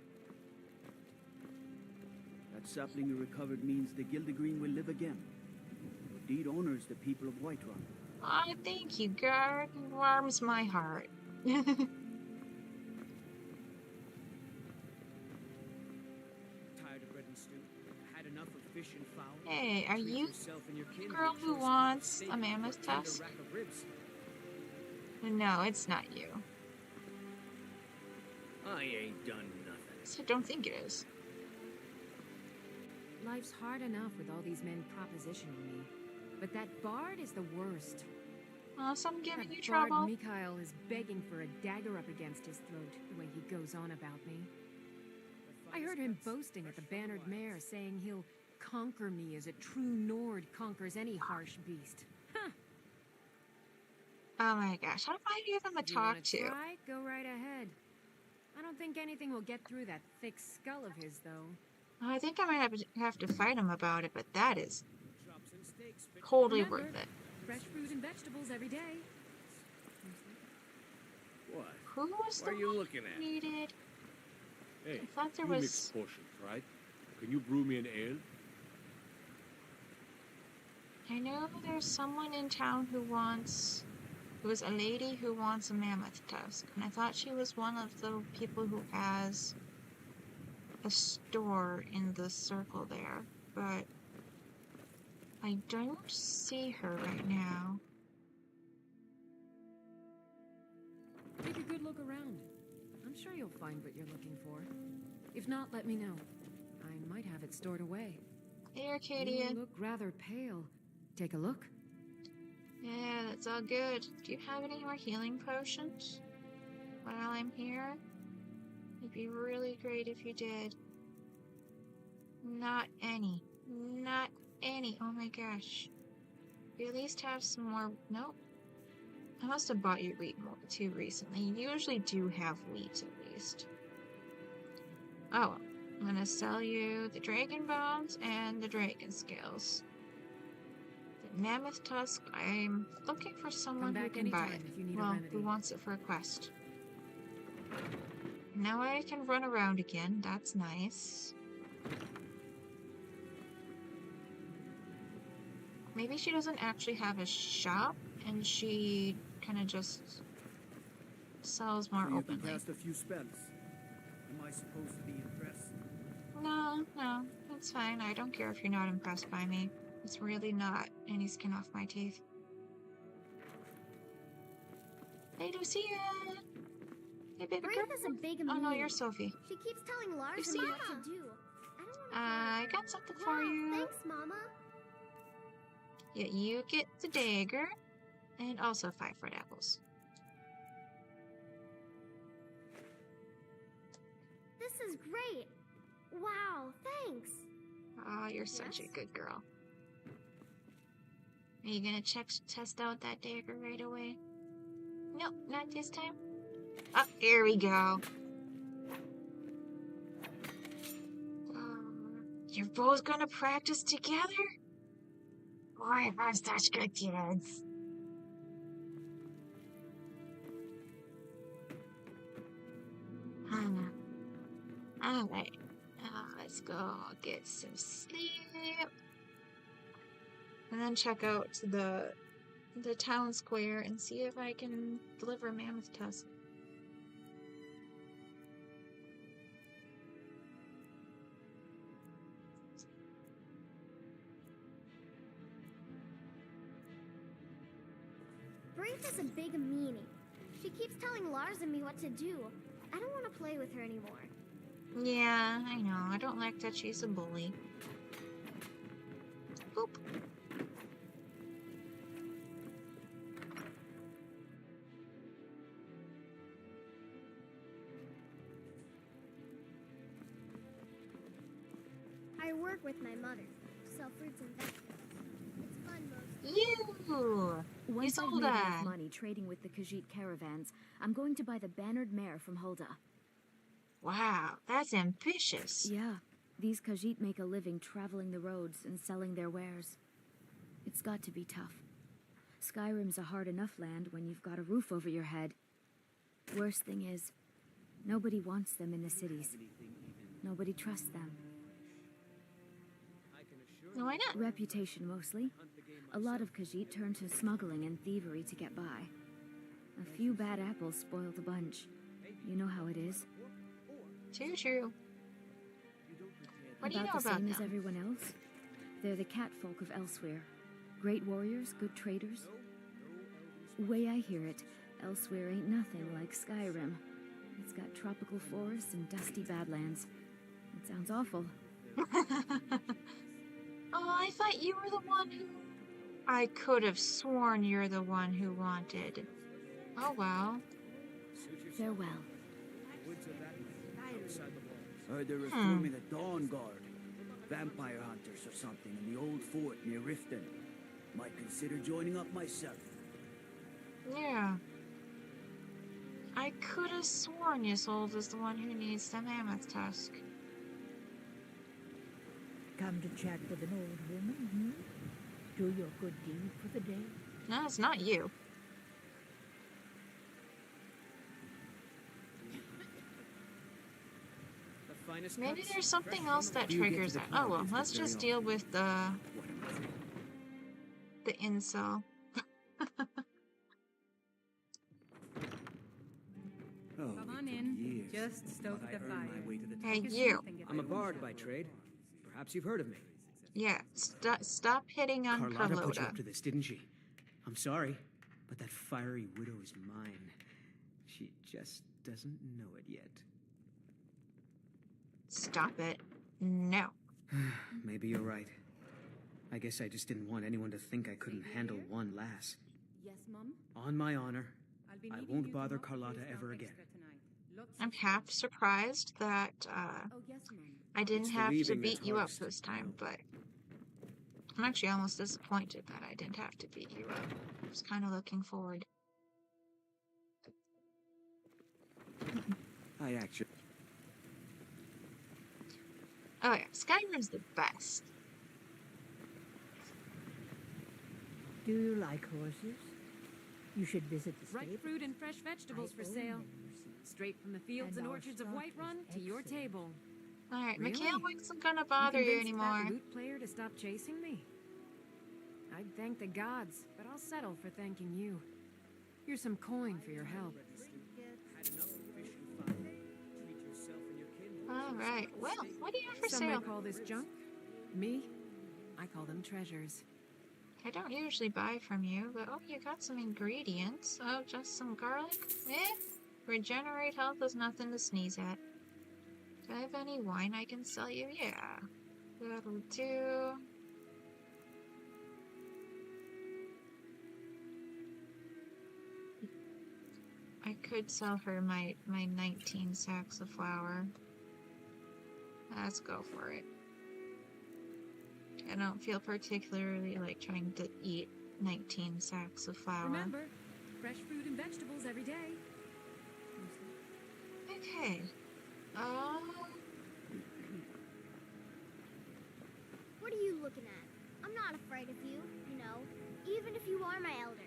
H: That sapling you recovered means the Gildergreen will live again. Your deed honors the people of Whiterun.
A: Oh, thank you, girl. It warms my heart.
H: Tired of bread and stew? Had enough of fish and fowl?
A: Hey, are
H: Treat
A: you
H: yourself and your kin
A: the girl
H: to
A: who
H: choice
A: wants
H: steak
A: a mammoth
H: or tender
A: tusk?
H: rack of ribs.
A: No, it's not you.
I: I ain't done nothing.
A: So I don't think it is.
B: Life's hard enough with all these men propositioning me. But that bard is the worst.
A: Oh, so I'm giving
B: That
A: you
B: bard
A: trouble.
B: Mikhail is begging for a dagger up against his throat, the way he goes on about me. I heard him boasting at the Bannered Mare, saying he'll conquer me as a true Nord conquers any harsh beast. Huh.
A: Oh my gosh, how do I give him a
B: If you wanna
A: talk to?
B: try, go right ahead. I don't think anything will get through that thick skull of his, though.
A: I think I might have to fight him about it, but that is
H: Chops and steaks fit
A: totally
B: Remember,
A: worth it.
B: fresh fruit and vegetables every day.
I: What?
A: Who was
I: What
A: the
I: are you
A: one
I: looking
A: who
I: at?
A: needed?
K: Hey,
A: I thought there
K: you
A: was...
K: mix potions, right? Can you brew me an ale?
A: I know there's someone in town who wants... Who is a lady who wants a mammoth tusk, and I thought she was one of the people who has a store in the circle there, but I don't see her right now.
B: Take a good look around. I'm sure you'll find what you're looking for. If not, let me know. I might have it stored away.
A: Hey, Arcadia.
B: You look rather pale. Take a look.
A: Yeah, that's all good. Do you have any more healing potions while I'm here? It'd be really great if you did. Not any. Not any. Oh my gosh. You at least have some more. Nope. I must have bought you wheat more too recently. You usually do have wheat at least. Oh well. I'm gonna sell you the dragon bones and the dragon scales. The mammoth tusk, I'm looking for someone who can buy it. Well, who wants it for a quest. Now I can run around again. That's nice. Maybe she doesn't actually have a shop, and she kind of just sells more openly.
J: You cast a few spells. Am I supposed to be impressed?
A: No, it's fine. I don't care if you're not impressed by me. It's really not any skin off my teeth. Hey, Lucia! Hey, baby girl.
D: Is a big
A: Oh no, you're Sophie.
D: She keeps telling Lars
A: Lucia!
D: what to do.
A: I got something for you.
D: Thanks, Mama.
A: Yeah, you get the dagger, and also 5 red apples.
D: This is great. Wow, thanks.
A: Oh, you're such a good girl. Are you gonna test out that dagger right away? Nope, not this time. Oh, here we go. You're both gonna practice together? Boy, we're such good kids. Alright. Let's go get some sleep. And then check out the town square and see if I can deliver a mammoth tusk.
D: Braith is a big meanie. She keeps telling Lars and me what to do. I don't want to play with her anymore.
A: Yeah, I know. I don't like that she's a bully. Boop.
D: I work with my mother. Sell fruits and vegetables. It's fun most.
A: You!
N: Once I've made enough money trading with the Khajiit caravans, I'm going to buy the bannered mare from Hulda.
A: Wow, that's ambitious.
N: Yeah, these Khajiit make a living traveling the roads and selling their wares. It's got to be tough. Skyrim's a hard enough land when you've got a roof over your head. Worst thing is, nobody wants them in the cities. Nobody trusts them.
A: Why not?
N: Reputation, mostly. A lot of Khajiit turn to smuggling and thievery to get by. A few bad apples spoil the bunch. You know how it is.
A: True. What do you know
N: about the
A: about
N: same
A: them?
N: As everyone else. They're the catfolk of Elsewhere. Great warriors, good traders. Way I hear it, Elsewhere ain't nothing like Skyrim. It's got tropical forests and dusty badlands. It sounds awful.
A: Oh, I thought you were the one who... I could have sworn you're the one who wanted. Oh, well.
N: Farewell.
O: Heard they're reforming the Dawn Guard. Vampire hunters or something in the old fort near Riften. Might consider joining up myself.
A: Yeah. I could have sworn Ysolde is the one who needs the mammoth tusk.
F: Come to chat with an old woman, hmm? Do your good deed for the day?
A: No, it's not you. Maybe there's something else that triggers that. Oh well, let's just deal with the incel.
G: Come on in. Just stoke the fire.
A: Hey, you.
P: I'm a bard by trade. Perhaps you've heard of me.
A: Yeah, stop hitting on
P: Carlotta put you
A: Carlotta.
P: up to this, didn't she? I'm sorry, but that fiery widow is mine. She just doesn't know it yet.
A: Stop it. No.
P: Maybe you're right. I guess I just didn't want anyone to think I couldn't handle one lass.
B: Yes, Mum?
P: On my honor,
B: I'll be
P: I
B: needing you
P: won't
B: to
P: bother
B: help
P: Carlotta
B: raise
P: ever
B: up
P: again.
B: extra tonight. Lots
A: I'm
B: of
A: half
B: things.
A: surprised that
B: Oh, yes, Mum.
A: I didn't
P: It's the
A: have to
P: leaving
A: beat
P: that's
A: you up
P: hardest,
A: this
P: you know.
A: time, but I'm actually almost disappointed that I didn't have to beat you up. I was kind of looking forward.
C: I actually...
A: Oh yeah, Skyrim's the best.
F: Do you like horses? You should visit the stable.
B: Ripe fruit and fresh vegetables for sale. Straight from the fields and
F: our
B: orchards of
F: stock
B: Whiterun
F: is
B: to your
F: excellent.
B: table.
A: Alright,
B: Really?
A: Mikhail wasn't gonna bother you
B: convinced
A: anymore.
B: that lute player to stop chasing me? I'd thank the gods, but I'll settle for thanking you. Here's some coin for your help.
A: Alright, well, what do you have for
B: Some may
A: sale?
B: call this junk. Me, I call them treasures.
A: I don't usually buy from you, but oh, you got some ingredients. Oh, just some garlic? Eh? Regenerate health is nothing to sneeze at. Do I have any wine I can sell you? Yeah. That'll do. I could sell her my 19 sacks of flour. Let's go for it. I don't feel particularly like trying to eat 19 sacks of flour.
B: Remember, fresh fruit and vegetables every day.
A: Okay.
D: What are you looking at? I'm not afraid of you, you know, even if you are my elder.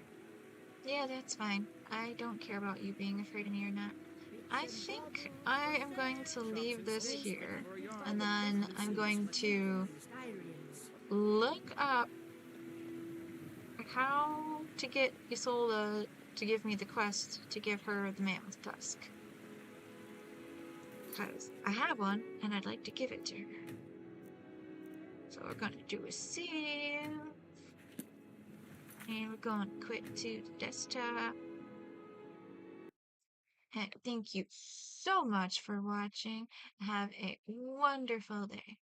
A: Yeah, that's fine. I don't care about you being afraid of me or not. I think I am going to leave this here, and then I'm going to look up how to get Isolde to give me the quest to give her the mammoth tusk. Because I have one, and I'd like to give it to her. So we're going to do a save. And we're going to quit to the desktop. And thank you so much for watching. Have a wonderful day.